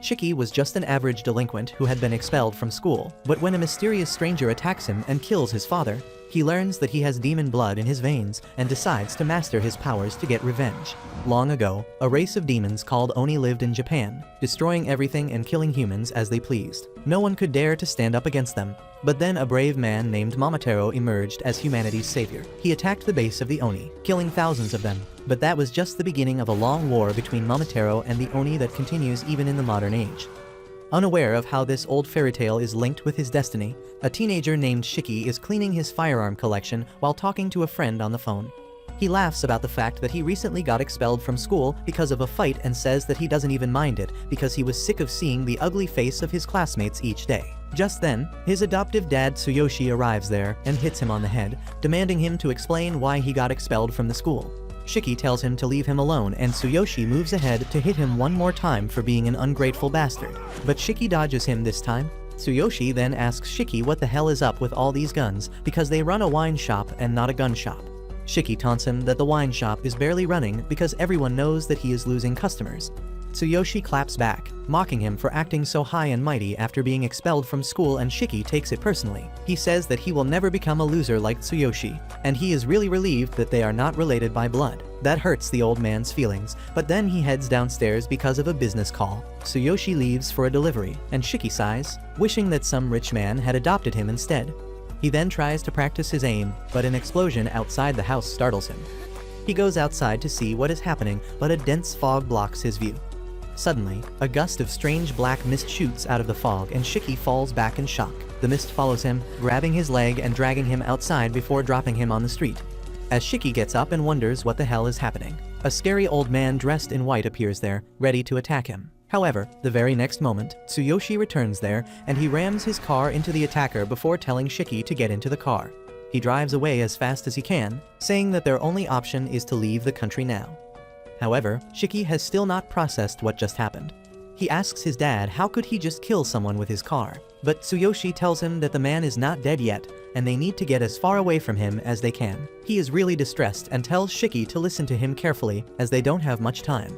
Shiki was just an average delinquent who had been expelled from school, but when a mysterious stranger attacks him and kills his father, he learns that he has demon blood in his veins and decides to master his powers to get revenge. Long ago, a race of demons called Oni lived in Japan, destroying everything and killing humans as they pleased. No one could dare to stand up against them. But then a brave man named Momotaro emerged as humanity's savior. He attacked the base of the Oni, killing thousands of them. But that was just the beginning of a long war between Momotaro and the Oni that continues even in the modern age. Unaware of how this old fairy tale is linked with his destiny, a teenager named Shiki is cleaning his firearm collection while talking to a friend on the phone. He laughs about the fact that he recently got expelled from school because of a fight and says that he doesn't even mind it because he was sick of seeing the ugly face of his classmates each day. Just then, his adoptive dad Tsuyoshi arrives there and hits him on the head, demanding him to explain why he got expelled from the school. Shiki tells him to leave him alone and Tsuyoshi moves ahead to hit him one more time for being an ungrateful bastard. But Shiki dodges him this time. Tsuyoshi then asks Shiki what the hell is up with all these guns because they run a wine shop and not a gun shop. Shiki taunts him that the wine shop is barely running because everyone knows that he is losing customers. Tsuyoshi claps back, mocking him for acting so high and mighty after being expelled from school, and Shiki takes it personally. He says that he will never become a loser like Tsuyoshi, and he is really relieved that they are not related by blood. That hurts the old man's feelings, but then he heads downstairs because of a business call. Tsuyoshi leaves for a delivery, and Shiki sighs, wishing that some rich man had adopted him instead. He then tries to practice his aim, but an explosion outside the house startles him. He goes outside to see what is happening, but a dense fog blocks his view. Suddenly, a gust of strange black mist shoots out of the fog and Shiki falls back in shock. The mist follows him, grabbing his leg and dragging him outside before dropping him on the street. As Shiki gets up and wonders what the hell is happening, a scary old man dressed in white appears there, ready to attack him. However, the very next moment, Tsuyoshi returns there and he rams his car into the attacker before telling Shiki to get into the car. He drives away as fast as he can, saying that their only option is to leave the country now. However, Shiki has still not processed what just happened. He asks his dad how could he just kill someone with his car, but Tsuyoshi tells him that the man is not dead yet and they need to get as far away from him as they can. He is really distressed and tells Shiki to listen to him carefully as they don't have much time.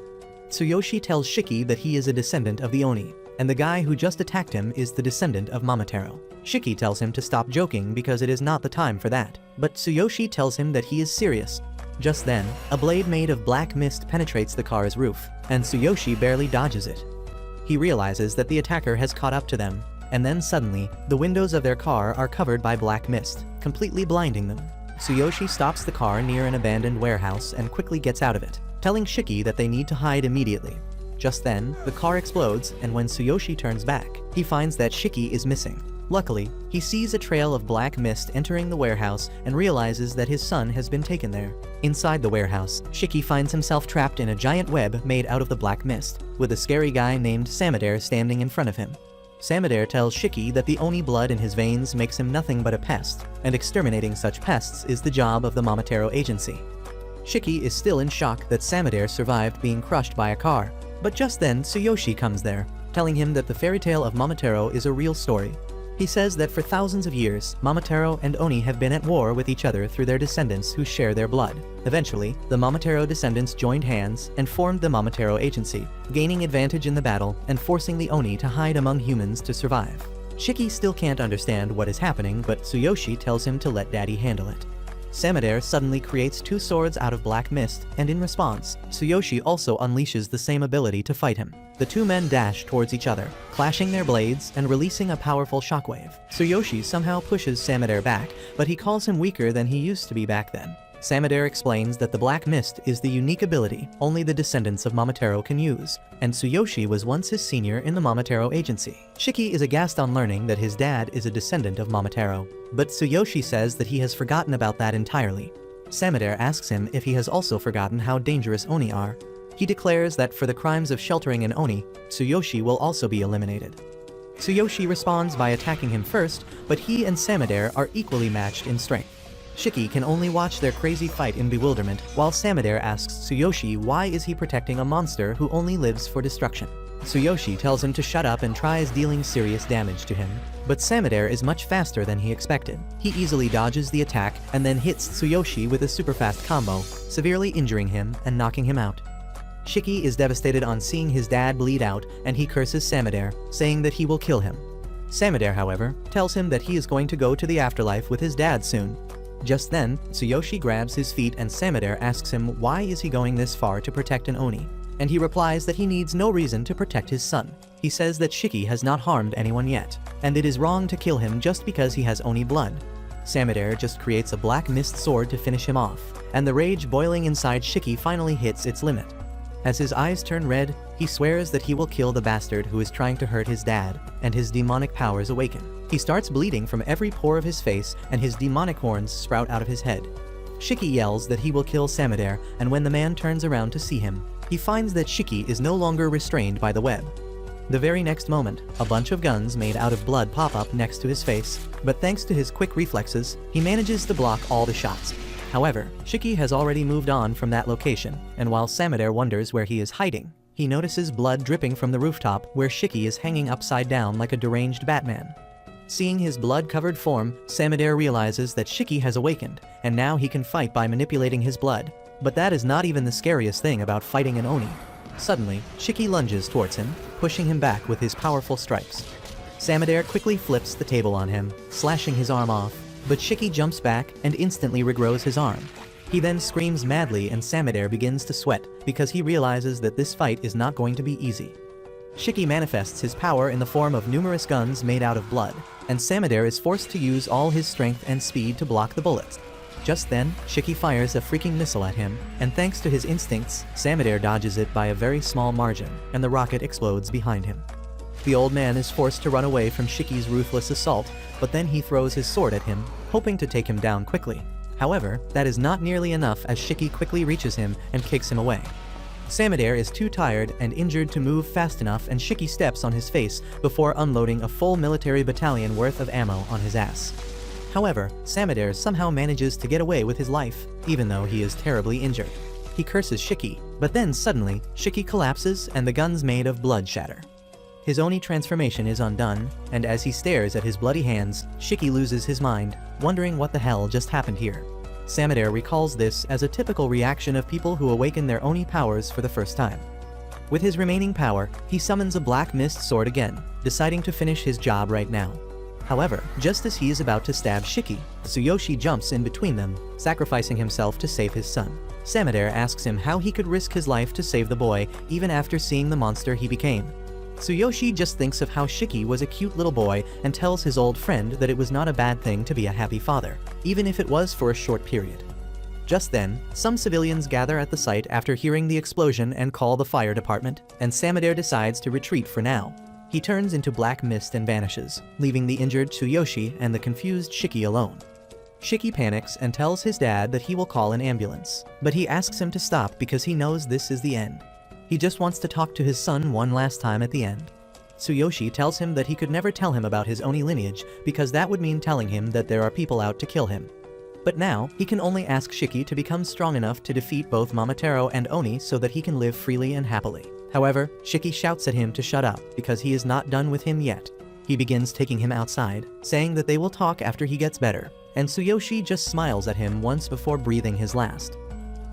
Tsuyoshi tells Shiki that he is a descendant of the Oni, and the guy who just attacked him is the descendant of Momotaro. Shiki tells him to stop joking because it is not the time for that, but Tsuyoshi tells him that he is serious. Just then, a blade made of black mist penetrates the car's roof, and Tsuyoshi barely dodges it. He realizes that the attacker has caught up to them, and then suddenly, the windows of their car are covered by black mist, completely blinding them. Tsuyoshi stops the car near an abandoned warehouse and quickly gets out of it, telling Shiki that they need to hide immediately. Just then, the car explodes, and when Tsuyoshi turns back, he finds that Shiki is missing. Luckily, he sees a trail of black mist entering the warehouse and realizes that his son has been taken there. Inside the warehouse, Shiki finds himself trapped in a giant web made out of the black mist, with a scary guy named Samadare standing in front of him. Samadare tells Shiki that the Oni blood in his veins makes him nothing but a pest, and exterminating such pests is the job of the Momotaro agency. Shiki is still in shock that Samadare survived being crushed by a car, but just then Tsuyoshi comes there, telling him that the fairy tale of Momotaro is a real story. He says that for thousands of years, Momotaro and Oni have been at war with each other through their descendants who share their blood. Eventually, the Momotaro descendants joined hands and formed the Momotaro Agency, gaining advantage in the battle and forcing the Oni to hide among humans to survive. Shiki still can't understand what is happening, but Tsuyoshi tells him to let Daddy handle it. Samadare suddenly creates two swords out of black mist, and in response, Tsuyoshi also unleashes the same ability to fight him. The two men dash towards each other, clashing their blades and releasing a powerful shockwave. Tsuyoshi somehow pushes Samadare back, but he calls him weaker than he used to be back then. Samadare explains that the black mist is the unique ability only the descendants of Momotaro can use, and Tsuyoshi was once his senior in the Momotaro Agency. Shiki is aghast on learning that his dad is a descendant of Momotaro, but Tsuyoshi says that he has forgotten about that entirely. Samadare asks him if he has also forgotten how dangerous Oni are. He declares that for the crimes of sheltering an Oni, Tsuyoshi will also be eliminated. Tsuyoshi responds by attacking him first, but he and Samadare are equally matched in strength. Shiki can only watch their crazy fight in bewilderment, while Samadare asks Tsuyoshi why is he protecting a monster who only lives for destruction. Tsuyoshi tells him to shut up and tries dealing serious damage to him, but Samadare is much faster than he expected. He easily dodges the attack and then hits Tsuyoshi with a super fast combo, severely injuring him and knocking him out. Shiki is devastated on seeing his dad bleed out, and he curses Samadare, saying that he will kill him. Samadare, however, tells him that he is going to go to the afterlife with his dad soon. Just then, Tsuyoshi grabs his feet and Samadare asks him why is he going this far to protect an Oni, and he replies that he needs no reason to protect his son. He says that Shiki has not harmed anyone yet, and it is wrong to kill him just because he has Oni blood. Samadare just creates a black mist sword to finish him off, and the rage boiling inside Shiki finally hits its limit. As his eyes turn red, he swears that he will kill the bastard who is trying to hurt his dad, and his demonic powers awaken. He starts bleeding from every pore of his face, and his demonic horns sprout out of his head. Shiki yells that he will kill Samadare, and when the man turns around to see him, he finds that Shiki is no longer restrained by the web. The very next moment, a bunch of guns made out of blood pop up next to his face, but thanks to his quick reflexes, he manages to block all the shots. However, Shiki has already moved on from that location, and while Samadare wonders where he is hiding, he notices blood dripping from the rooftop where Shiki is hanging upside down like a deranged Batman. Seeing his blood-covered form, Samadare realizes that Shiki has awakened, and now he can fight by manipulating his blood. But that is not even the scariest thing about fighting an Oni. Suddenly, Shiki lunges towards him, pushing him back with his powerful strikes. Samadare quickly flips the table on him, slashing his arm off, but Shiki jumps back and instantly regrows his arm. He then screams madly and Samadare begins to sweat because he realizes that this fight is not going to be easy. Shiki manifests his power in the form of numerous guns made out of blood, and Samadare is forced to use all his strength and speed to block the bullets. Just then, Shiki fires a freaking missile at him, and thanks to his instincts, Samadare dodges it by a very small margin, and the rocket explodes behind him. The old man is forced to run away from Shiki's ruthless assault, but then he throws his sword at him, hoping to take him down quickly. However, that is not nearly enough as Shiki quickly reaches him and kicks him away. Samadare is too tired and injured to move fast enough, and Shiki steps on his face before unloading a full military battalion worth of ammo on his ass. However, Samadare somehow manages to get away with his life, even though he is terribly injured. He curses Shiki, but then suddenly, Shiki collapses and the guns made of blood shatter. His Oni transformation is undone, and as he stares at his bloody hands, Shiki loses his mind, wondering what the hell just happened here. Samadare recalls this as a typical reaction of people who awaken their Oni powers for the first time. With his remaining power, he summons a black mist sword again, deciding to finish his job right now. However, just as he is about to stab Shiki, Tsuyoshi jumps in between them, sacrificing himself to save his son. Samadare asks him how he could risk his life to save the boy, even after seeing the monster he became. Tsuyoshi just thinks of how Shiki was a cute little boy and tells his old friend that it was not a bad thing to be a happy father, even if it was for a short period. Just then, some civilians gather at the site after hearing the explosion and call the fire department, and Samadare decides to retreat for now. He turns into black mist and vanishes, leaving the injured Tsuyoshi and the confused Shiki alone. Shiki panics and tells his dad that he will call an ambulance, but he asks him to stop because he knows this is the end. He just wants to talk to his son one last time at the end. Tsuyoshi tells him that he could never tell him about his Oni lineage because that would mean telling him that there are people out to kill him. But now, he can only ask Shiki to become strong enough to defeat both Momotaro and Oni so that he can live freely and happily. However, Shiki shouts at him to shut up because he is not done with him yet. He begins taking him outside, saying that they will talk after he gets better, and Tsuyoshi just smiles at him once before breathing his last.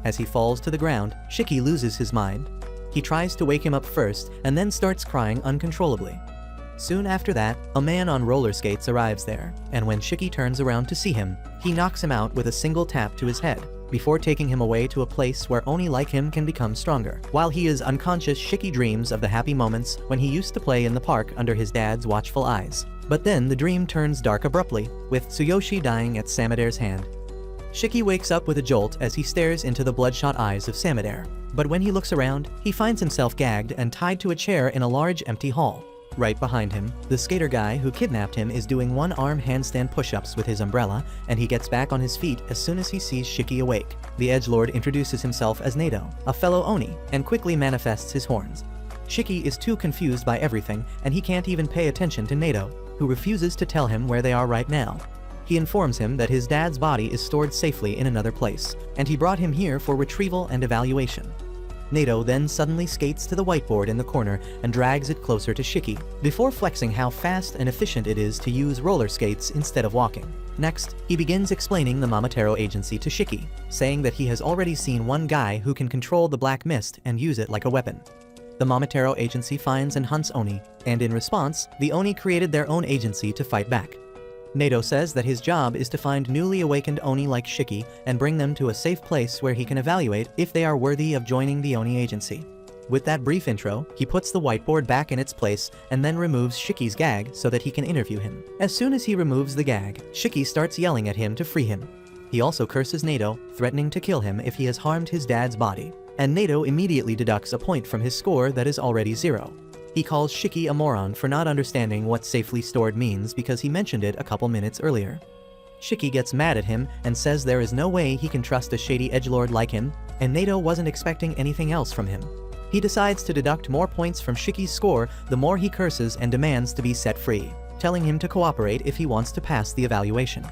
As he falls to the ground, Shiki loses his mind. He tries to wake him up first and then starts crying uncontrollably. Soon after that, a man on roller skates arrives there, and when Shiki turns around to see him, he knocks him out with a single tap to his head, before taking him away to a place where Oni like him can become stronger. While he is unconscious, Shiki dreams of the happy moments when he used to play in the park under his dad's watchful eyes. But then the dream turns dark abruptly, with Tsuyoshi dying at Samadare's hand. Shiki wakes up with a jolt as he stares into the bloodshot eyes of Samadare. But when he looks around, he finds himself gagged and tied to a chair in a large empty hall. Right behind him, the skater guy who kidnapped him is doing one-arm handstand push-ups with his umbrella, and he gets back on his feet as soon as he sees Shiki awake. The edgelord introduces himself as Nado, a fellow Oni, and quickly manifests his horns. Shiki is too confused by everything, and he can't even pay attention to Nado, who refuses to tell him where they are right now. He informs him that his dad's body is stored safely in another place, and he brought him here for retrieval and evaluation. Nato then suddenly skates to the whiteboard in the corner and drags it closer to Shiki, before flexing how fast and efficient it is to use roller skates instead of walking. Next, he begins explaining the Momotaro agency to Shiki, saying that he has already seen one guy who can control the black mist and use it like a weapon. The Momotaro agency finds and hunts Oni, and in response, the Oni created their own agency to fight back. Nato says that his job is to find newly awakened Oni like Shiki and bring them to a safe place where he can evaluate if they are worthy of joining the Oni agency. With that brief intro, he puts the whiteboard back in its place and then removes Shiki's gag so that he can interview him. As soon as he removes the gag, Shiki starts yelling at him to free him. He also curses Nato, threatening to kill him if he has harmed his dad's body, and Nato immediately deducts a point from his score that is already 0. He calls Shiki a moron for not understanding what safely stored means because he mentioned it a couple minutes earlier. Shiki gets mad at him and says there is no way he can trust a shady edgelord like him, and Nato wasn't expecting anything else from him. He decides to deduct more points from Shiki's score the more he curses and demands to be set free, telling him to cooperate if he wants to pass the evaluation.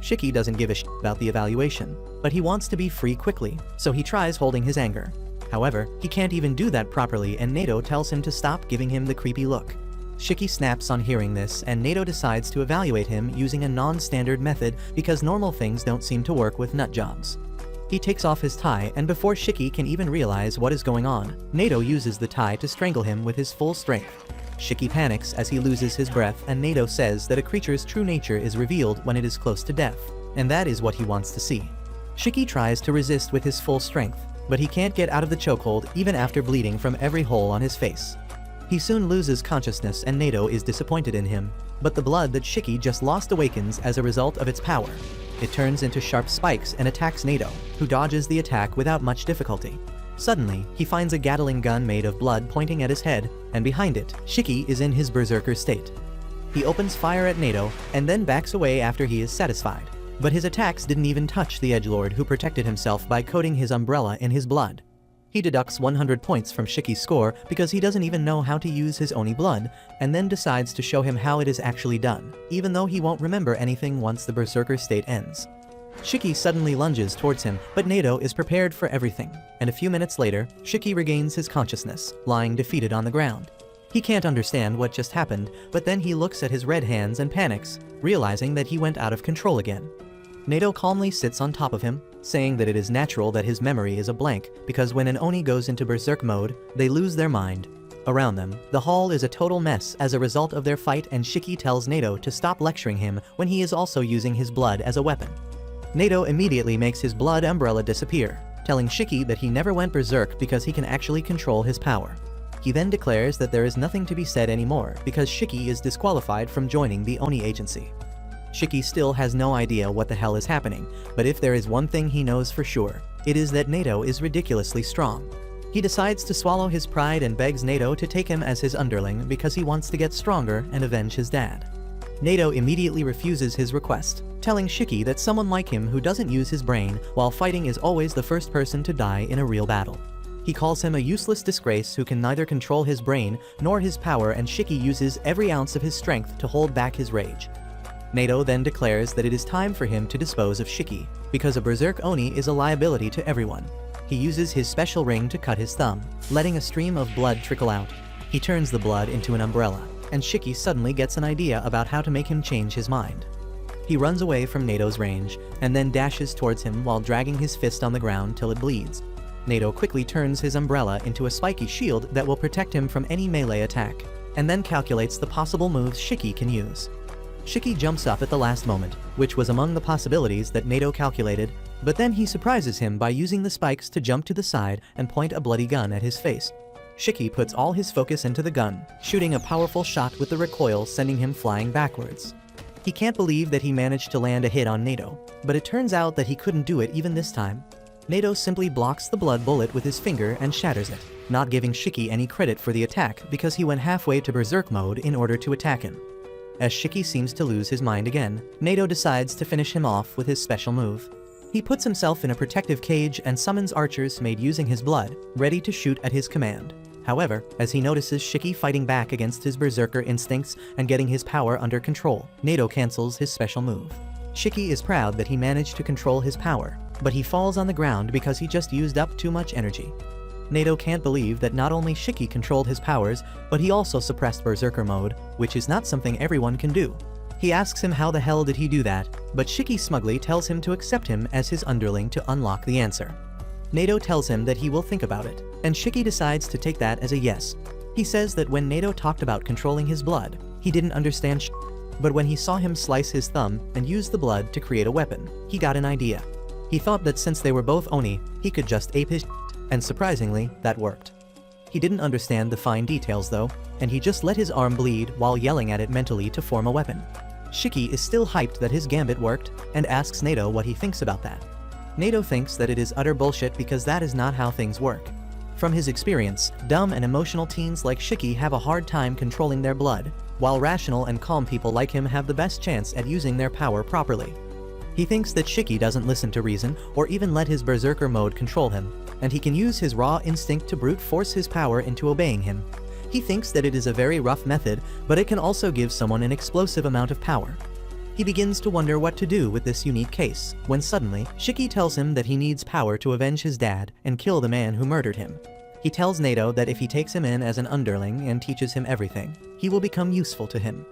Shiki doesn't give a shit about the evaluation, but he wants to be free quickly, so he tries holding his anger. However, he can't even do that properly and Nato tells him to stop giving him the creepy look. Shiki snaps on hearing this and Nato decides to evaluate him using a non-standard method because normal things don't seem to work with nutjobs. He takes off his tie and before Shiki can even realize what is going on, Nato uses the tie to strangle him with his full strength. Shiki panics as he loses his breath and Nato says that a creature's true nature is revealed when it is close to death, and that is what he wants to see. Shiki tries to resist with his full strength, but he can't get out of the chokehold even after bleeding from every hole on his face. He soon loses consciousness and Nato is disappointed in him, but the blood that Shiki just lost awakens as a result of its power. It turns into sharp spikes and attacks Nato, who dodges the attack without much difficulty. Suddenly, he finds a Gatling gun made of blood pointing at his head, and behind it, Shiki is in his berserker state. He opens fire at Nato, and then backs away after he is satisfied. But his attacks didn't even touch the edgelord who protected himself by coating his umbrella in his blood. He deducts 100 points from Shiki's score because he doesn't even know how to use his Oni blood, and then decides to show him how it is actually done, even though he won't remember anything once the berserker state ends. Shiki suddenly lunges towards him, but Nato is prepared for everything, and a few minutes later, Shiki regains his consciousness, lying defeated on the ground. He can't understand what just happened, but then he looks at his red hands and panics, realizing that he went out of control again. Nato calmly sits on top of him, saying that it is natural that his memory is a blank because when an Oni goes into berserk mode, they lose their mind. Around them, the hall is a total mess as a result of their fight and Shiki tells Nato to stop lecturing him when he is also using his blood as a weapon. Nato immediately makes his blood umbrella disappear, telling Shiki that he never went berserk because he can actually control his power. He then declares that there is nothing to be said anymore because Shiki is disqualified from joining the Oni agency. Shiki still has no idea what the hell is happening, but if there is one thing he knows for sure, it is that Nato is ridiculously strong. He decides to swallow his pride and begs Nato to take him as his underling because he wants to get stronger and avenge his dad. Nato immediately refuses his request, telling Shiki that someone like him who doesn't use his brain while fighting is always the first person to die in a real battle. He calls him a useless disgrace who can neither control his brain nor his power, and Shiki uses every ounce of his strength to hold back his rage. Nato then declares that it is time for him to dispose of Shiki, because a berserk Oni is a liability to everyone. He uses his special ring to cut his thumb, letting a stream of blood trickle out. He turns the blood into an umbrella, and Shiki suddenly gets an idea about how to make him change his mind. He runs away from Nato's range, and then dashes towards him while dragging his fist on the ground till it bleeds. Nato quickly turns his umbrella into a spiky shield that will protect him from any melee attack, and then calculates the possible moves Shiki can use. Shiki jumps up at the last moment, which was among the possibilities that Nato calculated, but then he surprises him by using the spikes to jump to the side and point a bloody gun at his face. Shiki puts all his focus into the gun, shooting a powerful shot with the recoil sending him flying backwards. He can't believe that he managed to land a hit on Nato, but it turns out that he couldn't do it even this time. Nato simply blocks the blood bullet with his finger and shatters it, not giving Shiki any credit for the attack because he went halfway to berserk mode in order to attack him. As Shiki seems to lose his mind again, Nato decides to finish him off with his special move. He puts himself in a protective cage and summons archers made using his blood, ready to shoot at his command. However, as he notices Shiki fighting back against his berserker instincts and getting his power under control, Nato cancels his special move. Shiki is proud that he managed to control his power, but he falls on the ground because he just used up too much energy. Nato can't believe that not only Shiki controlled his powers, but he also suppressed Berserker mode, which is not something everyone can do. He asks him how the hell did he do that, but Shiki smugly tells him to accept him as his underling to unlock the answer. Nato tells him that he will think about it, and Shiki decides to take that as a yes. He says that when Nato talked about controlling his blood, he didn't understand but when he saw him slice his thumb and use the blood to create a weapon, he got an idea. He thought that since they were both Oni, he could just ape his and surprisingly, that worked. He didn't understand the fine details though, and he just let his arm bleed while yelling at it mentally to form a weapon. Shiki is still hyped that his gambit worked, and asks Nato what he thinks about that. Nato thinks that it is utter bullshit because that is not how things work. From his experience, dumb and emotional teens like Shiki have a hard time controlling their blood, while rational and calm people like him have the best chance at using their power properly. He thinks that Shiki doesn't listen to reason or even let his berserker mode control him, and he can use his raw instinct to brute force his power into obeying him. He thinks that it is a very rough method, but it can also give someone an explosive amount of power. He begins to wonder what to do with this unique case, when suddenly, Shiki tells him that he needs power to avenge his dad and kill the man who murdered him. He tells Nato that if he takes him in as an underling and teaches him everything, he will become useful to him.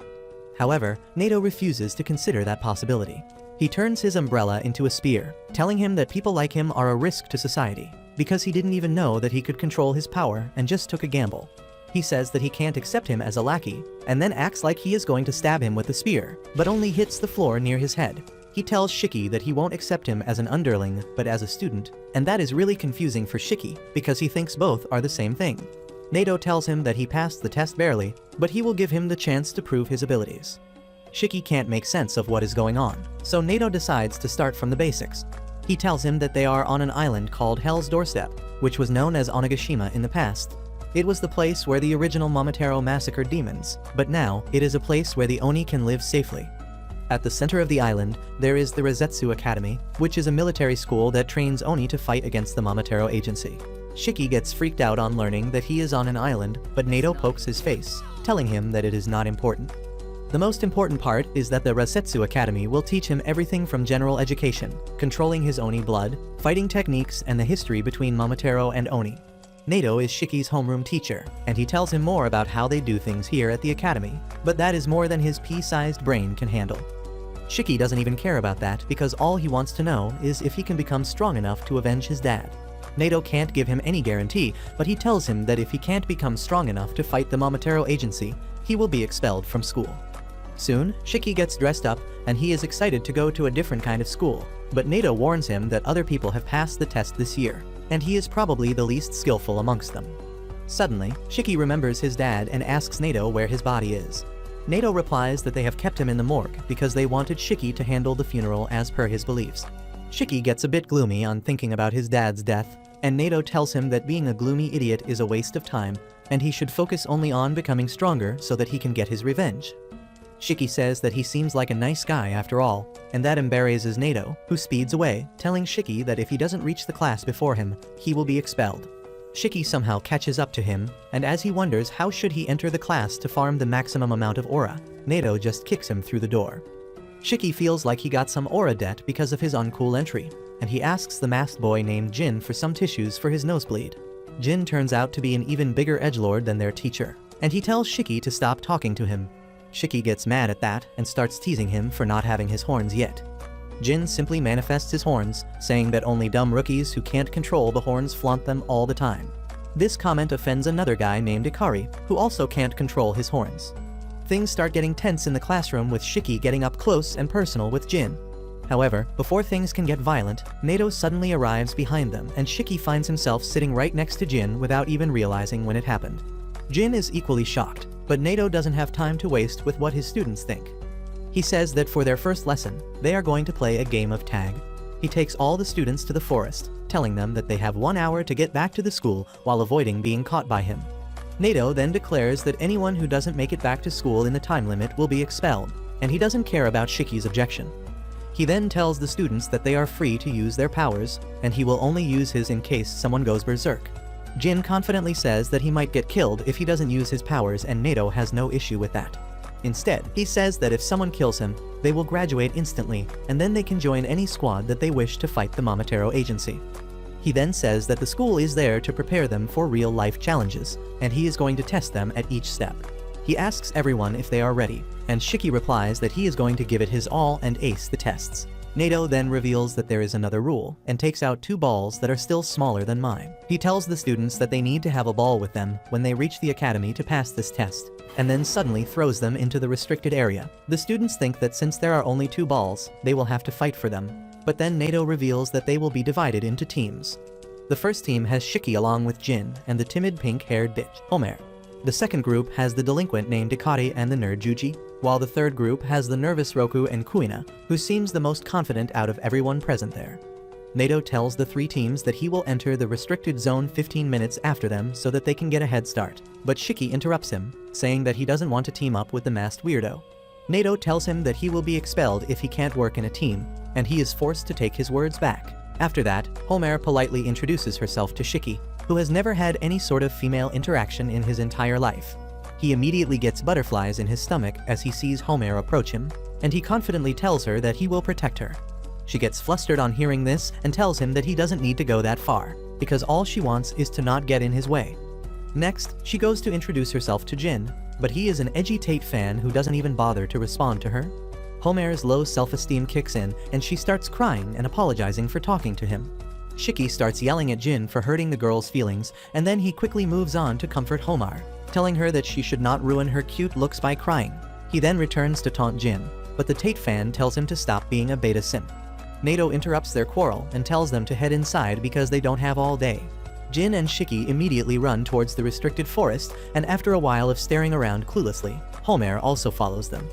However, Nato refuses to consider that possibility. He turns his umbrella into a spear, telling him that people like him are a risk to society, because he didn't even know that he could control his power and just took a gamble. He says that he can't accept him as a lackey, and then acts like he is going to stab him with the spear, but only hits the floor near his head. He tells Shiki that he won't accept him as an underling, but as a student, and that is really confusing for Shiki, because he thinks both are the same thing. Nato tells him that he passed the test barely, but he will give him the chance to prove his abilities. Shiki can't make sense of what is going on, so Nato decides to start from the basics. He tells him that they are on an island called Hell's Doorstep, which was known as Onigashima in the past. It was the place where the original Momotaro massacred demons, but now it is a place where the Oni can live safely. At the center of the island, there is the Rosetsu Academy, which is a military school that trains Oni to fight against the Momotaro agency. Shiki gets freaked out on learning that he is on an island, but Nato pokes his face, telling him that it is not important. The most important part is that the Rosetsu Academy will teach him everything from general education, controlling his Oni blood, fighting techniques, and the history between Momotaro and Oni. Nato is Shiki's homeroom teacher, and he tells him more about how they do things here at the academy, but that is more than his pea-sized brain can handle. Shiki doesn't even care about that because all he wants to know is if he can become strong enough to avenge his dad. Nato can't give him any guarantee, but he tells him that if he can't become strong enough to fight the Momotaro agency, he will be expelled from school. Soon, Shiki gets dressed up, and he is excited to go to a different kind of school, but Nato warns him that other people have passed the test this year, and he is probably the least skillful amongst them. Suddenly, Shiki remembers his dad and asks Nato where his body is. Nato replies that they have kept him in the morgue because they wanted Shiki to handle the funeral as per his beliefs. Shiki gets a bit gloomy on thinking about his dad's death, and Nato tells him that being a gloomy idiot is a waste of time, and he should focus only on becoming stronger so that he can get his revenge. Shiki says that he seems like a nice guy after all, and that embarrasses Nato, who speeds away, telling Shiki that if he doesn't reach the class before him, he will be expelled. Shiki somehow catches up to him, and as he wonders how should he enter the class to farm the maximum amount of aura, Nato just kicks him through the door. Shiki feels like he got some aura debt because of his uncool entry, and he asks the masked boy named Jin for some tissues for his nosebleed. Jin turns out to be an even bigger edgelord than their teacher, and he tells Shiki to stop talking to him. Shiki gets mad at that and starts teasing him for not having his horns yet. Jin simply manifests his horns, saying that only dumb rookies who can't control the horns flaunt them all the time. This comment offends another guy named Ikari, who also can't control his horns. Things start getting tense in the classroom with Shiki getting up close and personal with Jin. However, before things can get violent, Nato suddenly arrives behind them and Shiki finds himself sitting right next to Jin without even realizing when it happened. Jin is equally shocked, but Nato doesn't have time to waste with what his students think. He says that for their first lesson, they are going to play a game of tag. He takes all the students to the forest, telling them that they have 1 hour to get back to the school while avoiding being caught by him. Nato then declares that anyone who doesn't make it back to school in the time limit will be expelled, and he doesn't care about Shiki's objection. He then tells the students that they are free to use their powers, and he will only use his in case someone goes berserk. Jin confidently says that he might get killed if he doesn't use his powers, and Nato has no issue with that. Instead, he says that if someone kills him, they will graduate instantly, and then they can join any squad that they wish to fight the Momotaro agency. He then says that the school is there to prepare them for real-life challenges, and he is going to test them at each step. He asks everyone if they are ready, and Shiki replies that he is going to give it his all and ace the tests. Nato then reveals that there is another rule, and takes out 2 balls that are still smaller than mine. He tells the students that they need to have a ball with them when they reach the academy to pass this test, and then suddenly throws them into the restricted area. The students think that since there are only 2 balls, they will have to fight for them, but then Nato reveals that they will be divided into teams. The first team has Shiki along with Jin and the timid pink-haired bitch, Homer. The second group has the delinquent named Ikari and the nerd Juji, while the third group has the nervous Roku and Kuina, who seems the most confident out of everyone present there. Nato tells the 3 teams that he will enter the restricted zone 15 minutes after them so that they can get a head start, but Shiki interrupts him, saying that he doesn't want to team up with the masked weirdo. Nato tells him that he will be expelled if he can't work in a team, and he is forced to take his words back. After that, Homer politely introduces herself to Shiki, who has never had any sort of female interaction in his entire life. He immediately gets butterflies in his stomach as he sees Homer approach him, and he confidently tells her that he will protect her. She gets flustered on hearing this and tells him that he doesn't need to go that far, because all she wants is to not get in his way. Next, she goes to introduce herself to Jin, but he is an edgy Tate fan who doesn't even bother to respond to her. Homer's low self-esteem kicks in, and she starts crying and apologizing for talking to him. Shiki starts yelling at Jin for hurting the girl's feelings, and then he quickly moves on to comfort Homer, telling her that she should not ruin her cute looks by crying. He then returns to taunt Jin, but the Tate fan tells him to stop being a beta simp. Nato interrupts their quarrel and tells them to head inside because they don't have all day. Jin and Shiki immediately run towards the restricted forest, and after a while of staring around cluelessly, Homer also follows them.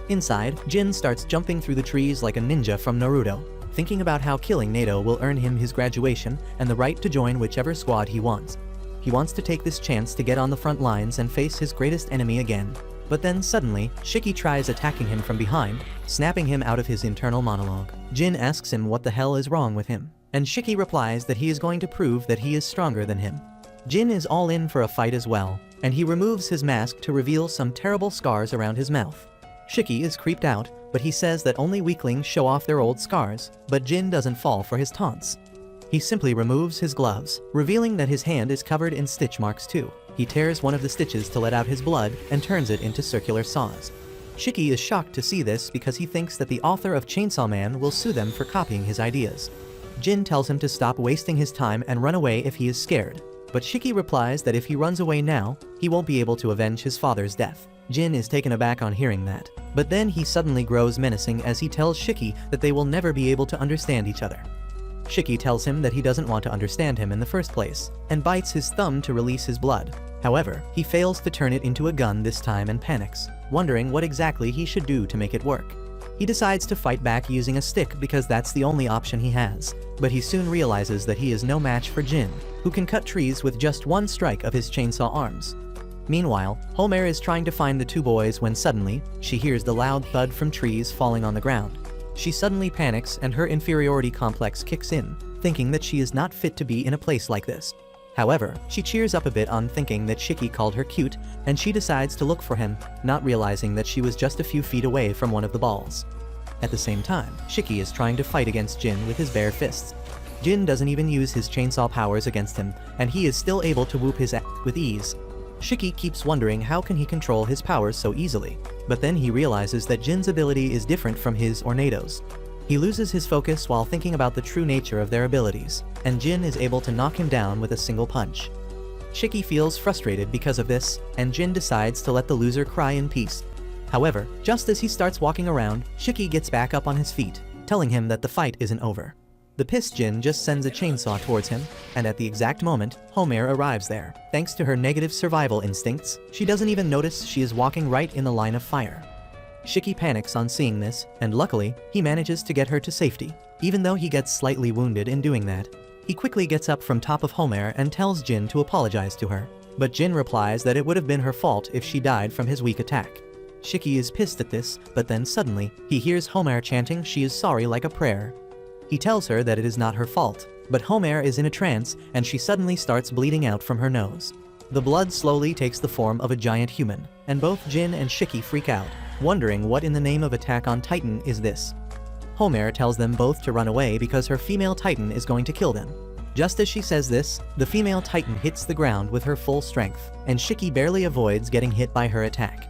Inside, Jin starts jumping through the trees like a ninja from Naruto, thinking about how killing Nato will earn him his graduation and the right to join whichever squad he wants. He wants to take this chance to get on the front lines and face his greatest enemy again. But then suddenly, Shiki tries attacking him from behind, snapping him out of his internal monologue. Jin asks him what the hell is wrong with him, and Shiki replies that he is going to prove that he is stronger than him. Jin is all in for a fight as well, and he removes his mask to reveal some terrible scars around his mouth. Shiki is creeped out, but he says that only weaklings show off their old scars, but Jin doesn't fall for his taunts. He simply removes his gloves, revealing that his hand is covered in stitch marks too. He tears one of the stitches to let out his blood and turns it into circular saws. Shiki is shocked to see this because he thinks that the author of Chainsaw Man will sue them for copying his ideas. Jin tells him to stop wasting his time and run away if he is scared, but Shiki replies that if he runs away now, he won't be able to avenge his father's death. Jin is taken aback on hearing that, but then he suddenly grows menacing as he tells Shiki that they will never be able to understand each other. Shiki tells him that he doesn't want to understand him in the first place, and bites his thumb to release his blood. However, he fails to turn it into a gun this time and panics, wondering what exactly he should do to make it work. He decides to fight back using a stick because that's the only option he has, but he soon realizes that he is no match for Jin, who can cut trees with just one strike of his chainsaw arms. Meanwhile, Homer is trying to find the 2 boys when suddenly, she hears the loud thud from trees falling on the ground. She suddenly panics and her inferiority complex kicks in, thinking that she is not fit to be in a place like this. However, she cheers up a bit on thinking that Shiki called her cute, and she decides to look for him, not realizing that she was just a few feet away from one of the balls. At the same time, Shiki is trying to fight against Jin with his bare fists. Jin doesn't even use his chainsaw powers against him, and he is still able to whoop his ass with ease. Shiki keeps wondering how can he control his powers so easily, but then he realizes that Jin's ability is different from his or Nato's. He loses his focus while thinking about the true nature of their abilities, and Jin is able to knock him down with a single punch. Shiki feels frustrated because of this, and Jin decides to let the loser cry in peace. However, just as he starts walking around, Shiki gets back up on his feet, telling him that the fight isn't over. The pissed Jin just sends a chainsaw towards him, and at the exact moment, Homer arrives there. Thanks to her negative survival instincts, she doesn't even notice she is walking right in the line of fire. Shiki panics on seeing this, and luckily, he manages to get her to safety, even though he gets slightly wounded in doing that. He quickly gets up from top of Homer and tells Jin to apologize to her, but Jin replies that it would have been her fault if she died from his weak attack. Shiki is pissed at this, but then suddenly, he hears Homer chanting she is sorry like a prayer. He tells her that it is not her fault, but Homer is in a trance and she suddenly starts bleeding out from her nose. The blood slowly takes the form of a giant human, and both Jin and Shiki freak out, wondering what in the name of Attack on Titan is this. Homer tells them both to run away because her female titan is going to kill them. Just as she says this, the female titan hits the ground with her full strength, and Shiki barely avoids getting hit by her attack.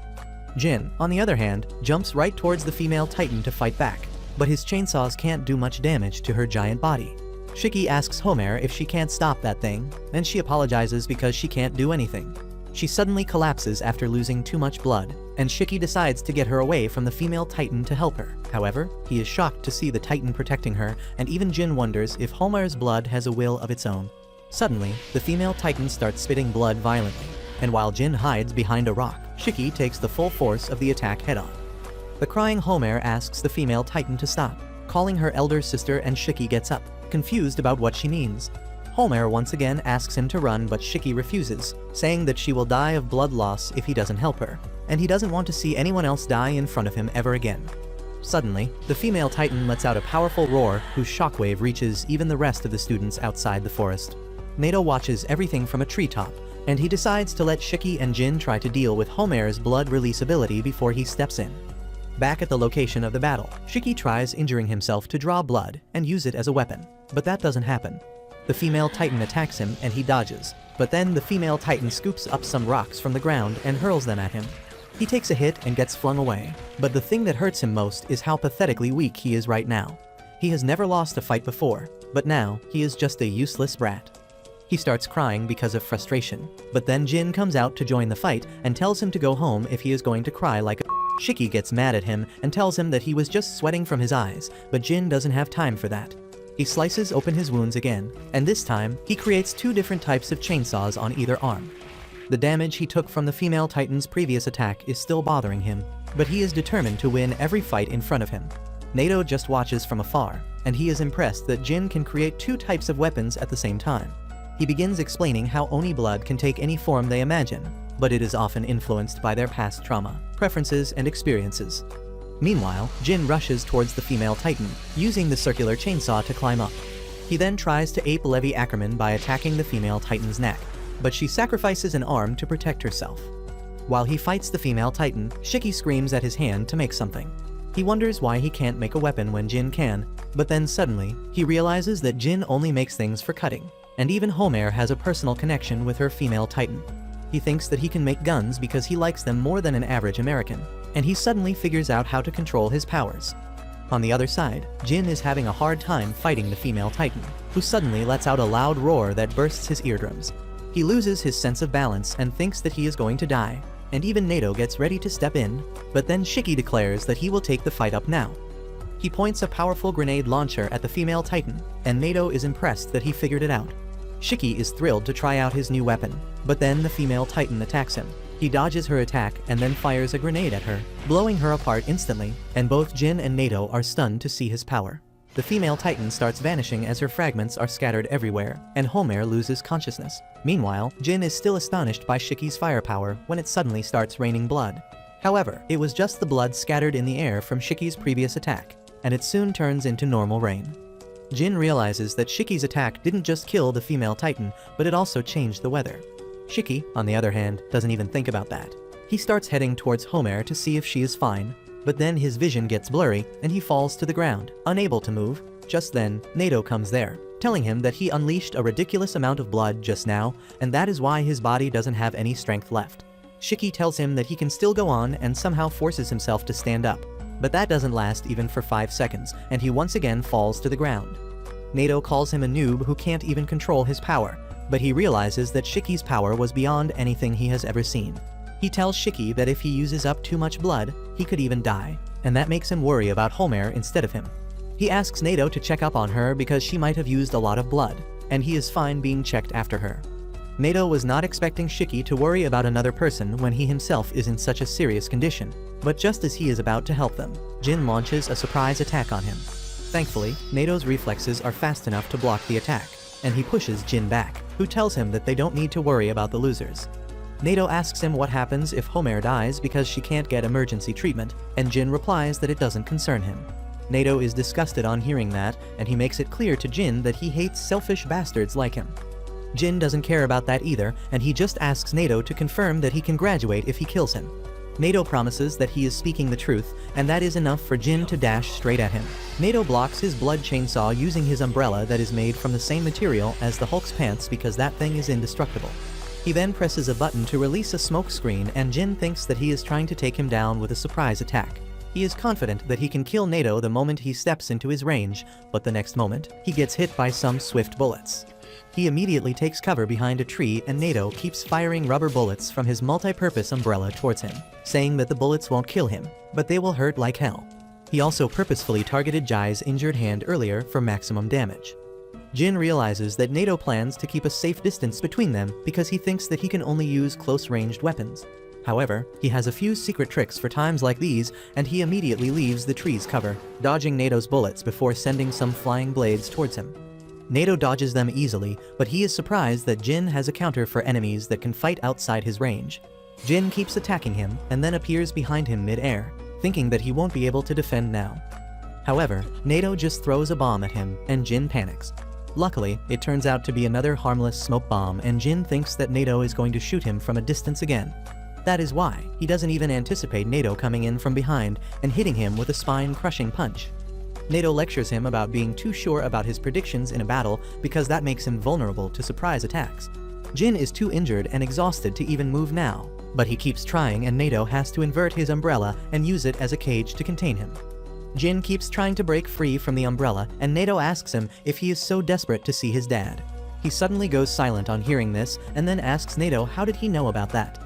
Jin, on the other hand, jumps right towards the female titan to fight back, but his chainsaws can't do much damage to her giant body. Shiki asks Homer if she can't stop that thing, and she apologizes because she can't do anything. She suddenly collapses after losing too much blood, and Shiki decides to get her away from the female titan to help her. However, he is shocked to see the titan protecting her, and even Jin wonders if Homer's blood has a will of its own. Suddenly, the female titan starts spitting blood violently, and while Jin hides behind a rock, Shiki takes the full force of the attack head-on. The crying Homer asks the female titan to stop, calling her elder sister, and Shiki gets up, confused about what she means. Homer once again asks him to run, but Shiki refuses, saying that she will die of blood loss if he doesn't help her, and he doesn't want to see anyone else die in front of him ever again. Suddenly, the female titan lets out a powerful roar whose shockwave reaches even the rest of the students outside the forest. Nato watches everything from a treetop, and he decides to let Shiki and Jin try to deal with Homer's blood release ability before he steps in. Back at the location of the battle, Shiki tries injuring himself to draw blood and use it as a weapon, but that doesn't happen. The female titan attacks him and he dodges, but then the female titan scoops up some rocks from the ground and hurls them at him. He takes a hit and gets flung away, but the thing that hurts him most is how pathetically weak he is right now. He has never lost a fight before, but now he is just a useless brat. He starts crying because of frustration, but then Jin comes out to join the fight and tells him to go home if he is going to cry like a Shiki gets mad at him and tells him that he was just sweating from his eyes, but Jin doesn't have time for that. He slices open his wounds again, and this time, he creates 2 different types of chainsaws on either arm. The damage he took from the female titan's previous attack is still bothering him, but he is determined to win every fight in front of him. Nato just watches from afar, and he is impressed that Jin can create 2 types of weapons at the same time. He begins explaining how Oni blood can take any form they imagine, but it is often influenced by their past trauma, preferences, and experiences. Meanwhile, Jin rushes towards the female titan, using the circular chainsaw to climb up. He then tries to ape Levi Ackerman by attacking the female titan's neck, but she sacrifices an arm to protect herself. While he fights the female titan, Shiki screams at his hand to make something. He wonders why he can't make a weapon when Jin can, but then suddenly, he realizes that Jin only makes things for cutting, and even Homer has a personal connection with her female titan. He thinks that he can make guns because he likes them more than an average American, and he suddenly figures out how to control his powers. On the other side, Jin is having a hard time fighting the female titan, who suddenly lets out a loud roar that bursts his eardrums. He loses his sense of balance and thinks that he is going to die, and even Nato gets ready to step in, but then Shiki declares that he will take the fight up now. He points a powerful grenade launcher at the female titan, and Nato is impressed that he figured it out. Shiki is thrilled to try out his new weapon, but then the female titan attacks him. He dodges her attack and then fires a grenade at her, blowing her apart instantly, and both Jin and Nato are stunned to see his power. The female titan starts vanishing as her fragments are scattered everywhere, and Homer loses consciousness. Meanwhile, Jin is still astonished by Shiki's firepower when it suddenly starts raining blood. However, it was just the blood scattered in the air from Shiki's previous attack, and it soon turns into normal rain. Jin realizes that Shiki's attack didn't just kill the female titan, but it also changed the weather. Shiki, on the other hand, doesn't even think about that. He starts heading towards Homer to see if she is fine, but then his vision gets blurry and he falls to the ground, unable to move. Just then, Nato comes there, telling him that he unleashed a ridiculous amount of blood just now, and that is why his body doesn't have any strength left. Shiki tells him that he can still go on and somehow forces himself to stand up, but that doesn't last even for 5 seconds, and he once again falls to the ground. Nato calls him a noob who can't even control his power, but he realizes that Shiki's power was beyond anything he has ever seen. He tells Shiki that if he uses up too much blood, he could even die, and that makes him worry about Homer instead of him. He asks Nato to check up on her because she might have used a lot of blood, and he is fine being checked after her. Nato was not expecting Shiki to worry about another person when he himself is in such a serious condition, but just as he is about to help them, Jin launches a surprise attack on him. Thankfully, Nato's reflexes are fast enough to block the attack, and he pushes Jin back, who tells him that they don't need to worry about the losers. Nato asks him what happens if Homer dies because she can't get emergency treatment, and Jin replies that it doesn't concern him. Nato is disgusted on hearing that, and he makes it clear to Jin that he hates selfish bastards like him. Jin doesn't care about that either, and he just asks Nato to confirm that he can graduate if he kills him. Nato promises that he is speaking the truth, and that is enough for Jin to dash straight at him. Nato blocks his blood chainsaw using his umbrella that is made from the same material as the Hulk's pants because that thing is indestructible. He then presses a button to release a smoke screen, and Jin thinks that he is trying to take him down with a surprise attack. He is confident that he can kill Nato the moment he steps into his range, but the next moment, he gets hit by some swift bullets. He immediately takes cover behind a tree, and Nato keeps firing rubber bullets from his multi-purpose umbrella towards him, saying that the bullets won't kill him, but they will hurt like hell. He also purposefully targeted Jai's injured hand earlier for maximum damage. Jin realizes that Nato plans to keep a safe distance between them because he thinks that he can only use close-ranged weapons. However, he has a few secret tricks for times like these, and he immediately leaves the tree's cover, dodging Nato's bullets before sending some flying blades towards him. Nato dodges them easily, but he is surprised that Jin has a counter for enemies that can fight outside his range. Jin keeps attacking him and then appears behind him mid-air, thinking that he won't be able to defend now. However, Nato just throws a bomb at him, and Jin panics. Luckily, it turns out to be another harmless smoke bomb, and Jin thinks that Nato is going to shoot him from a distance again. That is why he doesn't even anticipate Nato coming in from behind and hitting him with a spine-crushing punch. Nato lectures him about being too sure about his predictions in a battle because that makes him vulnerable to surprise attacks. Jin is too injured and exhausted to even move now, but he keeps trying, and Nato has to invert his umbrella and use it as a cage to contain him. Jin keeps trying to break free from the umbrella, and Nato asks him if he is so desperate to see his dad. He suddenly goes silent on hearing this and then asks Nato how did he know about that.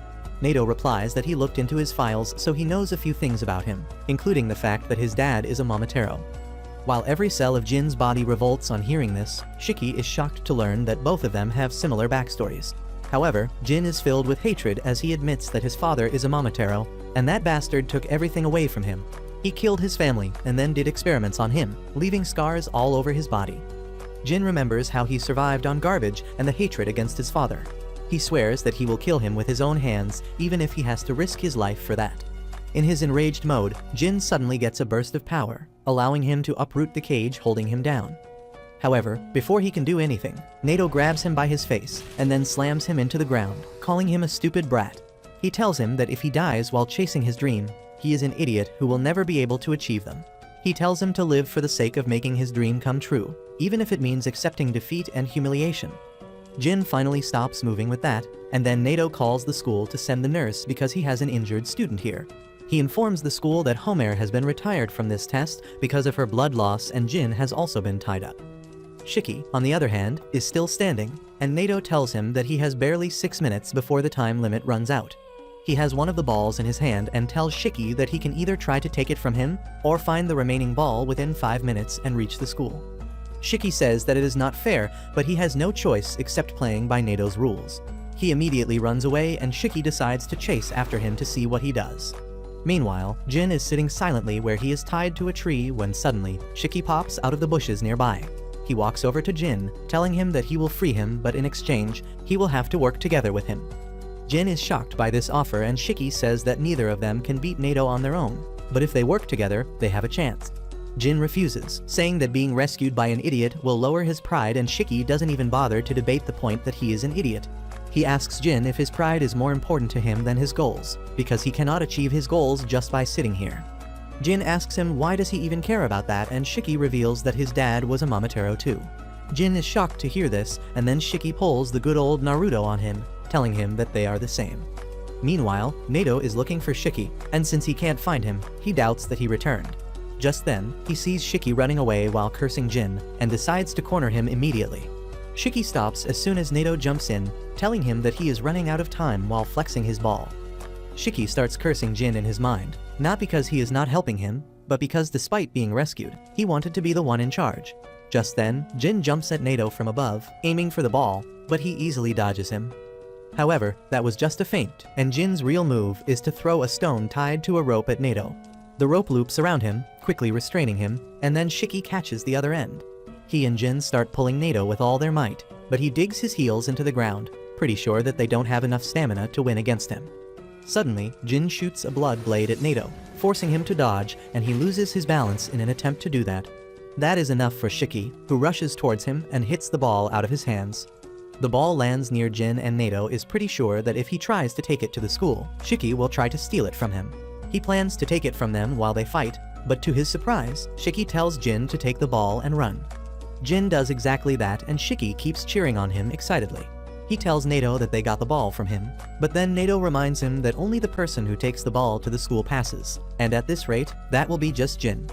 Nato replies that he looked into his files, so he knows a few things about him, including the fact that his dad is a Momotaro. While every cell of Jin's body revolts on hearing this, Shiki is shocked to learn that both of them have similar backstories. However, Jin is filled with hatred as he admits that his father is a Momotaro, and that bastard took everything away from him. He killed his family and then did experiments on him, leaving scars all over his body. Jin remembers how he survived on garbage and the hatred against his father. He swears that he will kill him with his own hands, even if he has to risk his life for that. In his enraged mode, Jin suddenly gets a burst of power, allowing him to uproot the cage holding him down. However, before he can do anything, Nato grabs him by his face and then slams him into the ground, calling him a stupid brat. He tells him that if he dies while chasing his dream, he is an idiot who will never be able to achieve them. He tells him to live for the sake of making his dream come true, even if it means accepting defeat and humiliation. Jin finally stops moving with that, and then Nato calls the school to send the nurse because he has an injured student here. He informs the school that Homer has been retired from this test because of her blood loss, and Jin has also been tied up. Shiki, on the other hand, is still standing, and Nato tells him that he has barely 6 minutes before the time limit runs out. He has one of the balls in his hand and tells Shiki that he can either try to take it from him or find the remaining ball within 5 minutes and reach the school. Shiki says that it is not fair, but he has no choice except playing by Nato's rules. He immediately runs away, and Shiki decides to chase after him to see what he does. Meanwhile, Jin is sitting silently where he is tied to a tree when suddenly, Shiki pops out of the bushes nearby. He walks over to Jin, telling him that he will free him, but in exchange, he will have to work together with him. Jin is shocked by this offer, and Shiki says that neither of them can beat Nato on their own, but if they work together, they have a chance. Jin refuses, saying that being rescued by an idiot will lower his pride, and Shiki doesn't even bother to debate the point that he is an idiot. He asks Jin if his pride is more important to him than his goals, because he cannot achieve his goals just by sitting here. Jin asks him why does he even care about that, and Shiki reveals that his dad was a Momotaro too. Jin is shocked to hear this, and then Shiki pulls the good old Naruto on him, telling him that they are the same. Meanwhile, Nato is looking for Shiki, and since he can't find him, he doubts that he returned. Just then, he sees Shiki running away while cursing Jin, and decides to corner him immediately. Shiki stops as soon as Nato jumps in, telling him that he is running out of time while flexing his ball. Shiki starts cursing Jin in his mind, not because he is not helping him, but because despite being rescued, he wanted to be the one in charge. Just then, Jin jumps at Nato from above, aiming for the ball, but he easily dodges him. However, that was just a feint, and Jin's real move is to throw a stone tied to a rope at Nato. The rope loops around him, quickly restraining him, and then Shiki catches the other end. He and Jin start pulling Nato with all their might, but he digs his heels into the ground, pretty sure that they don't have enough stamina to win against him. Suddenly, Jin shoots a blood blade at Nato, forcing him to dodge, and he loses his balance in an attempt to do that. That is enough for Shiki, who rushes towards him and hits the ball out of his hands. The ball lands near Jin and Nato is pretty sure that if he tries to take it to the school, Shiki will try to steal it from him. He plans to take it from them while they fight, but to his surprise, Shiki tells Jin to take the ball and run. Jin does exactly that and Shiki keeps cheering on him excitedly. He tells Nato that they got the ball from him, but then Nato reminds him that only the person who takes the ball to the school passes, and at this rate, that will be just Jin.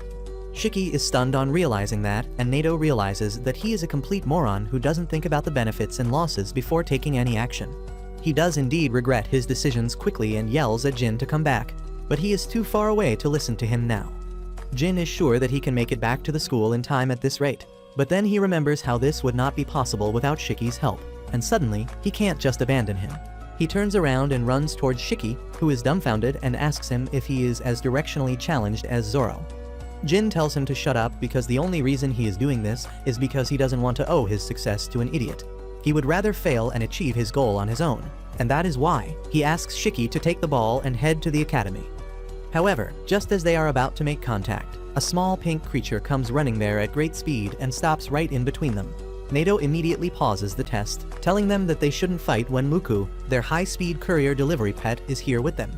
Shiki is stunned on realizing that, and Nato realizes that he is a complete moron who doesn't think about the benefits and losses before taking any action. He does indeed regret his decisions quickly and yells at Jin to come back, but he is too far away to listen to him now. Jin is sure that he can make it back to the school in time at this rate, but then he remembers how this would not be possible without Shiki's help, and suddenly, he can't just abandon him. He turns around and runs towards Shiki, who is dumbfounded and asks him if he is as directionally challenged as Zoro. Jin tells him to shut up because the only reason he is doing this is because he doesn't want to owe his success to an idiot. He would rather fail and achieve his goal on his own, and that is why he asks Shiki to take the ball and head to the academy. However, just as they are about to make contact, a small pink creature comes running there at great speed and stops right in between them. Nato immediately pauses the test, telling them that they shouldn't fight when Muku, their high-speed courier delivery pet, is here with them.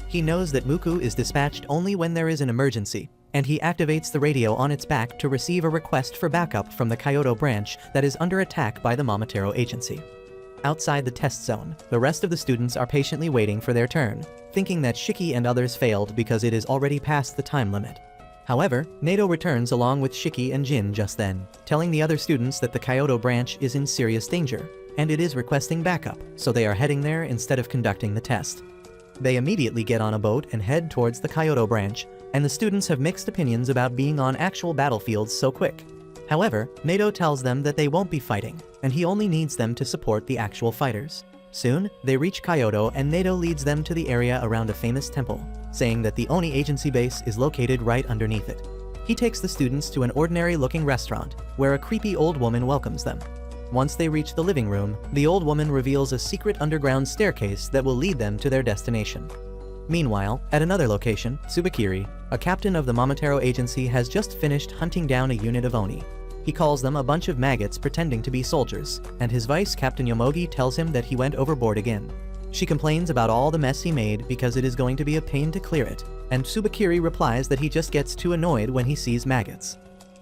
He knows that Muku is dispatched only when there is an emergency, and he activates the radio on its back to receive a request for backup from the Kyoto branch that is under attack by the Momotaro agency. Outside the test zone, the rest of the students are patiently waiting for their turn, thinking that Shiki and others failed because it is already past the time limit. However, Nato returns along with Shiki and Jin just then, telling the other students that the Kyoto branch is in serious danger, and it is requesting backup, so they are heading there instead of conducting the test. They immediately get on a boat and head towards the Kyoto branch, and the students have mixed opinions about being on actual battlefields so quick. However, Nato tells them that they won't be fighting, and he only needs them to support the actual fighters. Soon, they reach Kyoto and Nato leads them to the area around a famous temple, saying that the Oni agency base is located right underneath it. He takes the students to an ordinary-looking restaurant, where a creepy old woman welcomes them. Once they reach the living room, the old woman reveals a secret underground staircase that will lead them to their destination. Meanwhile, at another location, Tsubakiri, a captain of the Momotaro agency, has just finished hunting down a unit of Oni. He calls them a bunch of maggots pretending to be soldiers, and his vice captain Yomogi tells him that he went overboard again. She complains about all the mess he made because it is going to be a pain to clear it, and Tsubakiri replies that he just gets too annoyed when he sees maggots.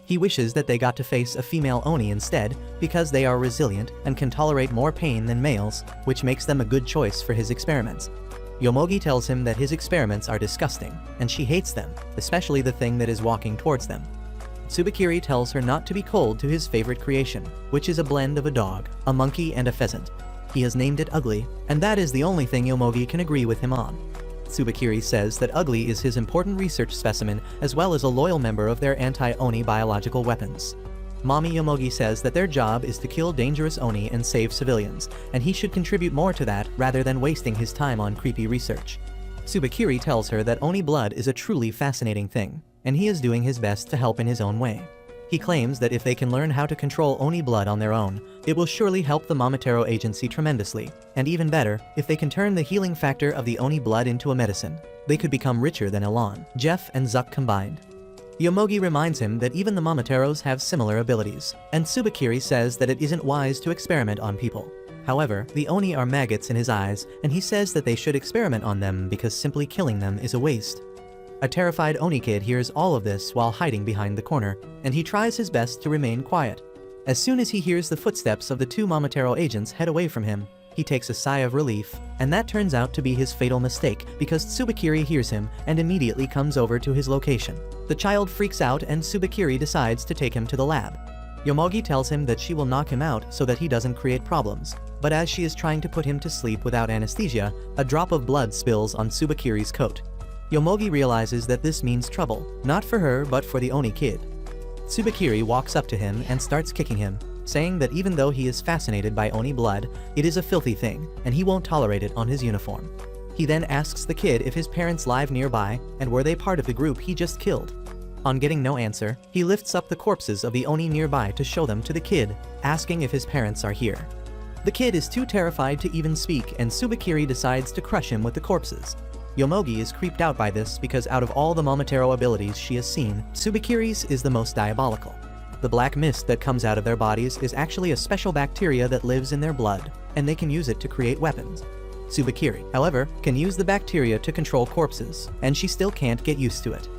He wishes that they got to face a female Oni instead because they are resilient and can tolerate more pain than males, which makes them a good choice for his experiments. Yomogi tells him that his experiments are disgusting, and she hates them, especially the thing that is walking towards them. Tsubakiri tells her not to be cold to his favorite creation, which is a blend of a dog, a monkey, and a pheasant. He has named it Ugly, and that is the only thing Yomogi can agree with him on. Tsubakiri says that Ugly is his important research specimen as well as a loyal member of their anti-Oni biological weapons. Mommy Yomogi says that their job is to kill dangerous Oni and save civilians, and he should contribute more to that rather than wasting his time on creepy research. Tsubakiri tells her that Oni blood is a truly fascinating thing, and he is doing his best to help in his own way. He claims that if they can learn how to control Oni blood on their own, it will surely help the Momotaro agency tremendously, and even better, if they can turn the healing factor of the Oni blood into a medicine, they could become richer than Elan, Jeff, and Zuck combined. Yomogi reminds him that even the Momotaros have similar abilities, and Tsubakiri says that it isn't wise to experiment on people. However, the Oni are maggots in his eyes, and he says that they should experiment on them because simply killing them is a waste. A terrified Oni kid hears all of this while hiding behind the corner, and he tries his best to remain quiet. As soon as he hears the footsteps of the two Momotaro agents head away from him, he takes a sigh of relief, and that turns out to be his fatal mistake because Tsubakiri hears him and immediately comes over to his location. The child freaks out and Tsubakiri decides to take him to the lab. Yomogi tells him that she will knock him out so that he doesn't create problems, but as she is trying to put him to sleep without anesthesia, a drop of blood spills on Tsubakiri's coat. Yomogi realizes that this means trouble, not for her but for the Oni kid. Tsubakiri walks up to him and starts kicking him, saying that even though he is fascinated by Oni blood, it is a filthy thing, and he won't tolerate it on his uniform. He then asks the kid if his parents live nearby, and were they part of the group he just killed. On getting no answer, he lifts up the corpses of the Oni nearby to show them to the kid, asking if his parents are here. The kid is too terrified to even speak, and Tsubakiri decides to crush him with the corpses. Yomogi is creeped out by this because out of all the Momotaro abilities she has seen, Tsubakiri's is the most diabolical. The black mist that comes out of their bodies is actually a special bacteria that lives in their blood, and they can use it to create weapons. Tsubakiri, however, can use the bacteria to control corpses, and she still can't get used to it.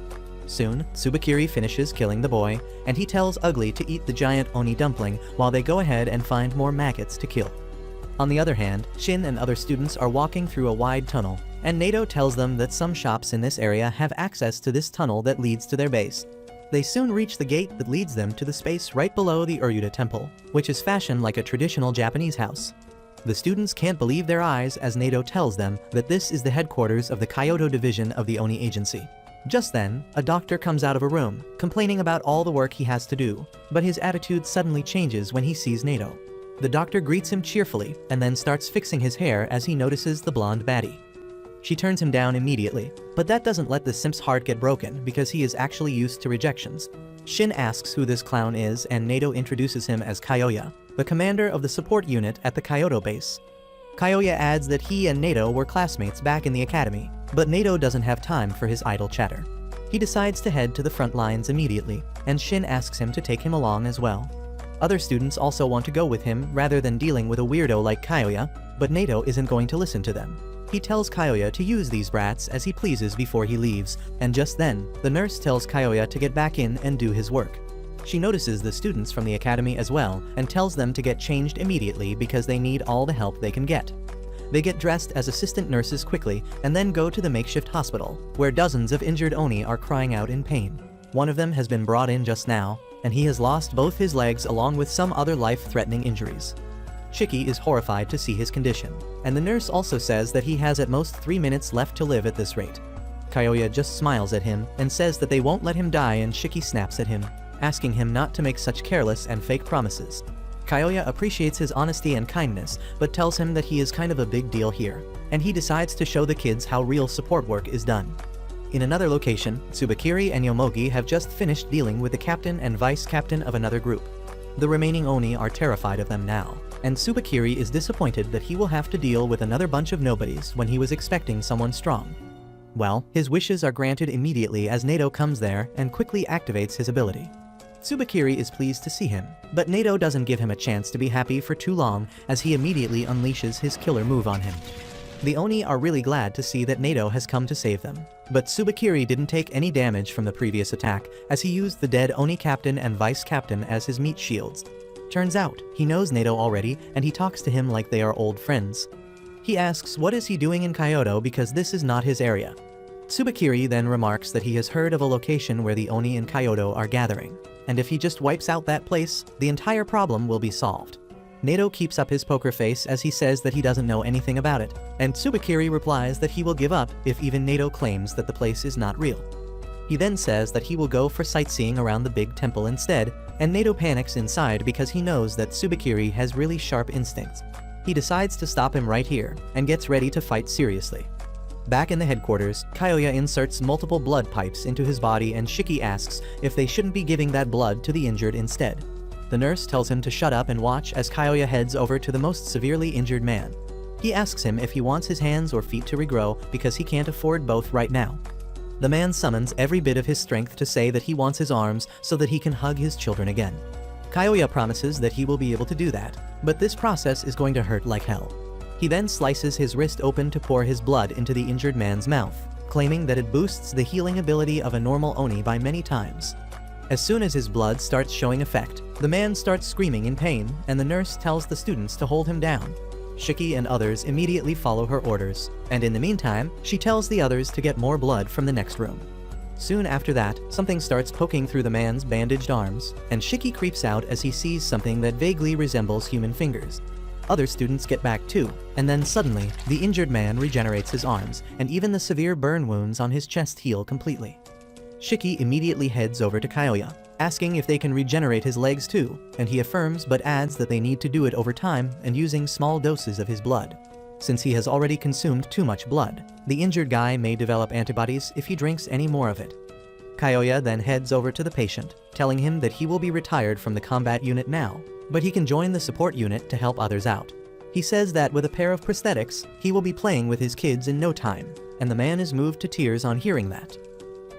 Soon, Tsubakiri finishes killing the boy, and he tells Ugly to eat the giant oni dumpling while they go ahead and find more maggots to kill. On the other hand, Shin and other students are walking through a wide tunnel, and Nato tells them that some shops in this area have access to this tunnel that leads to their base. They soon reach the gate that leads them to the space right below the Uryuta temple, which is fashioned like a traditional Japanese house. The students can't believe their eyes as Nato tells them that this is the headquarters of the Kyoto division of the Oni agency. Just then, a doctor comes out of a room, complaining about all the work he has to do, but his attitude suddenly changes when he sees Nato. The doctor greets him cheerfully and then starts fixing his hair as he notices the blonde baddie. She turns him down immediately, but that doesn't let the simp's heart get broken because he is actually used to rejections. Shin asks who this clown is and Nato introduces him as Kyoya, the commander of the support unit at the Kyoto base. Kyoya adds that he and Nato were classmates back in the academy, but Nato doesn't have time for his idle chatter. He decides to head to the front lines immediately, and Shin asks him to take him along as well. Other students also want to go with him rather than dealing with a weirdo like Kyoya, but Nato isn't going to listen to them. He tells Kyoya to use these brats as he pleases before he leaves, and just then, the nurse tells Kyoya to get back in and do his work. She notices the students from the academy as well and tells them to get changed immediately because they need all the help they can get. They get dressed as assistant nurses quickly and then go to the makeshift hospital, where dozens of injured Oni are crying out in pain. One of them has been brought in just now, and he has lost both his legs along with some other life-threatening injuries. Shiki is horrified to see his condition, and the nurse also says that he has at most 3 minutes left to live at this rate. Kyoya just smiles at him and says that they won't let him die, and Shiki snaps at him, asking him not to make such careless and fake promises. Kyoya appreciates his honesty and kindness, but tells him that he is kind of a big deal here, and he decides to show the kids how real support work is done. In another location, Tsubakiri and Yomogi have just finished dealing with the captain and vice captain of another group. The remaining Oni are terrified of them now, and Tsubakiri is disappointed that he will have to deal with another bunch of nobodies when he was expecting someone strong. Well, his wishes are granted immediately as Nato comes there and quickly activates his ability. Tsubakiri is pleased to see him, but Nato doesn't give him a chance to be happy for too long as he immediately unleashes his killer move on him. The Oni are really glad to see that Nato has come to save them, but Tsubakiri didn't take any damage from the previous attack as he used the dead Oni captain and vice captain as his meat shields. Turns out, he knows Nato already and he talks to him like they are old friends. He asks what is he doing in Kyoto because this is not his area. Tsubakiri then remarks that he has heard of a location where the Oni in Kyoto are gathering, and if he just wipes out that place, the entire problem will be solved. Nato keeps up his poker face as he says that he doesn't know anything about it, and Tsubakiri replies that he will give up if even Nato claims that the place is not real. He then says that he will go for sightseeing around the big temple instead, and Nato panics inside because he knows that Tsubakiri has really sharp instincts. He decides to stop him right here, and gets ready to fight seriously. Back in the headquarters, Kyoya inserts multiple blood pipes into his body and Shiki asks if they shouldn't be giving that blood to the injured instead. The nurse tells him to shut up and watch as Kyoya heads over to the most severely injured man. He asks him if he wants his hands or feet to regrow because he can't afford both right now. The man summons every bit of his strength to say that he wants his arms so that he can hug his children again. Kyoya promises that he will be able to do that, but this process is going to hurt like hell. He then slices his wrist open to pour his blood into the injured man's mouth, claiming that it boosts the healing ability of a normal Oni by many times. As soon as his blood starts showing effect, the man starts screaming in pain, and the nurse tells the students to hold him down. Shiki and others immediately follow her orders, and in the meantime, she tells the others to get more blood from the next room. Soon after that, something starts poking through the man's bandaged arms, and Shiki creeps out as he sees something that vaguely resembles human fingers. Other students get back too, and then suddenly, the injured man regenerates his arms, and even the severe burn wounds on his chest heal completely. Shiki immediately heads over to Kyoya, asking if they can regenerate his legs too, and he affirms but adds that they need to do it over time and using small doses of his blood. Since he has already consumed too much blood, the injured guy may develop antibodies if he drinks any more of it. Kyoya then heads over to the patient, telling him that he will be retired from the combat unit now, but he can join the support unit to help others out. He says that with a pair of prosthetics, he will be playing with his kids in no time, and the man is moved to tears on hearing that.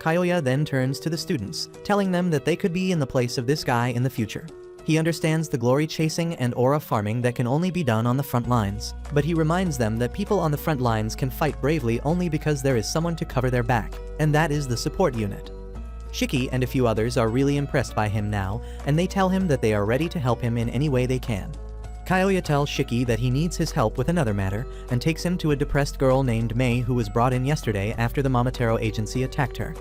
Kyoya then turns to the students, telling them that they could be in the place of this guy in the future. He understands the glory chasing and aura farming that can only be done on the front lines, but he reminds them that people on the front lines can fight bravely only because there is someone to cover their back, and that is the support unit. Shiki and a few others are really impressed by him now, and they tell him that they are ready to help him in any way they can. Kyoya tells Shiki that he needs his help with another matter, and takes him to a depressed girl named Mei who was brought in yesterday after the Momotaro agency attacked her.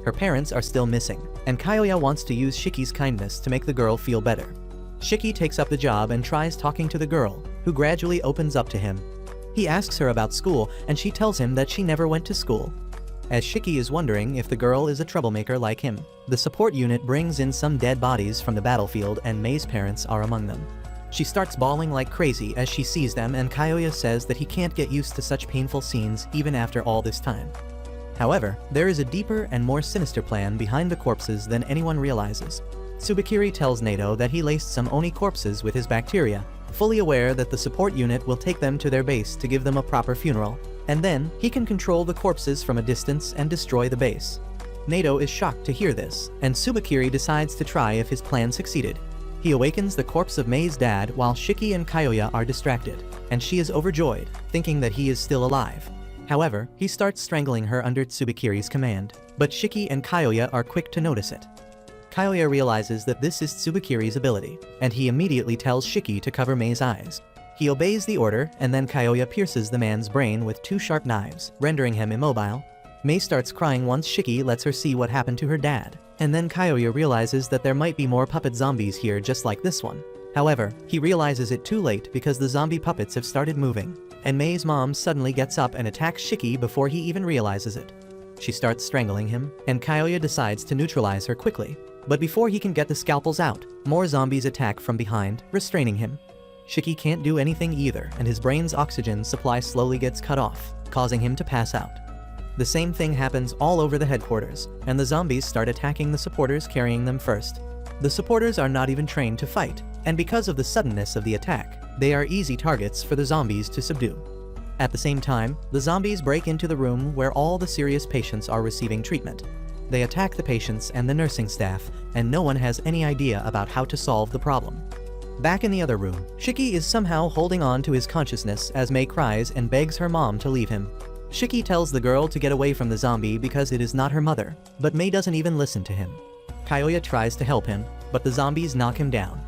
Her parents are still missing, and Kyoya wants to use Shiki's kindness to make the girl feel better. Shiki takes up the job and tries talking to the girl, who gradually opens up to him. He asks her about school, and she tells him that she never went to school. As Shiki is wondering if the girl is a troublemaker like him, the support unit brings in some dead bodies from the battlefield and Mei's parents are among them. She starts bawling like crazy as she sees them, and Kyoya says that he can't get used to such painful scenes even after all this time. However, there is a deeper and more sinister plan behind the corpses than anyone realizes. Tsubakiri tells Nato that he laced some Oni corpses with his bacteria, fully aware that the support unit will take them to their base to give them a proper funeral, and then he can control the corpses from a distance and destroy the base. Nato is shocked to hear this, and Tsubakiri decides to try if his plan succeeded. He awakens the corpse of Mei's dad while Shiki and Kyoya are distracted, and she is overjoyed, thinking that he is still alive. However, he starts strangling her under Tsubakiri's command, but Shiki and Kyoya are quick to notice it. Kyoya realizes that this is Tsubakiri's ability, and he immediately tells Shiki to cover Mei's eyes. He obeys the order, and then Kyoya pierces the man's brain with 2 sharp knives, rendering him immobile. Mei starts crying once Shiki lets her see what happened to her dad, and then Kyoya realizes that there might be more puppet zombies here just like this one. However, he realizes it too late because the zombie puppets have started moving, and Mei's mom suddenly gets up and attacks Shiki before he even realizes it. She starts strangling him, and Kyoya decides to neutralize her quickly. But before he can get the scalpels out, more zombies attack from behind, restraining him. Shiki can't do anything either, and his brain's oxygen supply slowly gets cut off, causing him to pass out. The same thing happens all over the headquarters, and the zombies start attacking the supporters carrying them first. The supporters are not even trained to fight, and because of the suddenness of the attack, they are easy targets for the zombies to subdue. At the same time, the zombies break into the room where all the serious patients are receiving treatment. They attack the patients and the nursing staff, and no one has any idea about how to solve the problem. Back in the other room, Shiki is somehow holding on to his consciousness as Mei cries and begs her mom to leave him. Shiki tells the girl to get away from the zombie because it is not her mother, but Mei doesn't even listen to him. Kyoya tries to help him, but the zombies knock him down.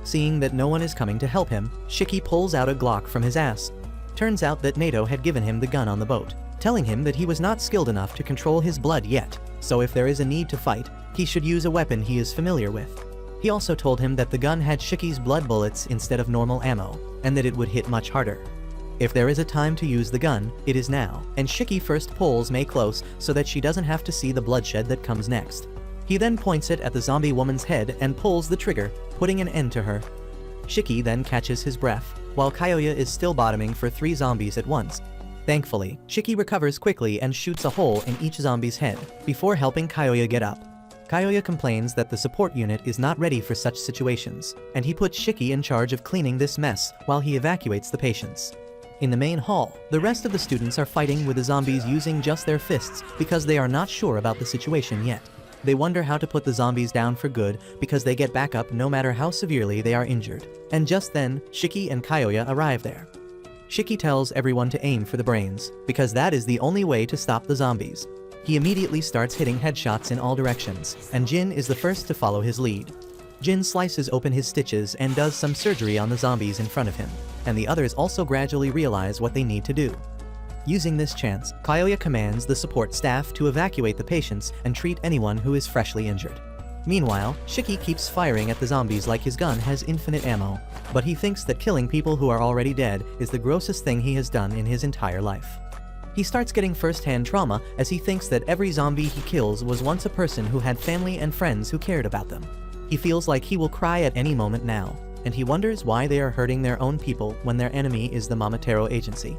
Seeing that no one is coming to help him, Shiki pulls out a Glock from his ass. Turns out that Nato had given him the gun on the boat, telling him that he was not skilled enough to control his blood yet, so if there is a need to fight, he should use a weapon he is familiar with. He also told him that the gun had Shiki's blood bullets instead of normal ammo, and that it would hit much harder. If there is a time to use the gun, it is now, and Shiki first pulls Mei close so that she doesn't have to see the bloodshed that comes next. He then points it at the zombie woman's head and pulls the trigger, putting an end to her. Shiki then catches his breath, while Kyoya is still bottoming for 3 zombies at once. Thankfully, Shiki recovers quickly and shoots a hole in each zombie's head, before helping Kyoya get up. Kyoya complains that the support unit is not ready for such situations, and he puts Shiki in charge of cleaning this mess while he evacuates the patients. In the main hall, the rest of the students are fighting with the zombies using just their fists because they are not sure about the situation yet. They wonder how to put the zombies down for good because they get back up no matter how severely they are injured. And just then, Shiki and Kyoya arrive there. Shiki tells everyone to aim for the brains, because that is the only way to stop the zombies. He immediately starts hitting headshots in all directions, and Jin is the first to follow his lead. Jin slices open his stitches and does some surgery on the zombies in front of him, and the others also gradually realize what they need to do. Using this chance, Kyoya commands the support staff to evacuate the patients and treat anyone who is freshly injured. Meanwhile, Shiki keeps firing at the zombies like his gun has infinite ammo, but he thinks that killing people who are already dead is the grossest thing he has done in his entire life. He starts getting first-hand trauma as he thinks that every zombie he kills was once a person who had family and friends who cared about them. He feels like he will cry at any moment now, and he wonders why they are hurting their own people when their enemy is the Momotaro agency.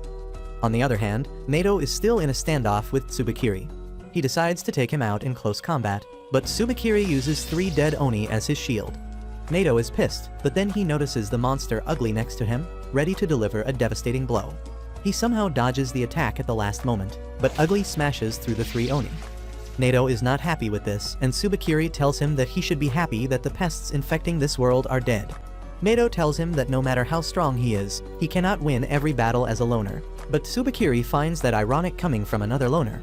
On the other hand, Nato is still in a standoff with Tsubakiri. He decides to take him out in close combat, but Tsubakiri uses 3 dead Oni as his shield. Nato is pissed, but then he notices the monster Ugly next to him, ready to deliver a devastating blow. He somehow dodges the attack at the last moment, but Ugly smashes through the 3 Oni. Nato is not happy with this, and Tsubakiri tells him that he should be happy that the pests infecting this world are dead. Nato tells him that no matter how strong he is, he cannot win every battle as a loner, but Tsubakiri finds that ironic coming from another loner.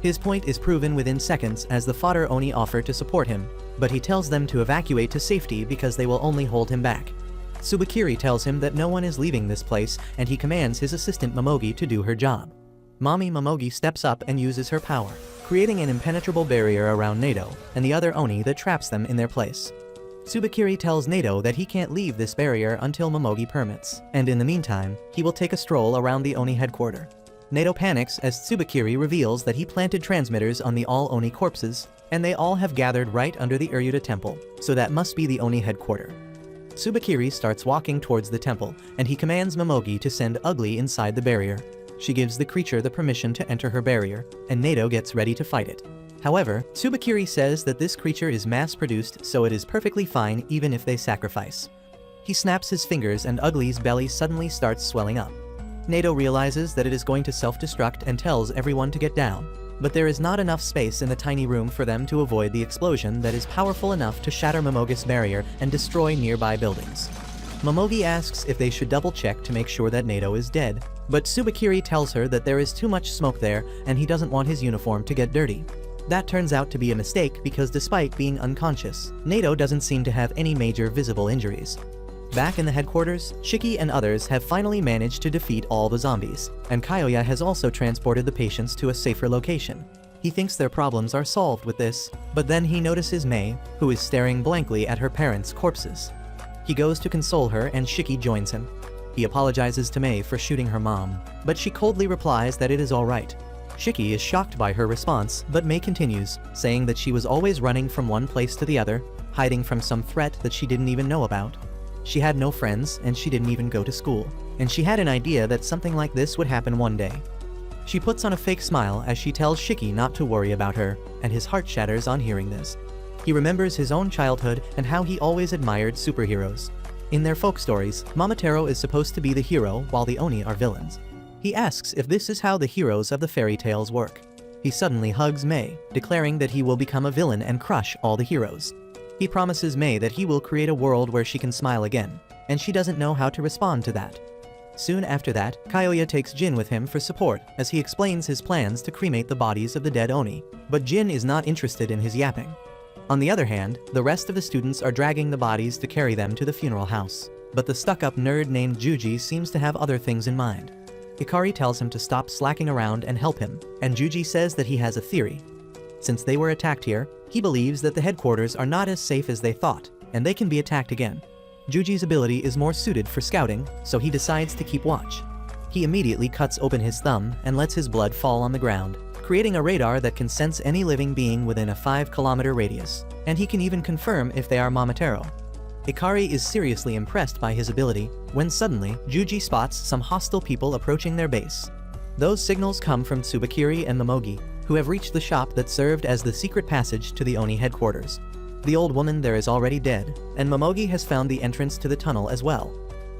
His point is proven within seconds as the fodder Oni offer to support him, but he tells them to evacuate to safety because they will only hold him back. Tsubakiri tells him that no one is leaving this place, and he commands his assistant Momogi to do her job. Mommy Momogi steps up and uses her power, creating an impenetrable barrier around Nato and the other Oni that traps them in their place. Tsubakiri tells Nato that he can't leave this barrier until Momogi permits, and in the meantime, he will take a stroll around the Oni headquarters. Nato panics as Tsubakiri reveals that he planted transmitters on the all Oni corpses, and they all have gathered right under the Uryuta temple, so that must be the Oni headquarters. Tsubakiri starts walking towards the temple, and he commands Momogi to send Ugly inside the barrier. She gives the creature the permission to enter her barrier, and Nato gets ready to fight it. However, Tsubakiri says that this creature is mass-produced, so it is perfectly fine even if they sacrifice. He snaps his fingers and Ugly's belly suddenly starts swelling up. Nato realizes that it is going to self-destruct and tells everyone to get down, but there is not enough space in the tiny room for them to avoid the explosion that is powerful enough to shatter Momogi's barrier and destroy nearby buildings. Momogi asks if they should double-check to make sure that Nato is dead, but Tsubakiri tells her that there is too much smoke there and he doesn't want his uniform to get dirty. That turns out to be a mistake because despite being unconscious, Nato doesn't seem to have any major visible injuries. Back in the headquarters, Shiki and others have finally managed to defeat all the zombies, and Kyoya has also transported the patients to a safer location. He thinks their problems are solved with this, but then he notices Mei, who is staring blankly at her parents' corpses. He goes to console her and Shiki joins him. He apologizes to Mei for shooting her mom, but she coldly replies that it is alright. Shiki is shocked by her response, but Mei continues, saying that she was always running from one place to the other, hiding from some threat that she didn't even know about. She had no friends, and she didn't even go to school, and she had an idea that something like this would happen one day. She puts on a fake smile as she tells Shiki not to worry about her, and his heart shatters on hearing this. He remembers his own childhood and how he always admired superheroes. In their folk stories, Momotaro is supposed to be the hero while the Oni are villains. He asks if this is how the heroes of the fairy tales work. He suddenly hugs Mei, declaring that he will become a villain and crush all the heroes. He promises Mei that he will create a world where she can smile again, and she doesn't know how to respond to that. Soon after that, Kyoya takes Jin with him for support as he explains his plans to cremate the bodies of the dead Oni, but Jin is not interested in his yapping. On the other hand, the rest of the students are dragging the bodies to carry them to the funeral house, but the stuck-up nerd named Juji seems to have other things in mind. Hikari tells him to stop slacking around and help him, and Juji says that he has a theory. Since they were attacked here, he believes that the headquarters are not as safe as they thought, and they can be attacked again. Juji's ability is more suited for scouting, so he decides to keep watch. He immediately cuts open his thumb and lets his blood fall on the ground, creating a radar that can sense any living being within a 5-kilometer radius, and he can even confirm if they are Momotaro. Hikari is seriously impressed by his ability, when suddenly, Juji spots some hostile people approaching their base. Those signals come from Tsubakiri and Momogi, who have reached the shop that served as the secret passage to the Oni headquarters. The old woman there is already dead, and Momogi has found the entrance to the tunnel as well.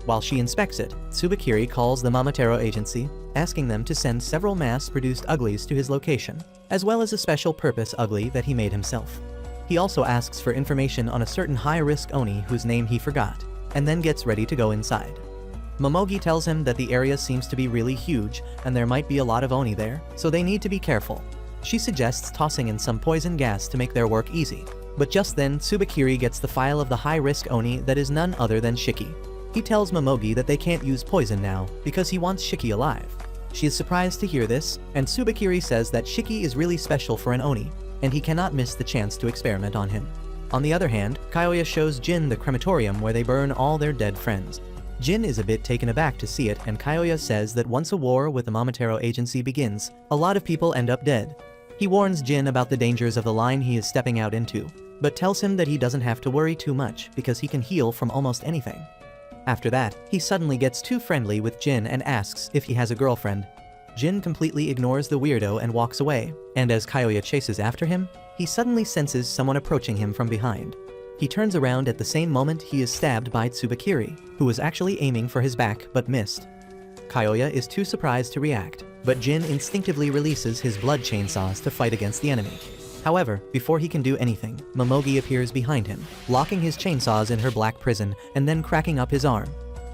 While she inspects it, Tsubakiri calls the Momotaro agency, asking them to send several mass-produced uglies to his location, as well as a special-purpose ugly that he made himself. He also asks for information on a certain high-risk Oni whose name he forgot, and then gets ready to go inside. Momogi tells him that the area seems to be really huge, and there might be a lot of Oni there, so they need to be careful. She suggests tossing in some poison gas to make their work easy, but just then Tsubakiri gets the file of the high-risk Oni that is none other than Shiki. He tells Momogi that they can't use poison now, because he wants Shiki alive. She is surprised to hear this, and Tsubakiri says that Shiki is really special for an Oni, and he cannot miss the chance to experiment on him. On the other hand, Kyoya shows Jin the crematorium where they burn all their dead friends. Jin is a bit taken aback to see it, and Kyoya says that once a war with the Momotaro agency begins, a lot of people end up dead. He warns Jin about the dangers of the line he is stepping out into, but tells him that he doesn't have to worry too much because he can heal from almost anything. After that, he suddenly gets too friendly with Jin and asks if he has a girlfriend. Jin completely ignores the weirdo and walks away, and as Kyoya chases after him, he suddenly senses someone approaching him from behind. He turns around at the same moment he is stabbed by Tsubakiri, who was actually aiming for his back but missed. Kyoya is too surprised to react, but Jin instinctively releases his blood chainsaws to fight against the enemy. However, before he can do anything, Momogi appears behind him, locking his chainsaws in her black prison and then cracking up his arm.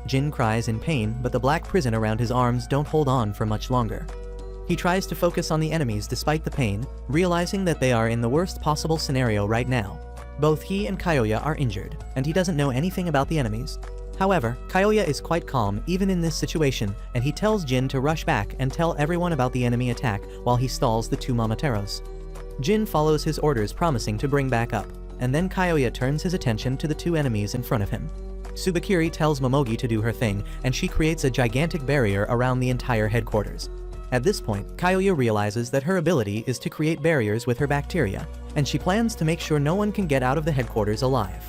Jin cries in pain, but the black prison around his arms don't hold on for much longer. He tries to focus on the enemies despite the pain, realizing that they are in the worst possible scenario right now. Both he and Kyoya are injured, and he doesn't know anything about the enemies. However, Kyoya is quite calm even in this situation, and he tells Jin to rush back and tell everyone about the enemy attack while he stalls the two Momoteros. Jin follows his orders, promising to bring back up, and then Kyoya turns his attention to the two enemies in front of him. Tsubakiri tells Momogi to do her thing, and she creates a gigantic barrier around the entire headquarters. At this point, Kyoya realizes that her ability is to create barriers with her bacteria, and she plans to make sure no one can get out of the headquarters alive.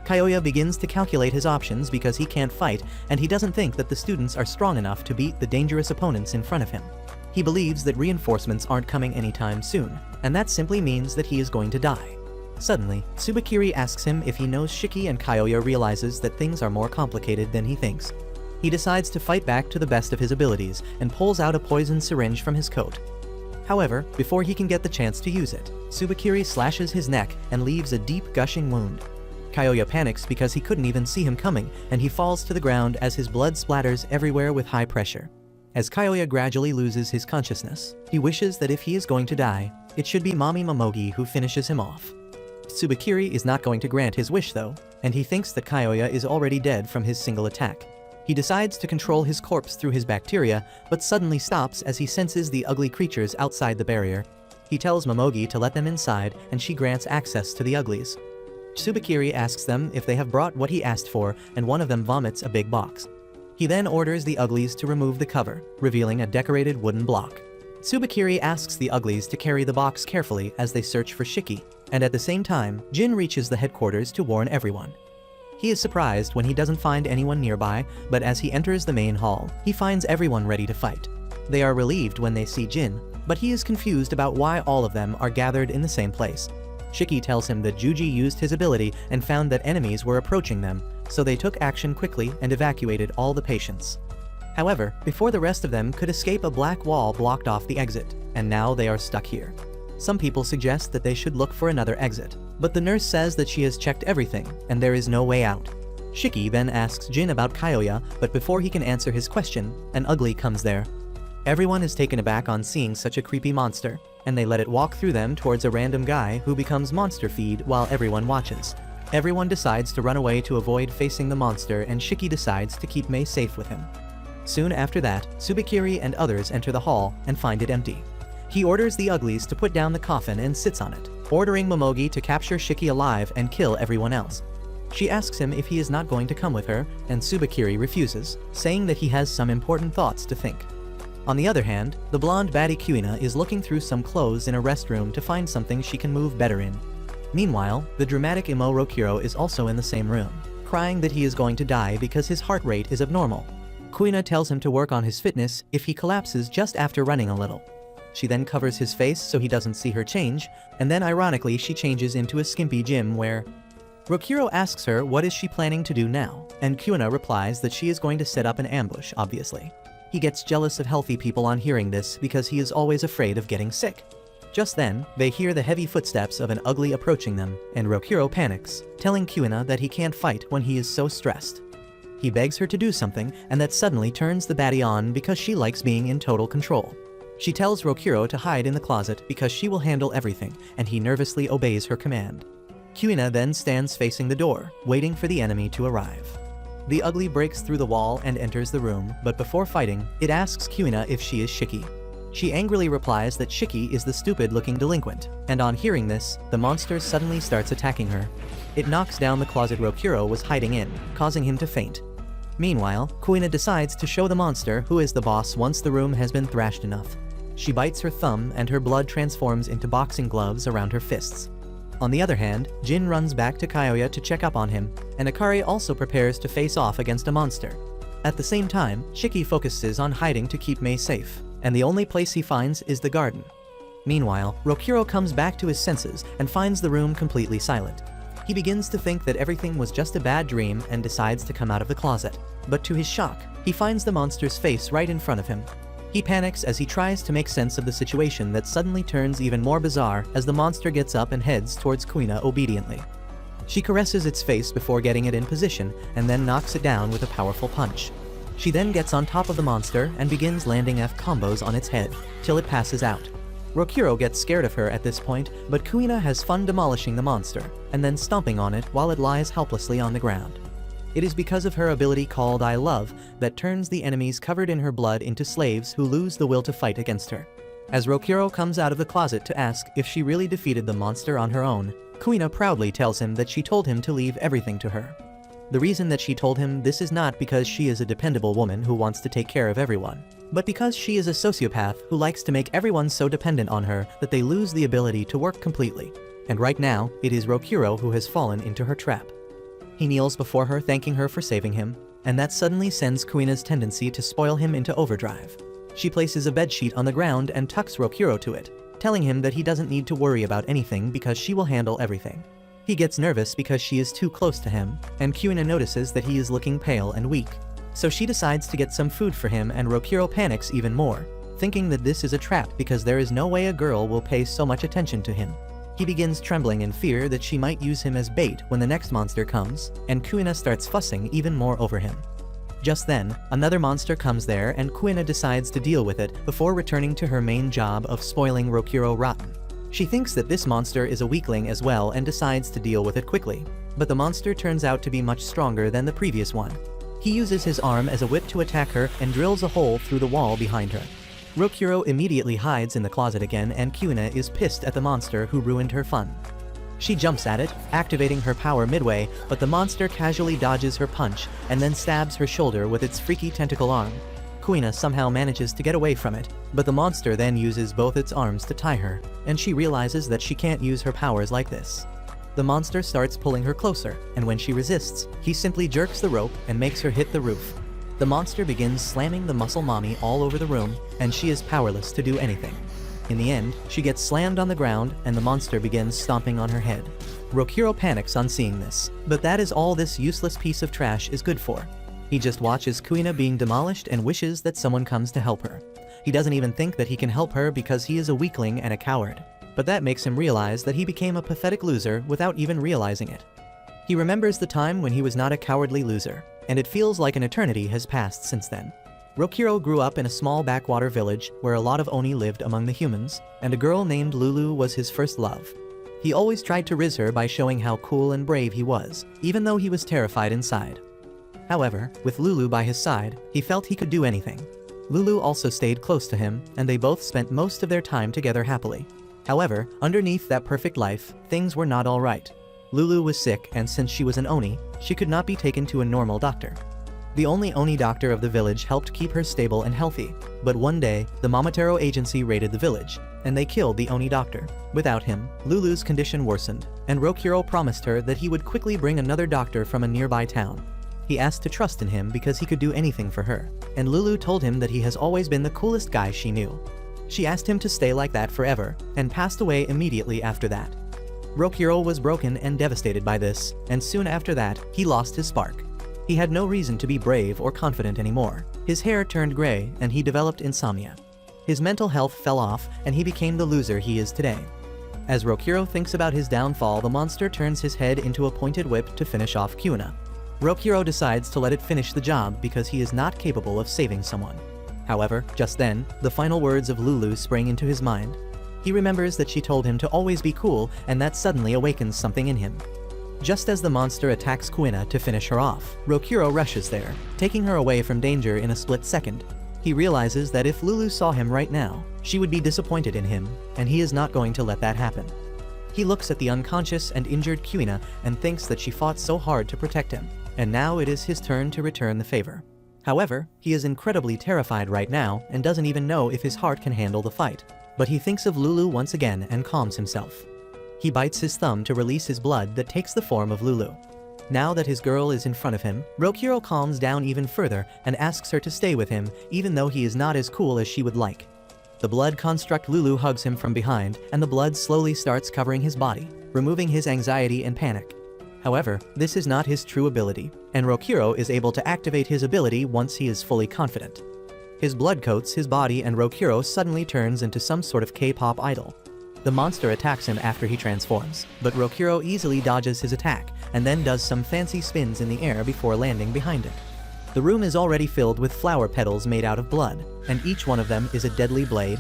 Kyoya begins to calculate his options because he can't fight, and he doesn't think that the students are strong enough to beat the dangerous opponents in front of him. He believes that reinforcements aren't coming anytime soon, and that simply means that he is going to die. Suddenly, Tsubakiri asks him if he knows Shiki, and Kyoya realizes that things are more complicated than he thinks. He decides to fight back to the best of his abilities and pulls out a poison syringe from his coat. However, before he can get the chance to use it, Tsubakiri slashes his neck and leaves a deep gushing wound. Kyoya panics because he couldn't even see him coming, and he falls to the ground as his blood splatters everywhere with high pressure. As Kyoya gradually loses his consciousness, he wishes that if he is going to die, it should be Mommy Momogi who finishes him off. Tsubakiri is not going to grant his wish though, and he thinks that Kyoya is already dead from his single attack. He decides to control his corpse through his bacteria, but suddenly stops as he senses the ugly creatures outside the barrier. He tells Momogi to let them inside, and she grants access to the uglies. Tsubakiri asks them if they have brought what he asked for, and one of them vomits a big box. He then orders the uglies to remove the cover, revealing a decorated wooden block. Tsubakiri asks the uglies to carry the box carefully as they search for Shiki, and at the same time, Jin reaches the headquarters to warn everyone. He is surprised when he doesn't find anyone nearby, but as he enters the main hall, he finds everyone ready to fight. They are relieved when they see Jin, but he is confused about why all of them are gathered in the same place. Shiki tells him that Juji used his ability and found that enemies were approaching them, so they took action quickly and evacuated all the patients. However, before the rest of them could escape, a black wall blocked off the exit, and now they are stuck here. Some people suggest that they should look for another exit, but the nurse says that she has checked everything, and there is no way out. Shiki then asks Jin about Kyoya, but before he can answer his question, an ugly comes there. Everyone is taken aback on seeing such a creepy monster, and they let it walk through them towards a random guy who becomes monster feed while everyone watches. Everyone decides to run away to avoid facing the monster, and Shiki decides to keep Mei safe with him. Soon after that, Tsubakiri and others enter the hall and find it empty. He orders the uglies to put down the coffin and sits on it, ordering Momogi to capture Shiki alive and kill everyone else. She asks him if he is not going to come with her, and Tsubakiri refuses, saying that he has some important thoughts to think. On the other hand, the blonde baddie Kuina is looking through some clothes in a restroom to find something she can move better in. Meanwhile, the dramatic emo Rokuro is also in the same room, crying that he is going to die because his heart rate is abnormal. Kuina tells him to work on his fitness if he collapses just after running a little. She then covers his face so he doesn't see her change, and then ironically she changes into a skimpy gym where Rokuro asks her what is she planning to do now, and Kuina replies that she is going to set up an ambush, obviously. He gets jealous of healthy people on hearing this because he is always afraid of getting sick. Just then, they hear the heavy footsteps of an ugly approaching them, and Rokuro panics, telling Kuina that he can't fight when he is so stressed. He begs her to do something, and that suddenly turns the baddie on because she likes being in total control. She tells Rokuro to hide in the closet because she will handle everything, and he nervously obeys her command. Kuina then stands facing the door, waiting for the enemy to arrive. The ugly breaks through the wall and enters the room, but before fighting, it asks Kuina if she is Shiki. She angrily replies that Shiki is the stupid-looking delinquent, and on hearing this, the monster suddenly starts attacking her. It knocks down the closet Rokuro was hiding in, causing him to faint. Meanwhile, Kuina decides to show the monster who is the boss once the room has been thrashed enough. She bites her thumb and her blood transforms into boxing gloves around her fists. On the other hand, Jin runs back to Kyoya to check up on him, and Akari also prepares to face off against a monster. At the same time, Shiki focuses on hiding to keep Mei safe, and the only place he finds is the garden. Meanwhile, Rokuro comes back to his senses and finds the room completely silent. He begins to think that everything was just a bad dream and decides to come out of the closet. But to his shock, he finds the monster's face right in front of him. He panics as he tries to make sense of the situation that suddenly turns even more bizarre as the monster gets up and heads towards Kuina obediently. She caresses its face before getting it in position and then knocks it down with a powerful punch. She then gets on top of the monster and begins landing F combos on its head, till it passes out. Rokuro gets scared of her at this point, but Kuina has fun demolishing the monster, and then stomping on it while it lies helplessly on the ground. It is because of her ability called I Love that turns the enemies covered in her blood into slaves who lose the will to fight against her. As Rokuro comes out of the closet to ask if she really defeated the monster on her own, Kuina proudly tells him that she told him to leave everything to her. The reason that she told him this is not because she is a dependable woman who wants to take care of everyone, but because she is a sociopath who likes to make everyone so dependent on her that they lose the ability to work completely. And right now, it is Rokuro who has fallen into her trap. He kneels before her thanking her for saving him, and that suddenly sends Kuina's tendency to spoil him into overdrive. She places a bedsheet on the ground and tucks Rokuro to it, telling him that he doesn't need to worry about anything because she will handle everything. He gets nervous because she is too close to him, and Kuina notices that he is looking pale and weak. So she decides to get some food for him, and Rokuro panics even more, thinking that this is a trap because there is no way a girl will pay so much attention to him. He begins trembling in fear that she might use him as bait when the next monster comes, and Kuina starts fussing even more over him. Just then, another monster comes there and Kuina decides to deal with it before returning to her main job of spoiling Rokuro rotten. She thinks that this monster is a weakling as well and decides to deal with it quickly, but the monster turns out to be much stronger than the previous one. He uses his arm as a whip to attack her and drills a hole through the wall behind her. Rokuro immediately hides in the closet again, and Kuina is pissed at the monster who ruined her fun. She jumps at it, activating her power midway, but the monster casually dodges her punch and then stabs her shoulder with its freaky tentacle arm. Kuina somehow manages to get away from it, but the monster then uses both its arms to tie her, and she realizes that she can't use her powers like this. The monster starts pulling her closer, and when she resists, he simply jerks the rope and makes her hit the roof. The monster begins slamming the muscle mommy all over the room, and she is powerless to do anything. In the end, she gets slammed on the ground and the monster begins stomping on her head. Rokuro panics on seeing this, but that is all this useless piece of trash is good for. He just watches Kuina being demolished and wishes that someone comes to help her. He doesn't even think that he can help her because he is a weakling and a coward. But that makes him realize that he became a pathetic loser without even realizing it. He remembers the time when he was not a cowardly loser, and it feels like an eternity has passed since then. Rokuro grew up in a small backwater village where a lot of Oni lived among the humans, and a girl named Lulu was his first love. He always tried to riz her by showing how cool and brave he was, even though he was terrified inside. However, with Lulu by his side, he felt he could do anything. Lulu also stayed close to him, and they both spent most of their time together happily. However, underneath that perfect life, things were not all right. Lulu was sick, and since she was an Oni, she could not be taken to a normal doctor. The only Oni doctor of the village helped keep her stable and healthy, but one day, the Momotaro agency raided the village, and they killed the Oni doctor. Without him, Lulu's condition worsened, and Rokuro promised her that he would quickly bring another doctor from a nearby town. He asked to trust in him because he could do anything for her, and Lulu told him that he has always been the coolest guy she knew. She asked him to stay like that forever, and passed away immediately after that. Rokuro was broken and devastated by this, and soon after that, he lost his spark. He had no reason to be brave or confident anymore. His hair turned gray, and he developed insomnia. His mental health fell off, and he became the loser he is today. As Rokuro thinks about his downfall, the monster turns his head into a pointed whip to finish off Kuina. Rokuro decides to let it finish the job because he is not capable of saving someone. However, just then, the final words of Lulu spring into his mind. He remembers that she told him to always be cool, and that suddenly awakens something in him. Just as the monster attacks Kuina to finish her off, Rokuro rushes there, taking her away from danger in a split second. He realizes that if Lulu saw him right now, she would be disappointed in him, and he is not going to let that happen. He looks at the unconscious and injured Kuina and thinks that she fought so hard to protect him, and now it is his turn to return the favor. However, he is incredibly terrified right now and doesn't even know if his heart can handle the fight. But he thinks of Lulu once again and calms himself. He bites his thumb to release his blood that takes the form of Lulu. Now that his girl is in front of him, Rokuro calms down even further and asks her to stay with him, even though he is not as cool as she would like. The blood construct Lulu hugs him from behind, and the blood slowly starts covering his body, removing his anxiety and panic. However, this is not his true ability, and Rokuro is able to activate his ability once he is fully confident. His blood coats his body and Rokuro suddenly turns into some sort of K-pop idol. The monster attacks him after he transforms, but Rokuro easily dodges his attack and then does some fancy spins in the air before landing behind it. The room is already filled with flower petals made out of blood, and each one of them is a deadly blade.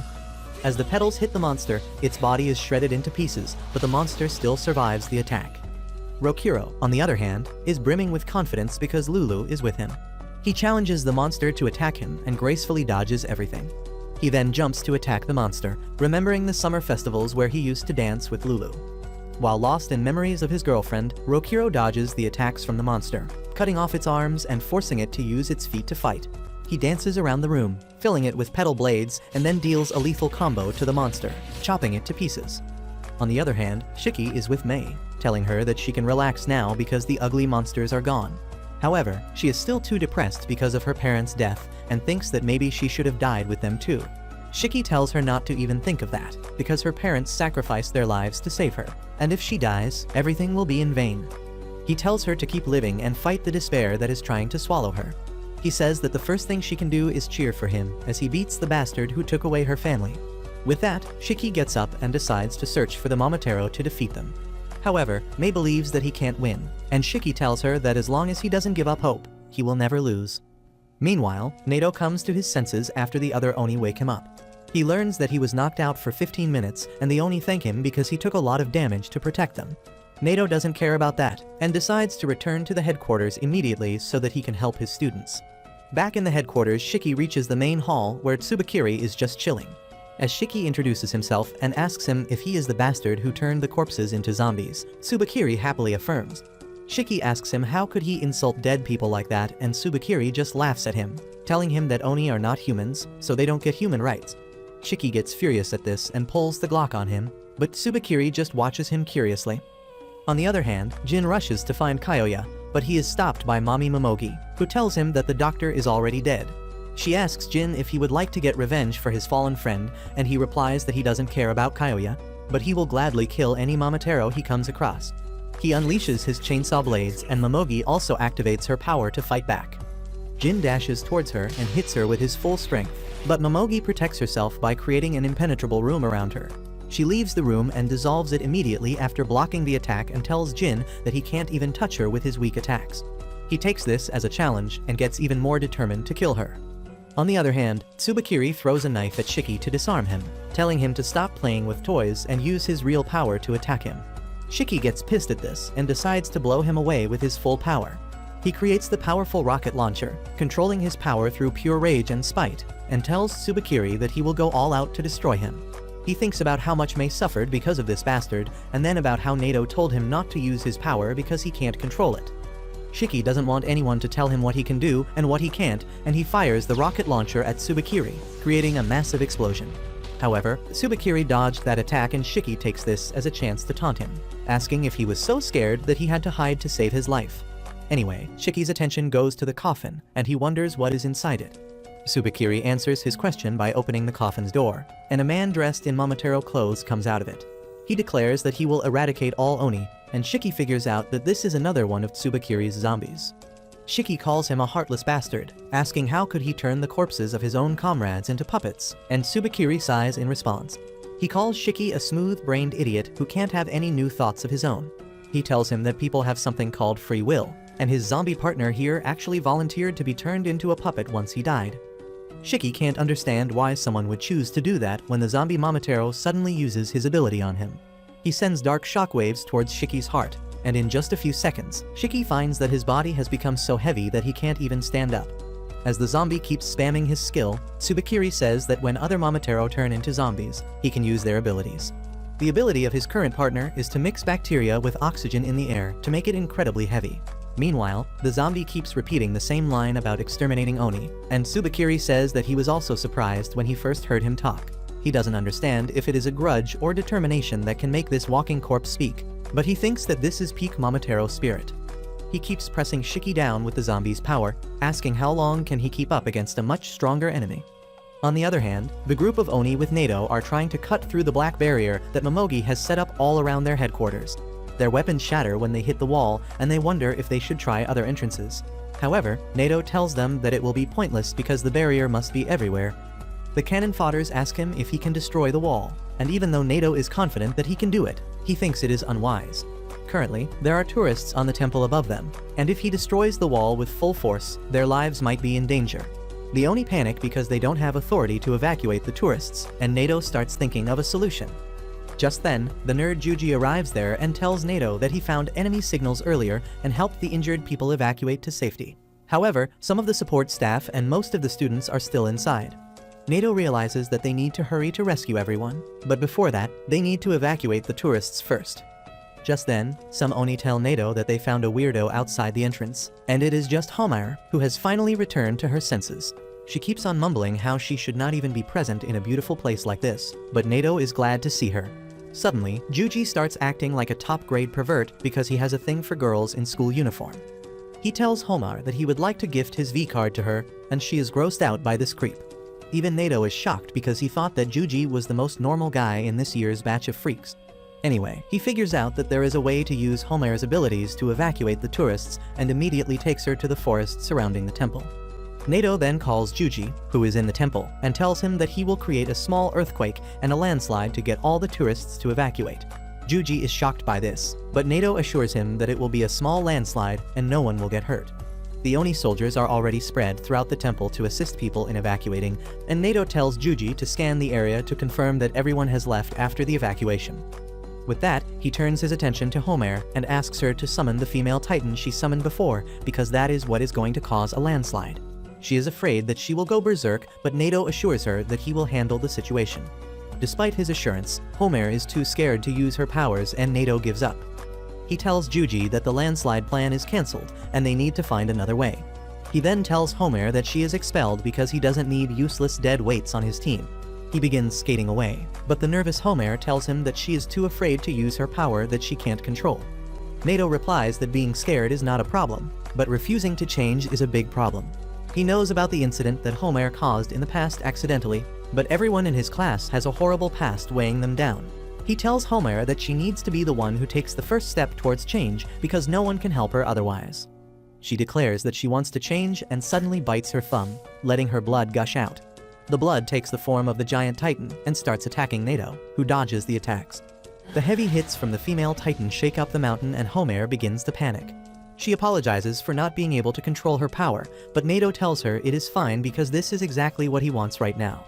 As the petals hit the monster, its body is shredded into pieces, but the monster still survives the attack. Rokuro, on the other hand, is brimming with confidence because Lulu is with him. He challenges the monster to attack him and gracefully dodges everything. He then jumps to attack the monster, remembering the summer festivals where he used to dance with Lulu. While lost in memories of his girlfriend, Rokuro dodges the attacks from the monster, cutting off its arms and forcing it to use its feet to fight. He dances around the room, filling it with petal blades, and then deals a lethal combo to the monster, chopping it to pieces. On the other hand, Shiki is with Mei, telling her that she can relax now because the ugly monsters are gone. However, she is still too depressed because of her parents' death and thinks that maybe she should have died with them too. Shiki tells her not to even think of that, because her parents sacrificed their lives to save her, and if she dies, everything will be in vain. He tells her to keep living and fight the despair that is trying to swallow her. He says that the first thing she can do is cheer for him as he beats the bastard who took away her family. With that, Shiki gets up and decides to search for the Momotaro to defeat them. However, Mei believes that he can't win, and Shiki tells her that as long as he doesn't give up hope, he will never lose. Meanwhile, Nato comes to his senses after the other Oni wake him up. He learns that he was knocked out for 15 minutes, and the Oni thank him because he took a lot of damage to protect them. Nato doesn't care about that, and decides to return to the headquarters immediately so that he can help his students. Back in the headquarters, Shiki reaches the main hall where Tsubakiri is just chilling. As Shiki introduces himself and asks him if he is the bastard who turned the corpses into zombies, Tsubakiri happily affirms. Shiki asks him how could he insult dead people like that, and Tsubakiri just laughs at him, telling him that Oni are not humans, so they don't get human rights. Shiki gets furious at this and pulls the Glock on him, but Tsubakiri just watches him curiously. On the other hand, Jin rushes to find Kyoya, but he is stopped by Mommy Momogi, who tells him that the doctor is already dead. She asks Jin if he would like to get revenge for his fallen friend, and he replies that he doesn't care about Kyoya, but he will gladly kill any Momotaro he comes across. He unleashes his chainsaw blades, and Momogi also activates her power to fight back. Jin dashes towards her and hits her with his full strength, but Momogi protects herself by creating an impenetrable room around her. She leaves the room and dissolves it immediately after blocking the attack and tells Jin that he can't even touch her with his weak attacks. He takes this as a challenge and gets even more determined to kill her. On the other hand, Tsubakiri throws a knife at Shiki to disarm him, telling him to stop playing with toys and use his real power to attack him. Shiki gets pissed at this and decides to blow him away with his full power. He creates the powerful rocket launcher, controlling his power through pure rage and spite, and tells Tsubakiri that he will go all out to destroy him. He thinks about how much Mei suffered because of this bastard, and then about how Nato told him not to use his power because he can't control it. Shiki doesn't want anyone to tell him what he can do and what he can't, and he fires the rocket launcher at Tsubakiri, creating a massive explosion. However, Tsubakiri dodged that attack, and Shiki takes this as a chance to taunt him, asking if he was so scared that he had to hide to save his life. Anyway, Shiki's attention goes to the coffin, and he wonders what is inside it. Tsubakiri answers his question by opening the coffin's door, and a man dressed in Momotaro clothes comes out of it. He declares that he will eradicate all Oni, and Shiki figures out that this is another one of Tsubakiri's zombies. Shiki calls him a heartless bastard, asking how could he turn the corpses of his own comrades into puppets, and Tsubakiri sighs in response. He calls Shiki a smooth-brained idiot who can't have any new thoughts of his own. He tells him that people have something called free will, and his zombie partner here actually volunteered to be turned into a puppet once he died. Shiki can't understand why someone would choose to do that when the zombie Momotaro suddenly uses his ability on him. He sends dark shockwaves towards Shiki's heart, and in just a few seconds, Shiki finds that his body has become so heavy that he can't even stand up. As the zombie keeps spamming his skill, Tsubakiri says that when other Momotaro turn into zombies, he can use their abilities. The ability of his current partner is to mix bacteria with oxygen in the air to make it incredibly heavy. Meanwhile, the zombie keeps repeating the same line about exterminating Oni, and Tsubakiri says that he was also surprised when he first heard him talk. He doesn't understand if it is a grudge or determination that can make this walking corpse speak, but he thinks that this is peak Momotaro spirit. He keeps pressing Shiki down with the zombie's power, asking how long can he keep up against a much stronger enemy. On the other hand, the group of Oni with Nato are trying to cut through the black barrier that Momogi has set up all around their headquarters. Their weapons shatter when they hit the wall, and they wonder if they should try other entrances. However, Nato tells them that it will be pointless because the barrier must be everywhere. The cannon fodders ask him if he can destroy the wall, and even though Nato is confident that he can do it, he thinks it is unwise. Currently, there are tourists on the temple above them, and if he destroys the wall with full force, their lives might be in danger. They only panic because they don't have authority to evacuate the tourists, and Nato starts thinking of a solution. Just then, the nerd Juji arrives there and tells Nato that he found enemy signals earlier and helped the injured people evacuate to safety. However, some of the support staff and most of the students are still inside. Nato realizes that they need to hurry to rescue everyone, but before that, they need to evacuate the tourists first. Just then, some Oni tell Nato that they found a weirdo outside the entrance, and it is just Homer, who has finally returned to her senses. She keeps on mumbling how she should not even be present in a beautiful place like this, but Nato is glad to see her. Suddenly, Juji starts acting like a top-grade pervert because he has a thing for girls in school uniform. He tells Homer that he would like to gift his V-card to her, and she is grossed out by this creep. Even Nato is shocked because he thought that Juji was the most normal guy in this year's batch of freaks. Anyway, he figures out that there is a way to use Homer's abilities to evacuate the tourists and immediately takes her to the forest surrounding the temple. Nato then calls Juji, who is in the temple, and tells him that he will create a small earthquake and a landslide to get all the tourists to evacuate. Juji is shocked by this, but Nato assures him that it will be a small landslide and no one will get hurt. The Oni soldiers are already spread throughout the temple to assist people in evacuating, and Nato tells Juji to scan the area to confirm that everyone has left after the evacuation. With that, he turns his attention to Homer and asks her to summon the female titan she summoned before because that is what is going to cause a landslide. She is afraid that she will go berserk, but Nato assures her that he will handle the situation. Despite his assurance, Homer is too scared to use her powers and Nato gives up. He tells Juji that the landslide plan is cancelled and they need to find another way. He then tells Homer that she is expelled because he doesn't need useless dead weights on his team. He begins skating away, but the nervous Homer tells him that she is too afraid to use her power that she can't control. Nato replies that being scared is not a problem, but refusing to change is a big problem. He knows about the incident that Homer caused in the past accidentally, but everyone in his class has a horrible past weighing them down. He tells Homer that she needs to be the one who takes the first step towards change because no one can help her otherwise. She declares that she wants to change and suddenly bites her thumb, letting her blood gush out. The blood takes the form of the giant titan and starts attacking Nato, who dodges the attacks. The heavy hits from the female titan shake up the mountain and Homer begins to panic. She apologizes for not being able to control her power, but Nato tells her it is fine because this is exactly what he wants right now.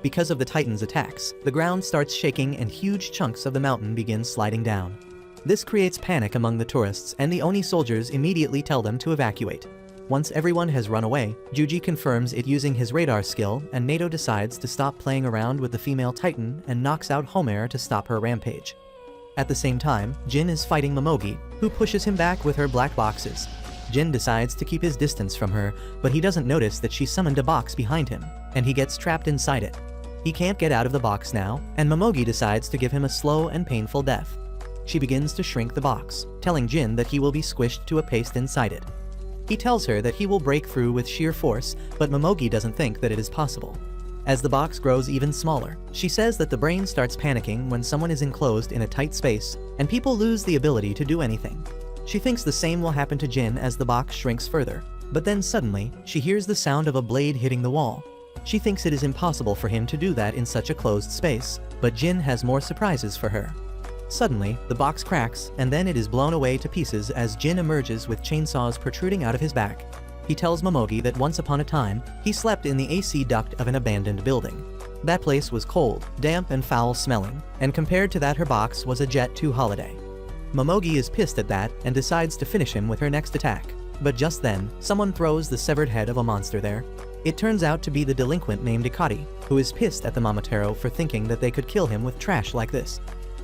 Because of the titan's attacks, the ground starts shaking and huge chunks of the mountain begin sliding down. This creates panic among the tourists and the Oni soldiers immediately tell them to evacuate. Once everyone has run away, Juji confirms it using his radar skill and Nato decides to stop playing around with the female titan and knocks out Homer to stop her rampage. At the same time, Jin is fighting Momogi, who pushes him back with her black boxes. Jin decides to keep his distance from her, but he doesn't notice that she summoned a box behind him, and he gets trapped inside it. He can't get out of the box now, and Momogi decides to give him a slow and painful death. She begins to shrink the box, telling Jin that he will be squished to a paste inside it. He tells her that he will break through with sheer force, but Momogi doesn't think that it is possible. As the box grows even smaller, she says that the brain starts panicking when someone is enclosed in a tight space, and people lose the ability to do anything. She thinks the same will happen to Jin as the box shrinks further, but then suddenly, she hears the sound of a blade hitting the wall. She thinks it is impossible for him to do that in such a closed space, but Jin has more surprises for her. Suddenly, the box cracks, and then it is blown away to pieces as Jin emerges with chainsaws protruding out of his back. He tells Momogi that once upon a time, he slept in the AC duct of an abandoned building. That place was cold, damp, and foul-smelling, and compared to that her box was a Jet 2 holiday. Momogi is pissed at that and decides to finish him with her next attack. But just then, someone throws the severed head of a monster there. It turns out to be the delinquent named Ikari, who is pissed at the Momotaro for thinking that they could kill him with trash like this.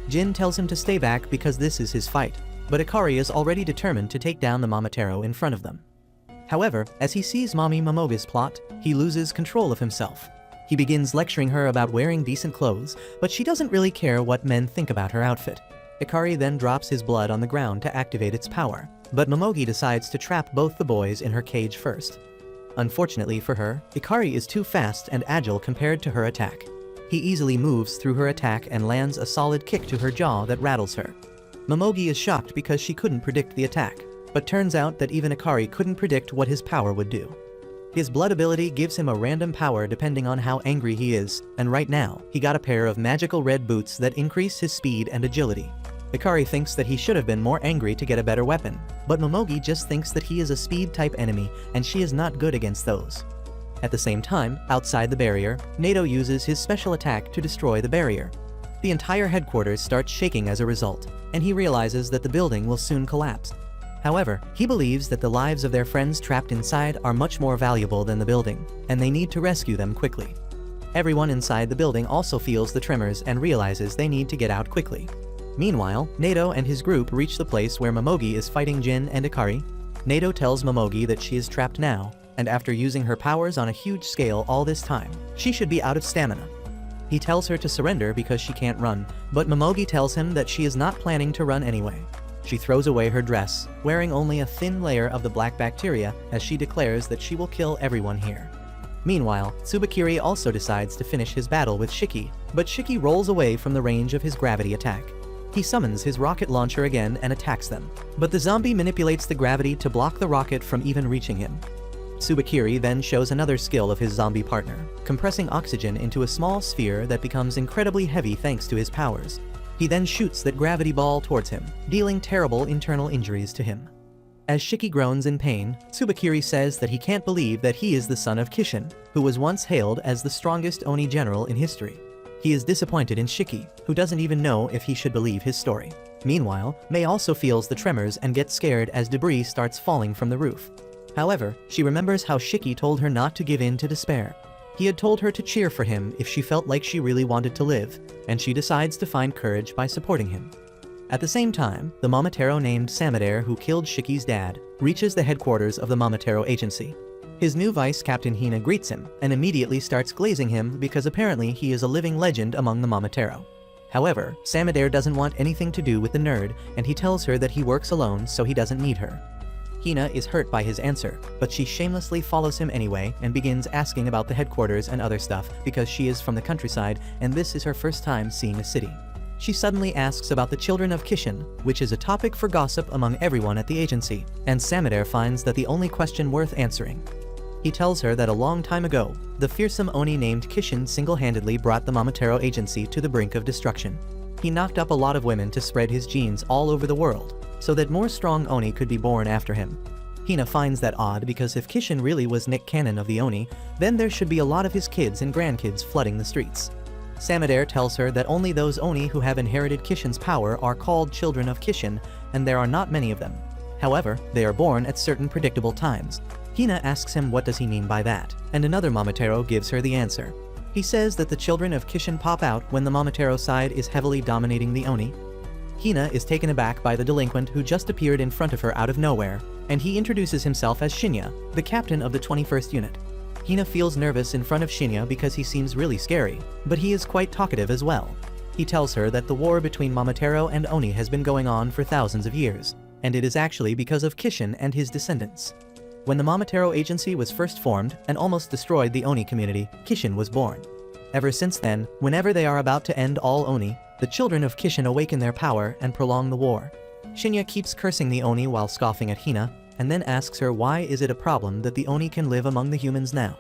Jin tells him to stay back because this is his fight, but Ikari is already determined to take down the Momotaro in front of them. However, as he sees Mommy Momoga's plot, he loses control of himself. He begins lecturing her about wearing decent clothes, but she doesn't really care what men think about her outfit. Ikari then drops his blood on the ground to activate its power, but Momogi decides to trap both the boys in her cage first. Unfortunately for her, Ikari is too fast and agile compared to her attack. He easily moves through her attack and lands a solid kick to her jaw that rattles her. Momogi is shocked because she couldn't predict the attack, but turns out that even Ikari couldn't predict what his power would do. His blood ability gives him a random power depending on how angry he is, and right now, he got a pair of magical red boots that increase his speed and agility. Ikari thinks that he should have been more angry to get a better weapon, but Momogi just thinks that he is a speed-type enemy and she is not good against those. At the same time, outside the barrier, Nato uses his special attack to destroy the barrier. The entire headquarters starts shaking as a result, and he realizes that the building will soon collapse. However, he believes that the lives of their friends trapped inside are much more valuable than the building, and they need to rescue them quickly. Everyone inside the building also feels the tremors and realizes they need to get out quickly. Meanwhile, Nato and his group reach the place where Momogi is fighting Jin and Ikari. Nato tells Momogi that she is trapped now, and after using her powers on a huge scale all this time, she should be out of stamina. He tells her to surrender because she can't run, but Momogi tells him that she is not planning to run anyway. She throws away her dress, wearing only a thin layer of the black bacteria, as she declares that she will kill everyone here. Meanwhile, Tsubakiri also decides to finish his battle with Shiki, but Shiki rolls away from the range of his gravity attack. He summons his rocket launcher again and attacks them, but the zombie manipulates the gravity to block the rocket from even reaching him. Tsubakiri then shows another skill of his zombie partner, compressing oxygen into a small sphere that becomes incredibly heavy thanks to his powers. He then shoots that gravity ball towards him, dealing terrible internal injuries to him. As Shiki groans in pain, Tsubakiri says that he can't believe that he is the son of Kishin, who was once hailed as the strongest Oni general in history. He is disappointed in Shiki, who doesn't even know if he should believe his story. Meanwhile, Mei also feels the tremors and gets scared as debris starts falling from the roof. However, she remembers how Shiki told her not to give in to despair. He had told her to cheer for him if she felt like she really wanted to live, and she decides to find courage by supporting him. At the same time, the Momotaro named Samadare, who killed Shiki's dad, reaches the headquarters of the Momotaro agency. His new vice captain Hina greets him, and immediately starts glazing him because apparently he is a living legend among the Momotaro. However, Samadare doesn't want anything to do with the nerd, and he tells her that he works alone so he doesn't need her. Hina is hurt by his answer, but she shamelessly follows him anyway and begins asking about the headquarters and other stuff because she is from the countryside and this is her first time seeing a city. She suddenly asks about the children of Kishin, which is a topic for gossip among everyone at the agency, and Samadare finds that the only question worth answering. He tells her that a long time ago, the fearsome Oni named Kishin single-handedly brought the Momotaro agency to the brink of destruction. He knocked up a lot of women to spread his genes all over the world, so that more strong Oni could be born after him. Hina finds that odd because if Kishin really was Nick Cannon of the Oni, then there should be a lot of his kids and grandkids flooding the streets. Samadare tells her that only those Oni who have inherited Kishin's power are called children of Kishin, and there are not many of them. However, they are born at certain predictable times. Hina asks him what does he mean by that, and another Momotaro gives her the answer. He says that the children of Kishin pop out when the Momotaro side is heavily dominating the Oni. Hina is taken aback by the delinquent who just appeared in front of her out of nowhere, and he introduces himself as Shinya, the captain of the 21st unit. Hina feels nervous in front of Shinya because he seems really scary, but he is quite talkative as well. He tells her that the war between Momotaro and Oni has been going on for thousands of years, and it is actually because of Kishin and his descendants. When the Momotaro agency was first formed and almost destroyed the Oni community, Kishin was born. Ever since then, whenever they are about to end all Oni, the children of Kishin awaken their power and prolong the war. Shinya keeps cursing the Oni while scoffing at Hina, and then asks her why is it a problem that the Oni can live among the humans now.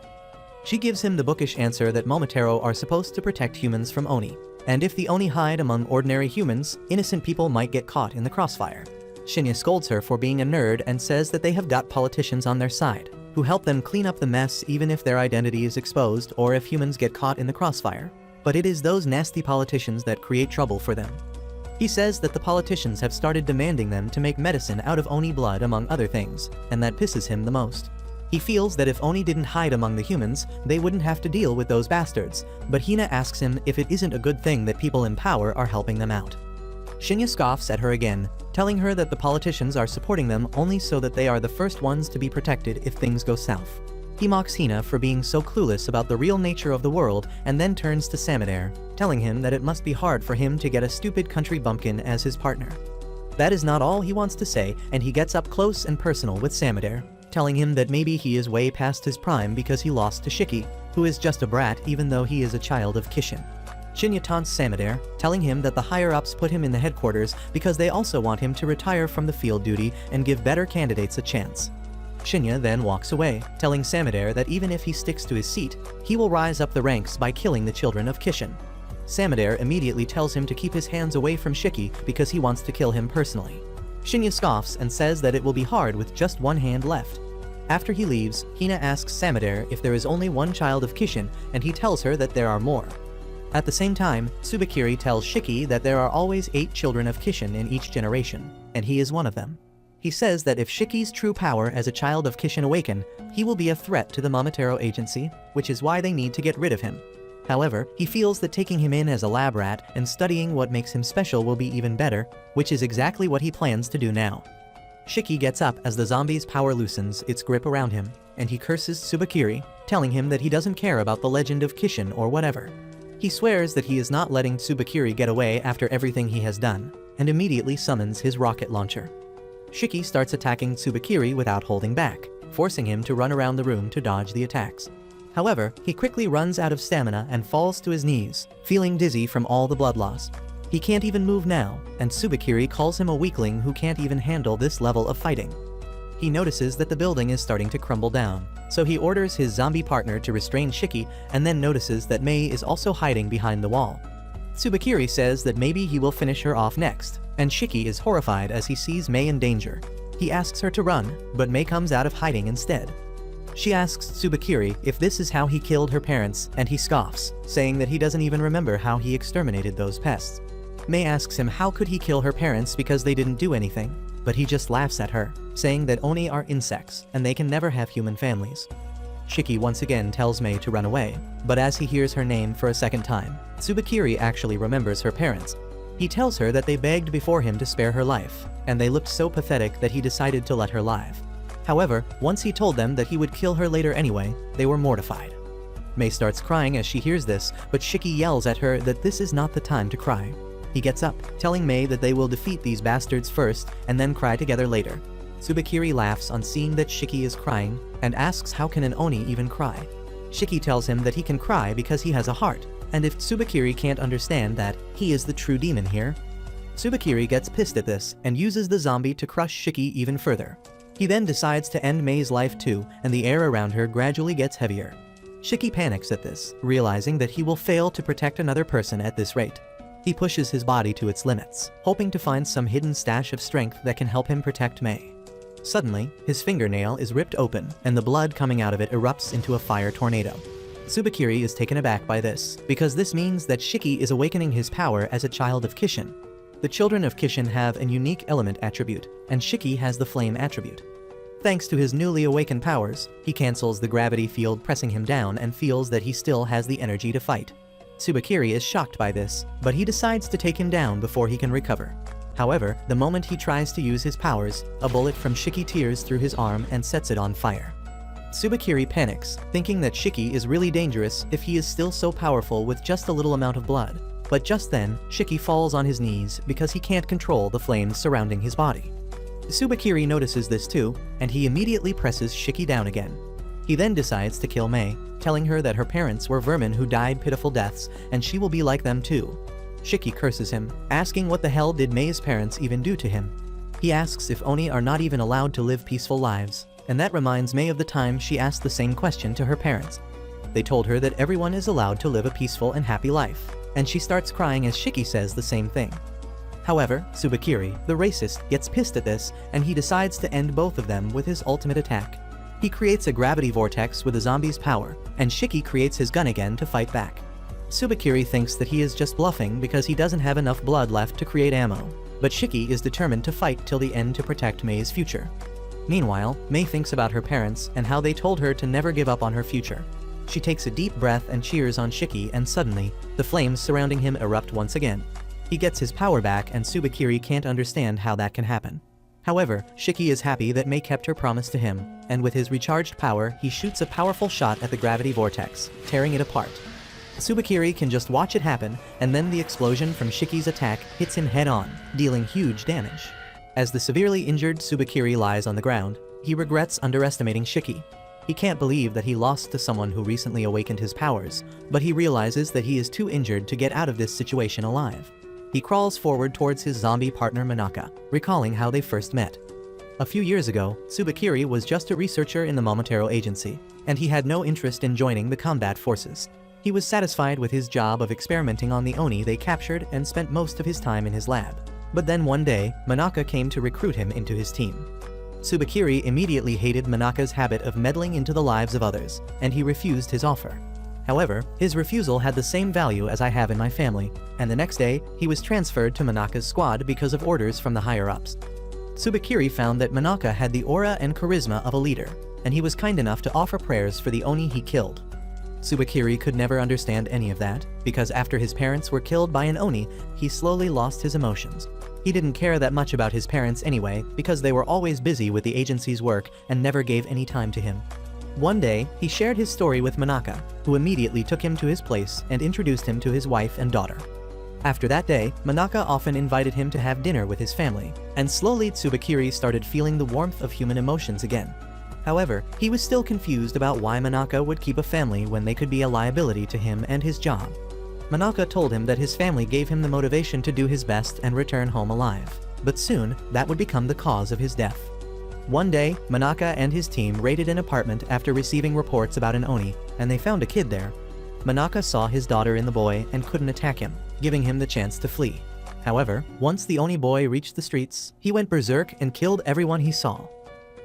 She gives him the bookish answer that Momotaro are supposed to protect humans from Oni, and if the Oni hide among ordinary humans, innocent people might get caught in the crossfire. Shinya scolds her for being a nerd and says that they have got politicians on their side, who help them clean up the mess even if their identity is exposed or if humans get caught in the crossfire. But it is those nasty politicians that create trouble for them. He says that the politicians have started demanding them to make medicine out of Oni blood among other things, and that pisses him the most. He feels that if Oni didn't hide among the humans, they wouldn't have to deal with those bastards, but Hina asks him if it isn't a good thing that people in power are helping them out. Shinya scoffs at her again, telling her that the politicians are supporting them only so that they are the first ones to be protected if things go south. He mocks Hina for being so clueless about the real nature of the world and then turns to Samadare, telling him that it must be hard for him to get a stupid country bumpkin as his partner. That is not all he wants to say, and he gets up close and personal with Samadare, telling him that maybe he is way past his prime because he lost to Shiki, who is just a brat even though he is a child of Kishin. Shinya taunts Samedare, telling him that the higher-ups put him in the headquarters because they also want him to retire from the field duty and give better candidates a chance. Shinya then walks away, telling Samedare that even if he sticks to his seat, he will rise up the ranks by killing the children of Kishin. Samedare immediately tells him to keep his hands away from Shiki because he wants to kill him personally. Shinya scoffs and says that it will be hard with just one hand left. After he leaves, Hina asks Samedare if there is only one child of Kishin, and he tells her that there are more. At the same time, Tsubakiri tells Shiki that there are always 8 children of Kishin in each generation, and he is one of them. He says that if Shiki's true power as a child of Kishin awaken, he will be a threat to the Momotaro agency, which is why they need to get rid of him. However, he feels that taking him in as a lab rat and studying what makes him special will be even better, which is exactly what he plans to do now. Shiki gets up as the zombie's power loosens its grip around him, and he curses Tsubakiri, telling him that he doesn't care about the legend of Kishin or whatever. He swears that he is not letting Tsubakiri get away after everything he has done, and immediately summons his rocket launcher. Shiki starts attacking Tsubakiri without holding back, forcing him to run around the room to dodge the attacks. However, he quickly runs out of stamina and falls to his knees, feeling dizzy from all the blood loss. He can't even move now, and Tsubakiri calls him a weakling who can't even handle this level of fighting. He notices that the building is starting to crumble down, so he orders his zombie partner to restrain Shiki and then notices that Mei is also hiding behind the wall. Tsubakiri says that maybe he will finish her off next, and Shiki is horrified as he sees Mei in danger. He asks her to run, but Mei comes out of hiding instead. She asks Tsubakiri if this is how he killed her parents, and he scoffs, saying that he doesn't even remember how he exterminated those pests. Mei asks him how could he kill her parents because they didn't do anything, but he just laughs at her, saying that Oni are insects and they can never have human families. Shiki once again tells Mei to run away, but as he hears her name for a second time, Tsubakiri actually remembers her parents. He tells her that they begged before him to spare her life, and they looked so pathetic that he decided to let her live. However, once he told them that he would kill her later anyway, they were mortified. Mei starts crying as she hears this, but Shiki yells at her that this is not the time to cry. He gets up, telling Mei that they will defeat these bastards first and then cry together later. Tsubakiri laughs on seeing that Shiki is crying and asks how can an Oni even cry. Shiki tells him that he can cry because he has a heart, and if Tsubakiri can't understand that, he is the true demon here. Tsubakiri gets pissed at this and uses the zombie to crush Shiki even further. He then decides to end Mei's life too, and the air around her gradually gets heavier. Shiki panics at this, realizing that he will fail to protect another person at this rate. He pushes his body to its limits, hoping to find some hidden stash of strength that can help him protect Mei. Suddenly, his fingernail is ripped open, and the blood coming out of it erupts into a fire tornado. Tsubakiri is taken aback by this, because this means that Shiki is awakening his power as a child of Kishin. The children of Kishin have a unique element attribute, and Shiki has the flame attribute. Thanks to his newly awakened powers, he cancels the gravity field pressing him down and feels that he still has the energy to fight. Tsubakiri is shocked by this, but he decides to take him down before he can recover. However, the moment he tries to use his powers, a bullet from Shiki tears through his arm and sets it on fire. Tsubakiri panics, thinking that Shiki is really dangerous if he is still so powerful with just a little amount of blood. But just then, Shiki falls on his knees because he can't control the flames surrounding his body. Tsubakiri notices this too, and he immediately presses Shiki down again. He then decides to kill Mei, telling her that her parents were vermin who died pitiful deaths, and she will be like them too. Shiki curses him, asking what the hell did Mei's parents even do to him. He asks if Oni are not even allowed to live peaceful lives, and that reminds Mei of the time she asked the same question to her parents. They told her that everyone is allowed to live a peaceful and happy life, and she starts crying as Shiki says the same thing. However, Tsubakiri, the racist, gets pissed at this, and he decides to end both of them with his ultimate attack. He creates a gravity vortex with a zombie's power, and Shiki creates his gun again to fight back. Tsubakiri thinks that he is just bluffing because he doesn't have enough blood left to create ammo, but Shiki is determined to fight till the end to protect Mei's future. Meanwhile, Mei thinks about her parents and how they told her to never give up on her future. She takes a deep breath and cheers on Shiki, and suddenly, the flames surrounding him erupt once again. He gets his power back, and Tsubakiri can't understand how that can happen. However, Shiki is happy that Mei kept her promise to him, and with his recharged power, he shoots a powerful shot at the gravity vortex, tearing it apart. Tsubakiri can just watch it happen, and then the explosion from Shiki's attack hits him head-on, dealing huge damage. As the severely injured Tsubakiri lies on the ground, he regrets underestimating Shiki. He can't believe that he lost to someone who recently awakened his powers, but he realizes that he is too injured to get out of this situation alive. He crawls forward towards his zombie partner Manaka, recalling how they first met. A few years ago, Tsubakiri was just a researcher in the Momotaro agency, and he had no interest in joining the combat forces. He was satisfied with his job of experimenting on the Oni they captured and spent most of his time in his lab. But then one day, Manaka came to recruit him into his team. Tsubakiri immediately hated Manaka's habit of meddling into the lives of others, and he refused his offer. However, his refusal had the same value as I have in my family, and the next day, he was transferred to Manaka's squad because of orders from the higher-ups. Tsubakiri found that Manaka had the aura and charisma of a leader, and he was kind enough to offer prayers for the Oni he killed. Tsubakiri could never understand any of that, because after his parents were killed by an Oni, he slowly lost his emotions. He didn't care that much about his parents anyway, because they were always busy with the agency's work and never gave any time to him. One day, he shared his story with Manaka, who immediately took him to his place and introduced him to his wife and daughter. After that day, Manaka often invited him to have dinner with his family, and slowly Tsubakiri started feeling the warmth of human emotions again. However, he was still confused about why Manaka would keep a family when they could be a liability to him and his job. Manaka told him that his family gave him the motivation to do his best and return home alive, but soon, that would become the cause of his death. One day, Manaka and his team raided an apartment after receiving reports about an Oni, and they found a kid there. Manaka saw his daughter in the boy and couldn't attack him, giving him the chance to flee. However, once the Oni boy reached the streets, he went berserk and killed everyone he saw.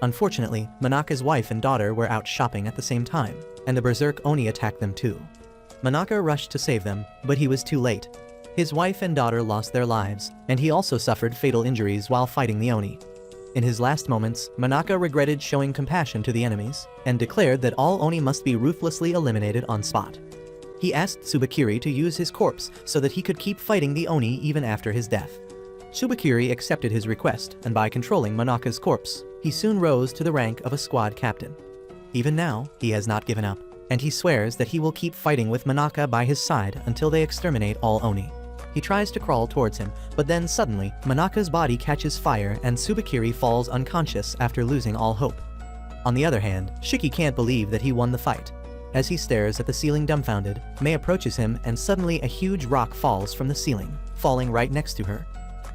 Unfortunately, Manaka's wife and daughter were out shopping at the same time, and the berserk Oni attacked them too. Manaka rushed to save them, but he was too late. His wife and daughter lost their lives, and he also suffered fatal injuries while fighting the Oni. In his last moments, Manaka regretted showing compassion to the enemies, and declared that all Oni must be ruthlessly eliminated on spot. He asked Tsubakiri to use his corpse so that he could keep fighting the Oni even after his death. Tsubakiri accepted his request, and by controlling Manaka's corpse, he soon rose to the rank of a squad captain. Even now, he has not given up, and he swears that he will keep fighting with Manaka by his side until they exterminate all Oni. He tries to crawl towards him, but then suddenly, Manaka's body catches fire and Tsubakiri falls unconscious after losing all hope. On the other hand, Shiki can't believe that he won the fight. As he stares at the ceiling dumbfounded, Mei approaches him and suddenly a huge rock falls from the ceiling, falling right next to her.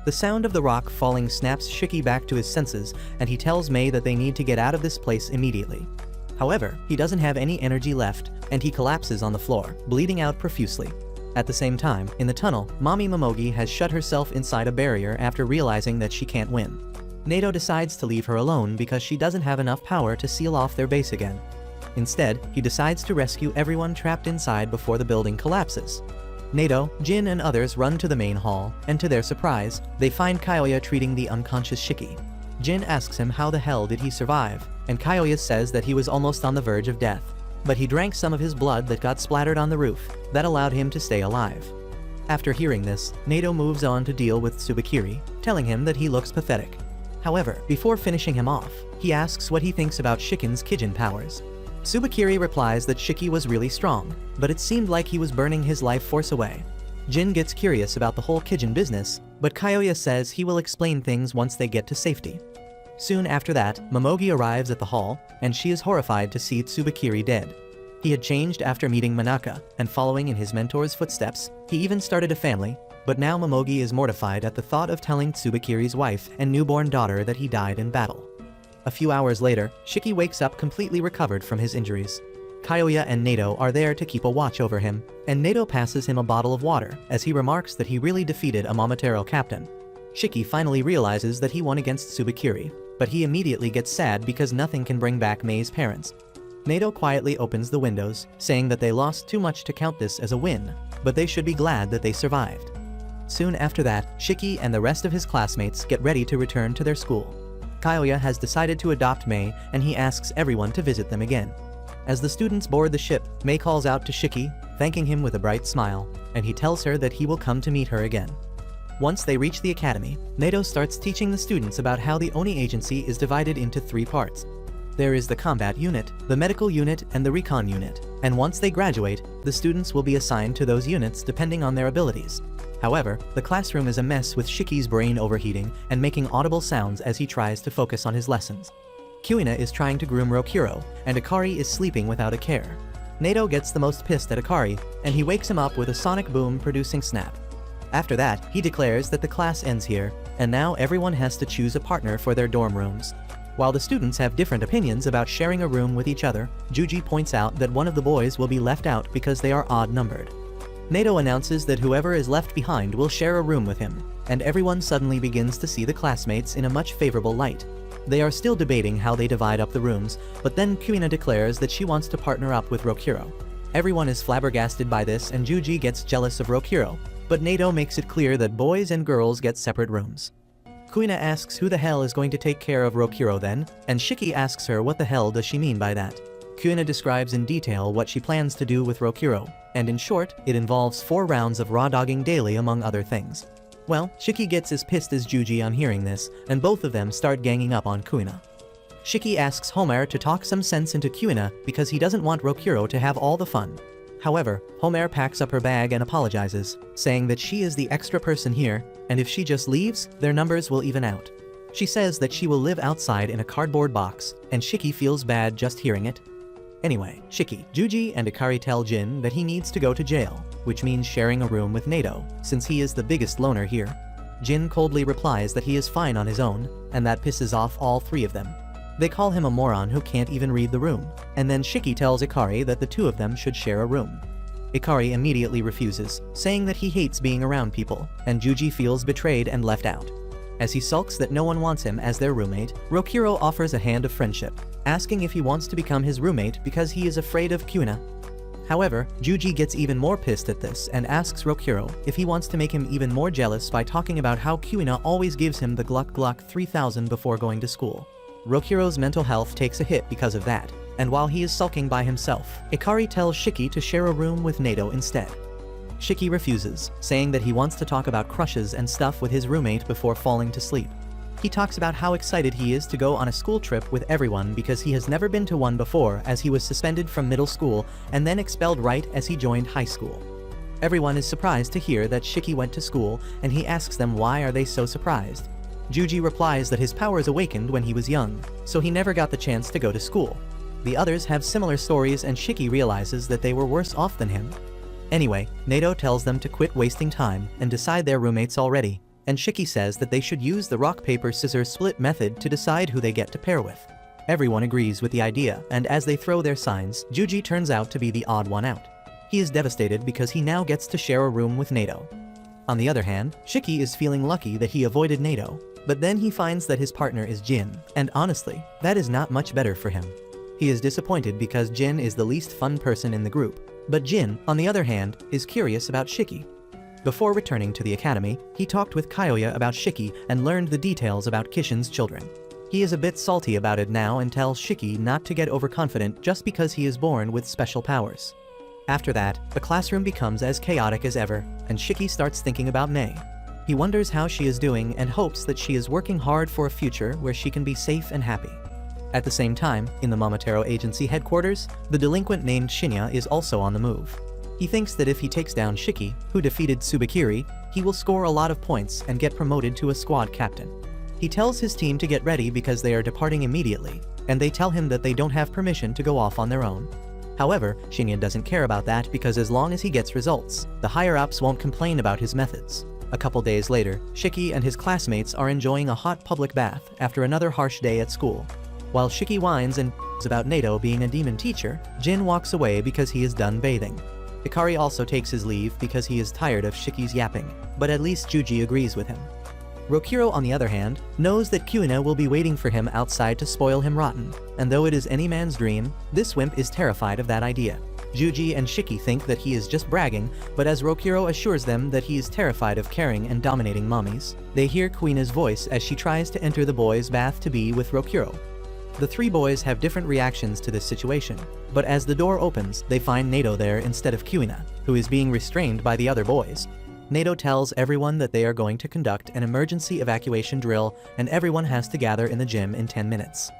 The sound of the rock falling snaps Shiki back to his senses, and he tells Mei that they need to get out of this place immediately. However, he doesn't have any energy left, and he collapses on the floor, bleeding out profusely. At the same time, in the tunnel, Mommy Momogi has shut herself inside a barrier after realizing that she can't win. Nato decides to leave her alone because she doesn't have enough power to seal off their base again. Instead, he decides to rescue everyone trapped inside before the building collapses. Nato, Jin and others run to the main hall, and to their surprise, they find Kyoya treating the unconscious Shiki. Jin asks him how the hell did he survive, and Kyoya says that he was almost on the verge of death. But he drank some of his blood that got splattered on the roof, that allowed him to stay alive. After hearing this, Nato moves on to deal with Tsubakiri, telling him that he looks pathetic. However, before finishing him off, he asks what he thinks about Shikin's Kijin powers. Tsubakiri replies that Shiki was really strong, but it seemed like he was burning his life force away. Jin gets curious about the whole Kijin business, but Kyoya says he will explain things once they get to safety. Soon after that, Momogi arrives at the hall, and she is horrified to see Tsubakiri dead. He had changed after meeting Manaka, and following in his mentor's footsteps, he even started a family, but now Momogi is mortified at the thought of telling Tsubakiri's wife and newborn daughter that he died in battle. A few hours later, Shiki wakes up completely recovered from his injuries. Kyoya and Nato are there to keep a watch over him, and Nato passes him a bottle of water as he remarks that he really defeated a Momotaro captain. Shiki finally realizes that he won against Tsubakiri, but he immediately gets sad because nothing can bring back Mei's parents. Nato quietly opens the windows, saying that they lost too much to count this as a win, but they should be glad that they survived. Soon after that, Shiki and the rest of his classmates get ready to return to their school. Kyoya has decided to adopt Mei, and he asks everyone to visit them again. As the students board the ship, Mei calls out to Shiki, thanking him with a bright smile, and he tells her that he will come to meet her again. Once they reach the academy, Nato starts teaching the students about how the Oni agency is divided into 3 parts. There is the combat unit, the medical unit, and the recon unit, and once they graduate, the students will be assigned to those units depending on their abilities. However, the classroom is a mess with Shiki's brain overheating and making audible sounds as he tries to focus on his lessons. Kuina is trying to groom Rokuro, and Akari is sleeping without a care. Nato gets the most pissed at Akari, and he wakes him up with a sonic boom producing snap. After that, he declares that the class ends here, and now everyone has to choose a partner for their dorm rooms. While the students have different opinions about sharing a room with each other, Juji points out that one of the boys will be left out because they are odd-numbered. Nato announces that whoever is left behind will share a room with him, and everyone suddenly begins to see the classmates in a much favorable light. They are still debating how they divide up the rooms, but then Kuina declares that she wants to partner up with Rokuro. Everyone is flabbergasted by this, and Juji gets jealous of Rokuro, but Nato makes it clear that boys and girls get separate rooms. Kuina asks who the hell is going to take care of Rokuro then, and Shiki asks her what the hell does she mean by that. Kuina describes in detail what she plans to do with Rokuro, and in short, it involves 4 rounds of raw dogging daily among other things. Well, Shiki gets as pissed as Juji on hearing this, and both of them start ganging up on Kuina. Shiki asks Homer to talk some sense into Kuina because he doesn't want Rokuro to have all the fun. However, Homer packs up her bag and apologizes, saying that she is the extra person here, and if she just leaves, their numbers will even out. She says that she will live outside in a cardboard box, and Shiki feels bad just hearing it. Anyway, Shiki, Juji, and Akari tell Jin that he needs to go to jail, which means sharing a room with Nato, since he is the biggest loner here. Jin coldly replies that he is fine on his own, and that pisses off all 3 of them. They call him a moron who can't even read the room, and then Shiki tells Akari that the 2 of them should share a room. Akari immediately refuses, saying that he hates being around people, and Juji feels betrayed and left out. As he sulks that no one wants him as their roommate, Rokuro offers a hand of friendship, asking if he wants to become his roommate because he is afraid of Kuina. However, Juji gets even more pissed at this and asks Rokuro if he wants to make him even more jealous by talking about how Kuina always gives him the Gluck Gluck 3000 before going to school. Rokuro's mental health takes a hit because of that, and while he is sulking by himself, Akari tells Shiki to share a room with Nato instead. Shiki refuses, saying that he wants to talk about crushes and stuff with his roommate before falling to sleep. He talks about how excited he is to go on a school trip with everyone because he has never been to one before, as he was suspended from middle school and then expelled right as he joined high school. Everyone is surprised to hear that Shiki went to school, and he asks them why are they so surprised. Juji replies that his powers awakened when he was young, so he never got the chance to go to school. The others have similar stories, and Shiki realizes that they were worse off than him. Anyway, Nato tells them to quit wasting time and decide their roommates already, and Shiki says that they should use the rock-paper-scissors-split method to decide who they get to pair with. Everyone agrees with the idea, and as they throw their signs, Juji turns out to be the odd one out. He is devastated because he now gets to share a room with Nato. On the other hand, Shiki is feeling lucky that he avoided Nato, but then he finds that his partner is Jin, and honestly, that is not much better for him. He is disappointed because Jin is the least fun person in the group, but Jin, on the other hand, is curious about Shiki. Before returning to the academy, he talked with Kyoya about Shiki and learned the details about Kishin's children. He is a bit salty about it now and tells Shiki not to get overconfident just because he is born with special powers. After that, the classroom becomes as chaotic as ever, and Shiki starts thinking about Mei. He wonders how she is doing and hopes that she is working hard for a future where she can be safe and happy. At the same time, in the Momotaro agency headquarters, the delinquent named Shinya is also on the move. He thinks that if he takes down Shiki, who defeated Tsubakiri, he will score a lot of points and get promoted to a squad captain. He tells his team to get ready because they are departing immediately, and they tell him that they don't have permission to go off on their own. However, Shinya doesn't care about that because as long as he gets results, the higher-ups won't complain about his methods. A couple days later, Shiki and his classmates are enjoying a hot public bath after another harsh day at school. While Shiki whines and about Nato being a demon teacher, Jin walks away because he is done bathing. Hikari also takes his leave because he is tired of Shiki's yapping, but at least Juji agrees with him. Rokuro, on the other hand, knows that Kuina will be waiting for him outside to spoil him rotten, and though it is any man's dream, this wimp is terrified of that idea. Juji and Shiki think that he is just bragging, but as Rokuro assures them that he is terrified of caring and dominating mommies, they hear Kuina's voice as she tries to enter the boys' bath to be with Rokuro. The 3 boys have different reactions to this situation, but as the door opens, they find Nato there instead of Kuina, who is being restrained by the other boys. Nato tells everyone that they are going to conduct an emergency evacuation drill and everyone has to gather in the gym in 10 minutes.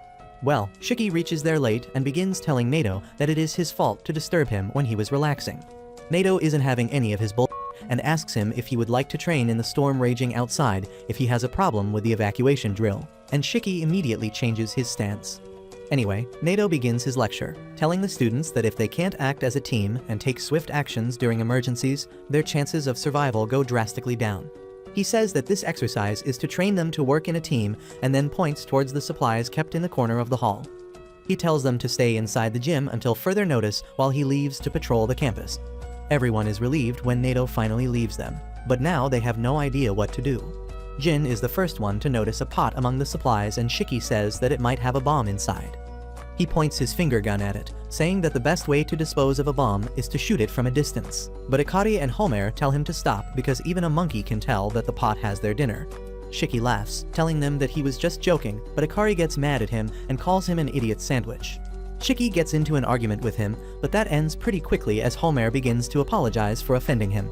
Well, Shiki reaches there late and begins telling Nato that it is his fault to disturb him when he was relaxing. Nato isn't having any of his bull and asks him if he would like to train in the storm raging outside if he has a problem with the evacuation drill, and Shiki immediately changes his stance. Anyway, Nato begins his lecture, telling the students that if they can't act as a team and take swift actions during emergencies, their chances of survival go drastically down. He says that this exercise is to train them to work in a team and then points towards the supplies kept in the corner of the hall. He tells them to stay inside the gym until further notice while he leaves to patrol the campus. Everyone is relieved when Nato finally leaves them, but now they have no idea what to do. Jin is the first one to notice a pot among the supplies and Shiki says that it might have a bomb inside. He points his finger gun at it, saying that the best way to dispose of a bomb is to shoot it from a distance. But Akari and Homer tell him to stop because even a monkey can tell that the pot has their dinner. Shiki laughs, telling them that he was just joking, but Akari gets mad at him and calls him an idiot sandwich. Shiki gets into an argument with him, but that ends pretty quickly as Homer begins to apologize for offending him.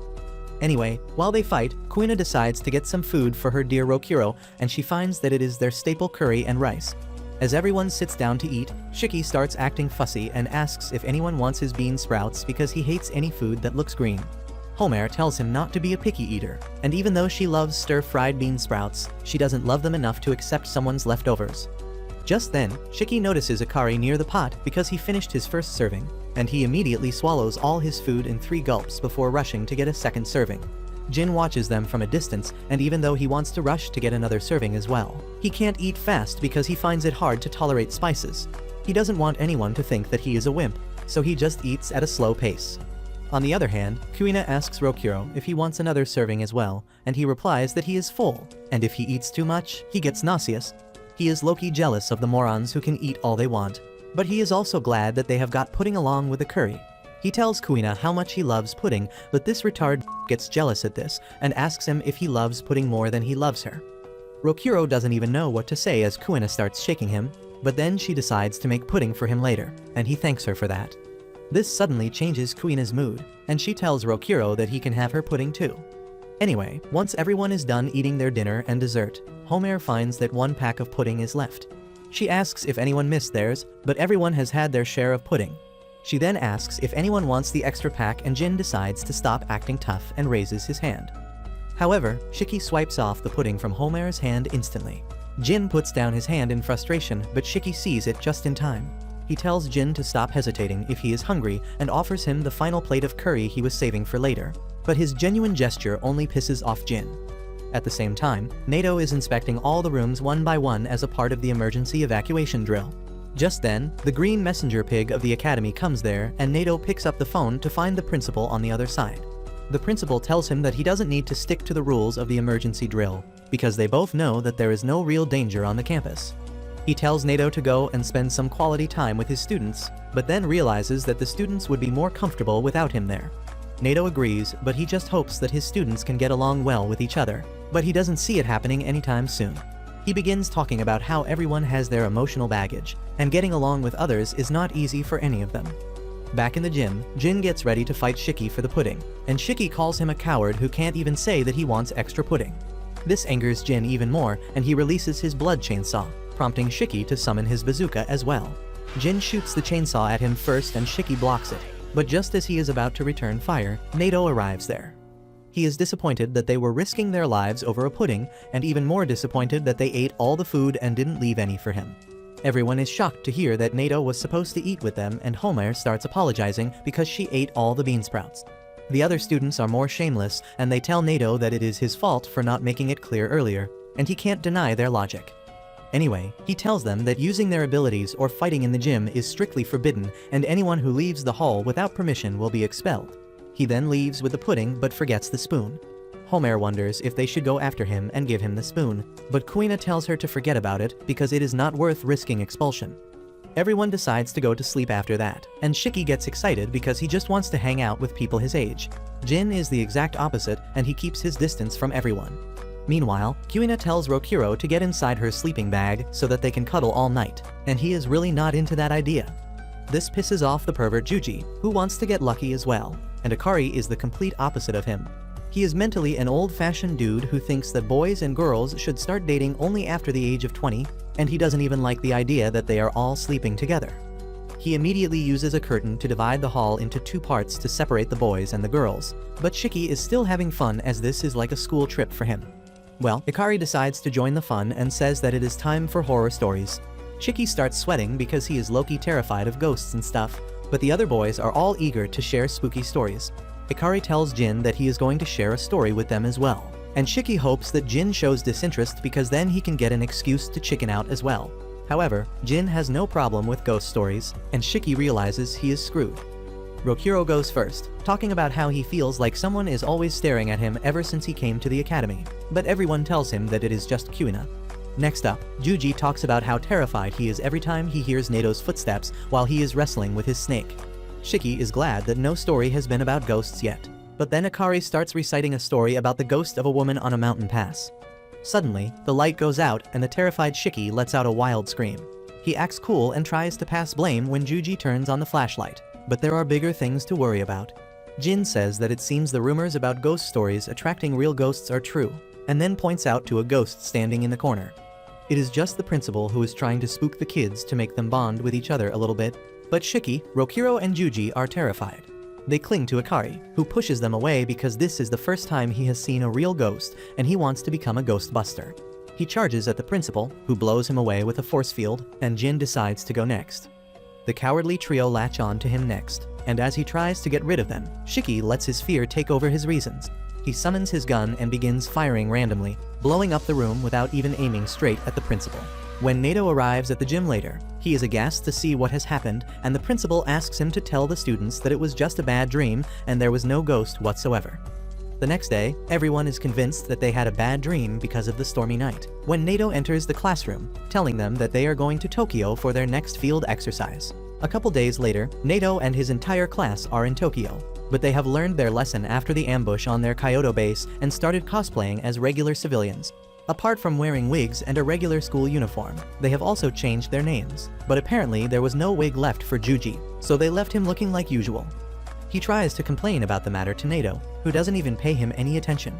Anyway, while they fight, Kuina decides to get some food for her dear Rokuro, and she finds that it is their staple curry and rice. As everyone sits down to eat, Shiki starts acting fussy and asks if anyone wants his bean sprouts because he hates any food that looks green. Homer tells him not to be a picky eater, and even though she loves stir-fried bean sprouts, she doesn't love them enough to accept someone's leftovers. Just then, Shiki notices Akari near the pot because he finished his first serving, and he immediately swallows all his food in 3 gulps before rushing to get a second serving. Jin watches them from a distance, and even though he wants to rush to get another serving as well, he can't eat fast because he finds it hard to tolerate spices. He doesn't want anyone to think that he is a wimp, so he just eats at a slow pace. On the other hand, Kuina asks Rokuro if he wants another serving as well, and he replies that he is full, and if he eats too much, he gets nauseous. He is low-key jealous of the morons who can eat all they want, but he is also glad that they have got pudding along with the curry. He tells Kuina how much he loves pudding, but this retard gets jealous at this and asks him if he loves pudding more than he loves her. Rokuro doesn't even know what to say as Kuina starts shaking him, but then she decides to make pudding for him later, and he thanks her for that. This suddenly changes Kuina's mood, and she tells Rokuro that he can have her pudding too. Anyway, once everyone is done eating their dinner and dessert, Homer finds that 1 pack of pudding is left. She asks if anyone missed theirs, but everyone has had their share of pudding. She then asks if anyone wants the extra pack and Jin decides to stop acting tough and raises his hand. However, Shiki swipes off the pudding from Homer's hand instantly. Jin puts down his hand in frustration, but Shiki sees it just in time. He tells Jin to stop hesitating if he is hungry and offers him the final plate of curry he was saving for later. But his genuine gesture only pisses off Jin. At the same time, Nato is inspecting all the rooms one by one as a part of the emergency evacuation drill. Just then, the green messenger pig of the academy comes there and Nato picks up the phone to find the principal on the other side. The principal tells him that he doesn't need to stick to the rules of the emergency drill, because they both know that there is no real danger on the campus. He tells Nato to go and spend some quality time with his students, but then realizes that the students would be more comfortable without him there. Nato agrees, but he just hopes that his students can get along well with each other, but he doesn't see it happening anytime soon. He begins talking about how everyone has their emotional baggage, and getting along with others is not easy for any of them. Back in the gym, Jin gets ready to fight Shiki for the pudding, and Shiki calls him a coward who can't even say that he wants extra pudding. This angers Jin even more, and he releases his blood chainsaw, prompting Shiki to summon his bazooka as well. Jin shoots the chainsaw at him first and Shiki blocks it, but just as he is about to return fire, Nato arrives there. He is disappointed that they were risking their lives over a pudding, and even more disappointed that they ate all the food and didn't leave any for him. Everyone is shocked to hear that Nato was supposed to eat with them, and Homer starts apologizing because she ate all the bean sprouts. The other students are more shameless, and they tell Nato that it is his fault for not making it clear earlier, and he can't deny their logic. Anyway, he tells them that using their abilities or fighting in the gym is strictly forbidden, and anyone who leaves the hall without permission will be expelled. He then leaves with the pudding but forgets the spoon. Homer wonders if they should go after him and give him the spoon, but Kuina tells her to forget about it because it is not worth risking expulsion. Everyone decides to go to sleep after that, and Shiki gets excited because he just wants to hang out with people his age. Jin is the exact opposite, and he keeps his distance from everyone. Meanwhile, Kuina tells Rokuro to get inside her sleeping bag so that they can cuddle all night, and he is really not into that idea. This pisses off the pervert Juji, who wants to get lucky as well, and Akari is the complete opposite of him. He is mentally an old-fashioned dude who thinks that boys and girls should start dating only after the age of 20, and he doesn't even like the idea that they are all sleeping together. He immediately uses a curtain to divide the hall into 2 parts to separate the boys and the girls, but Shiki is still having fun as this is like a school trip for him. Well, Akari decides to join the fun and says that it is time for horror stories. Shiki starts sweating because he is low-key terrified of ghosts and stuff, but the other boys are all eager to share spooky stories. Ikari tells Jin that he is going to share a story with them as well, and Shiki hopes that Jin shows disinterest because then he can get an excuse to chicken out as well. However, Jin has no problem with ghost stories, and Shiki realizes he is screwed. Rokuro goes first, talking about how he feels like someone is always staring at him ever since he came to the academy, but everyone tells him that it is just Kuina. Next up, Juji talks about how terrified he is every time he hears Nato's footsteps while he is wrestling with his snake. Shiki is glad that no story has been about ghosts yet, but then Ikari starts reciting a story about the ghost of a woman on a mountain pass. Suddenly, the light goes out and the terrified Shiki lets out a wild scream. He acts cool and tries to pass blame when Juji turns on the flashlight, but there are bigger things to worry about. Jin says that it seems the rumors about ghost stories attracting real ghosts are true, and then points out to a ghost standing in the corner. It is just the principal who is trying to spook the kids to make them bond with each other a little bit, but Shiki, Rokuro, and Juji are terrified. They cling to Ikari, who pushes them away because this is the first time he has seen a real ghost and he wants to become a ghostbuster. He charges at the principal, who blows him away with a force field, and Jin decides to go next. The cowardly trio latch on to him next, and as he tries to get rid of them, Shiki lets his fear take over his reasons. He summons his gun and begins firing randomly, blowing up the room without even aiming straight at the principal. When Nato arrives at the gym later, he is aghast to see what has happened, and the principal asks him to tell the students that it was just a bad dream and there was no ghost whatsoever. The next day, everyone is convinced that they had a bad dream because of the stormy night, when Nato enters the classroom, telling them that they are going to Tokyo for their next field exercise. A couple days later, Nato and his entire class are in Tokyo, but they have learned their lesson after the ambush on their Kyoto base and started cosplaying as regular civilians. Apart from wearing wigs and a regular school uniform, they have also changed their names, but apparently there was no wig left for Juji, so they left him looking like usual. He tries to complain about the matter to Nato, who doesn't even pay him any attention.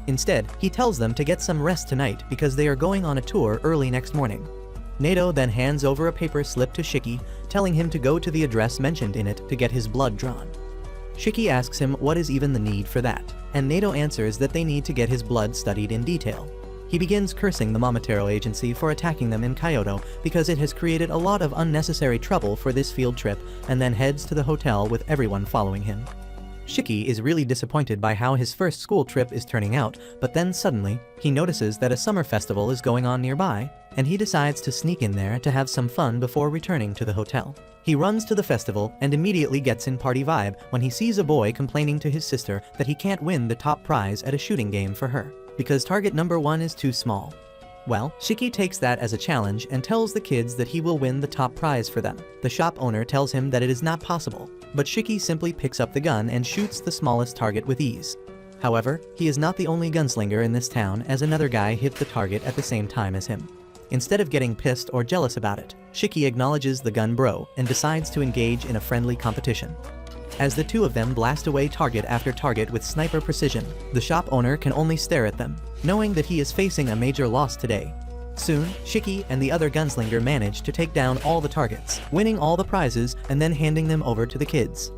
Instead, he tells them to get some rest tonight because they are going on a tour early next morning. Nato then hands over a paper slip to Shiki, telling him to go to the address mentioned in it to get his blood drawn. Shiki asks him what is even the need for that, and Nato answers that they need to get his blood studied in detail. He begins cursing the Momotaro agency for attacking them in Kyoto because it has created a lot of unnecessary trouble for this field trip, and then heads to the hotel with everyone following him. Shiki is really disappointed by how his first school trip is turning out, but then suddenly, he notices that a summer festival is going on nearby, and he decides to sneak in there to have some fun before returning to the hotel. He runs to the festival and immediately gets in party vibe when he sees a boy complaining to his sister that he can't win the top prize at a shooting game for her, because target number 1 is too small. Well, Shiki takes that as a challenge and tells the kids that he will win the top prize for them. The shop owner tells him that it is not possible, but Shiki simply picks up the gun and shoots the smallest target with ease. However, he is not the only gunslinger in this town, as another guy hit the target at the same time as him. Instead of getting pissed or jealous about it, Shiki acknowledges the gun bro and decides to engage in a friendly competition. As the two of them blast away target after target with sniper precision, the shop owner can only stare at them, knowing that he is facing a major loss today. Soon, Shiki and the other gunslinger manage to take down all the targets, winning all the prizes and then handing them over to the kids.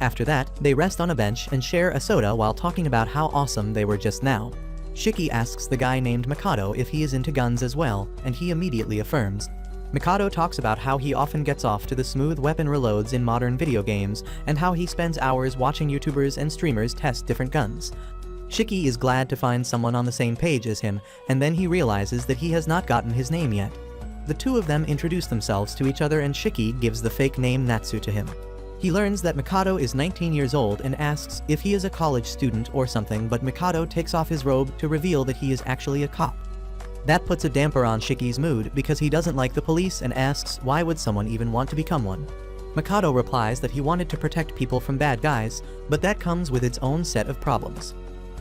After that, they rest on a bench and share a soda while talking about how awesome they were just now. Shiki asks the guy named Mikado if he is into guns as well, and he immediately affirms. Mikado talks about how he often gets off to the smooth weapon reloads in modern video games, and how he spends hours watching YouTubers and streamers test different guns. Shiki is glad to find someone on the same page as him, and then he realizes that he has not gotten his name yet. The two of them introduce themselves to each other and Shiki gives the fake name Natsu to him. He learns that Mikado is 19 years old and asks if he is a college student or something, but Mikado takes off his robe to reveal that he is actually a cop. That puts a damper on Shiki's mood because he doesn't like the police and asks why would someone even want to become one. Mikado replies that he wanted to protect people from bad guys, but that comes with its own set of problems.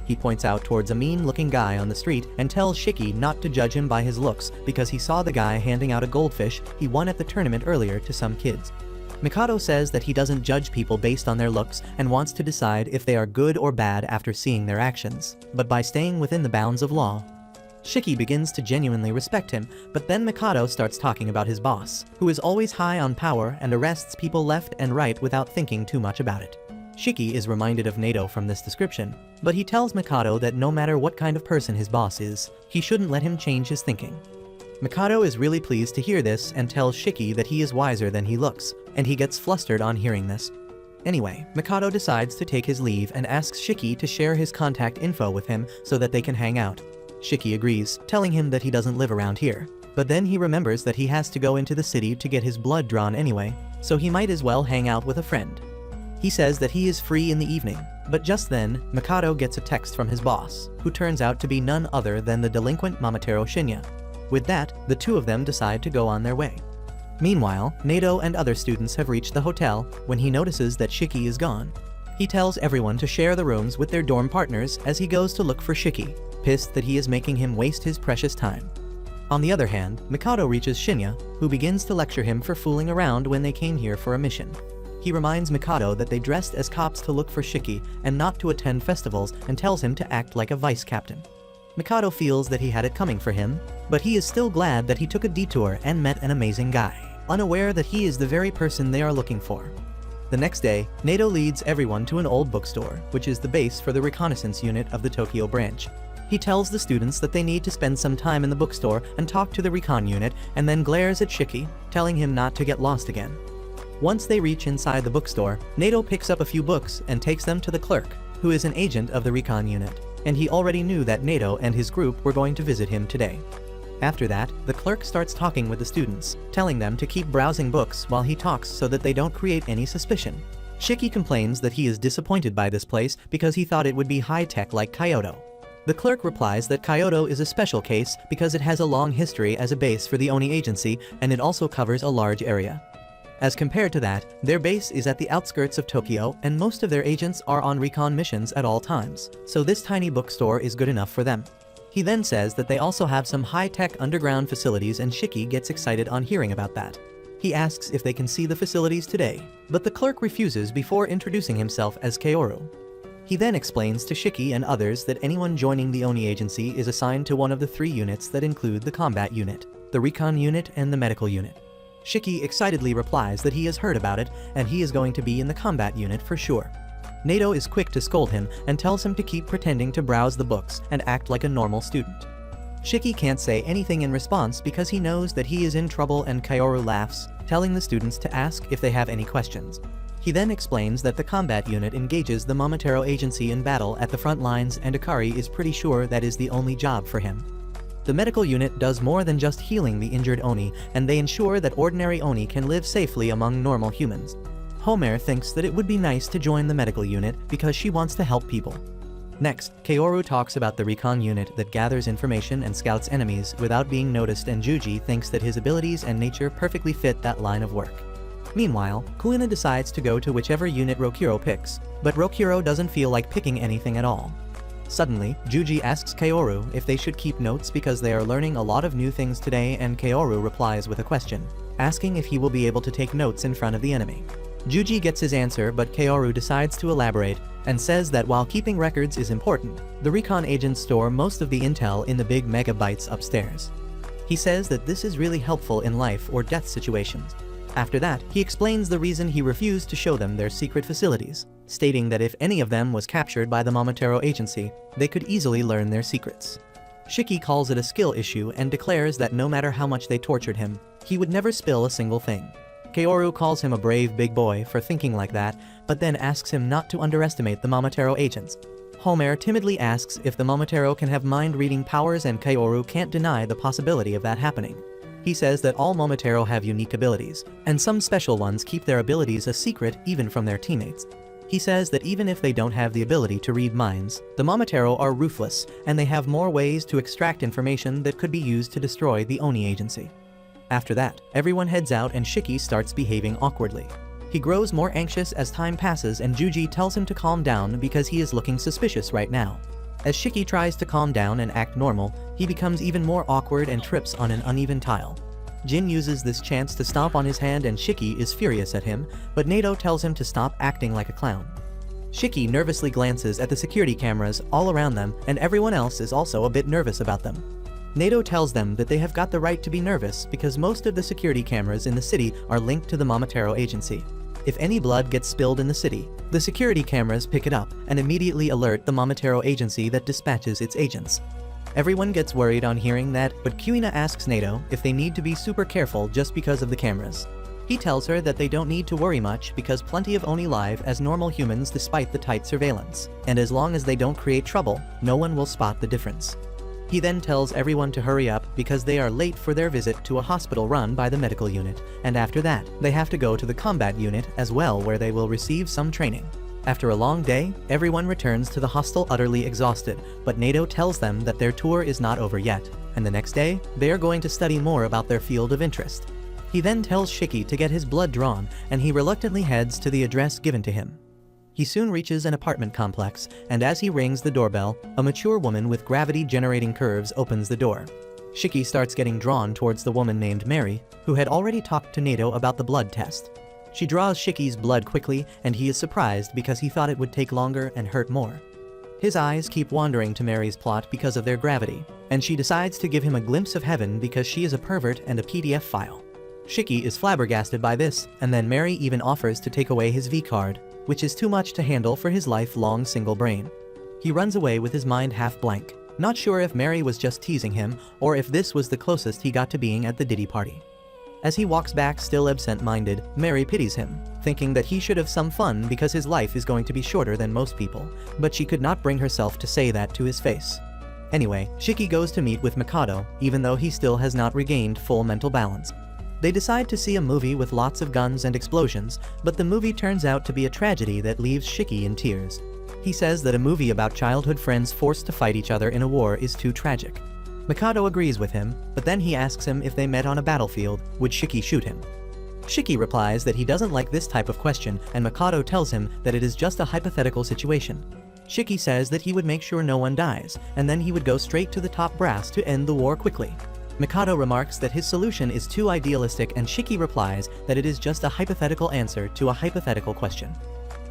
He points out towards a mean-looking guy on the street and tells Shiki not to judge him by his looks because he saw the guy handing out a goldfish he won at the tournament earlier to some kids. Mikado says that he doesn't judge people based on their looks and wants to decide if they are good or bad after seeing their actions, but by staying within the bounds of law. Shiki begins to genuinely respect him, but then Mikado starts talking about his boss, who is always high on power and arrests people left and right without thinking too much about it. Shiki is reminded of Nato from this description, but he tells Mikado that no matter what kind of person his boss is, he shouldn't let him change his thinking. Mikado is really pleased to hear this and tells Shiki that he is wiser than he looks, and he gets flustered on hearing this. Anyway, Mikado decides to take his leave and asks Shiki to share his contact info with him so that they can hang out. Shiki agrees, telling him that he doesn't live around here. But then he remembers that he has to go into the city to get his blood drawn anyway, so he might as well hang out with a friend. He says that he is free in the evening, but just then, Mikado gets a text from his boss, who turns out to be none other than the delinquent Momotaro Shinya. With that, the two of them decide to go on their way. Meanwhile, Nato and other students have reached the hotel when he notices that Shiki is gone. He tells everyone to share the rooms with their dorm partners as he goes to look for Shiki, pissed that he is making him waste his precious time. On the other hand, Mikado reaches Shinya, who begins to lecture him for fooling around when they came here for a mission. He reminds Mikado that they dressed as cops to look for Shiki and not to attend festivals, and tells him to act like a vice captain. Mikado feels that he had it coming for him, but he is still glad that he took a detour and met an amazing guy, unaware that he is the very person they are looking for. The next day, Nato leads everyone to an old bookstore, which is the base for the reconnaissance unit of the Tokyo branch. He tells the students that they need to spend some time in the bookstore and talk to the recon unit, and then glares at Shiki, telling him not to get lost again. Once they reach inside the bookstore, Nato picks up a few books and takes them to the clerk, who is an agent of the recon unit, and he already knew that Nato and his group were going to visit him today. After that, the clerk starts talking with the students, telling them to keep browsing books while he talks so that they don't create any suspicion. Shiki complains that he is disappointed by this place because he thought it would be high-tech like Kyoto. The clerk replies that Kyoto is a special case because it has a long history as a base for the Oni agency, and it also covers a large area. As compared to that, their base is at the outskirts of Tokyo, and most of their agents are on recon missions at all times, so this tiny bookstore is good enough for them. He then says that they also have some high-tech underground facilities, and Shiki gets excited on hearing about that. He asks if they can see the facilities today, but the clerk refuses before introducing himself as Kaoru. He then explains to Shiki and others that anyone joining the Oni agency is assigned to one of the three units that include the combat unit, the recon unit, and the medical unit. Shiki excitedly replies that he has heard about it and he is going to be in the combat unit for sure. Nato is quick to scold him and tells him to keep pretending to browse the books and act like a normal student. Shiki can't say anything in response because he knows that he is in trouble, and Kaoru laughs, telling the students to ask if they have any questions. He then explains that the combat unit engages the Momotaro agency in battle at the front lines, and Akari is pretty sure that is the only job for him. The medical unit does more than just healing the injured Oni, and they ensure that ordinary Oni can live safely among normal humans. Homer thinks that it would be nice to join the medical unit because she wants to help people. Next, Kaoru talks about the recon unit that gathers information and scouts enemies without being noticed, and Juji thinks that his abilities and nature perfectly fit that line of work. Meanwhile, Kuina decides to go to whichever unit Rokuro picks, but Rokuro doesn't feel like picking anything at all. Suddenly, Juji asks Kaoru if they should keep notes because they are learning a lot of new things today, and Kaoru replies with a question, asking if he will be able to take notes in front of the enemy. Juji gets his answer, but Kaoru decides to elaborate and says that while keeping records is important, the recon agents store most of the intel in the big megabytes upstairs. He says that this is really helpful in life or death situations. After that, he explains the reason he refused to show them their secret facilities, stating that if any of them was captured by the Momotaro agency, they could easily learn their secrets. Shiki calls it a skill issue and declares that no matter how much they tortured him, he would never spill a single thing. Kaoru calls him a brave big boy for thinking like that, but then asks him not to underestimate the Momotaro agents. Homer timidly asks if the Momotaro can have mind-reading powers, and Kaoru can't deny the possibility of that happening. He says that all Momotaro have unique abilities, and some special ones keep their abilities a secret even from their teammates. He says that even if they don't have the ability to read minds, the Momotaro are ruthless, and they have more ways to extract information that could be used to destroy the Oni agency. After that, everyone heads out and Shiki starts behaving awkwardly. He grows more anxious as time passes, and Juji tells him to calm down because he is looking suspicious right now. As Shiki tries to calm down and act normal, he becomes even more awkward and trips on an uneven tile. Jin uses this chance to stomp on his hand, and Shiki is furious at him, but Nato tells him to stop acting like a clown. Shiki nervously glances at the security cameras all around them, and everyone else is also a bit nervous about them. Nato tells them that they have got the right to be nervous because most of the security cameras in the city are linked to the Momotaro agency. If any blood gets spilled in the city, the security cameras pick it up and immediately alert the Momotaro agency that dispatches its agents. Everyone gets worried on hearing that, but Kuina asks Nato if they need to be super careful just because of the cameras. He tells her that they don't need to worry much because plenty of Oni live as normal humans despite the tight surveillance, and as long as they don't create trouble, no one will spot the difference. He then tells everyone to hurry up because they are late for their visit to a hospital run by the medical unit, and after that, they have to go to the combat unit as well where they will receive some training. After a long day, everyone returns to the hostel utterly exhausted, but Nato tells them that their tour is not over yet, and the next day, they are going to study more about their field of interest. He then tells Shiki to get his blood drawn, and he reluctantly heads to the address given to him. He soon reaches an apartment complex, and as he rings the doorbell, a mature woman with gravity-generating curves opens the door. Shiki starts getting drawn towards the woman named Mary, who had already talked to Nato about the blood test. She draws Shiki's blood quickly, and he is surprised because he thought it would take longer and hurt more. His eyes keep wandering to Mary's plot because of their gravity, and she decides to give him a glimpse of heaven because she is a pervert and a PDF file. Shiki is flabbergasted by this, and then Mary even offers to take away his V-card, which is too much to handle for his lifelong single brain. He runs away with his mind half blank, not sure if Mary was just teasing him or if this was the closest he got to being at the Diddy party. As he walks back still absent-minded, Mary pities him, thinking that he should have some fun because his life is going to be shorter than most people, but she could not bring herself to say that to his face. Anyway, Shiki goes to meet with Mikado, even though he still has not regained full mental balance. They decide to see a movie with lots of guns and explosions, but the movie turns out to be a tragedy that leaves Shiki in tears. He says that a movie about childhood friends forced to fight each other in a war is too tragic. Mikado agrees with him, but then he asks him if they met on a battlefield, would Shiki shoot him? Shiki replies that he doesn't like this type of question, and Mikado tells him that it is just a hypothetical situation. Shiki says that he would make sure no one dies, and then he would go straight to the top brass to end the war quickly. Mikado remarks that his solution is too idealistic, and Shiki replies that it is just a hypothetical answer to a hypothetical question.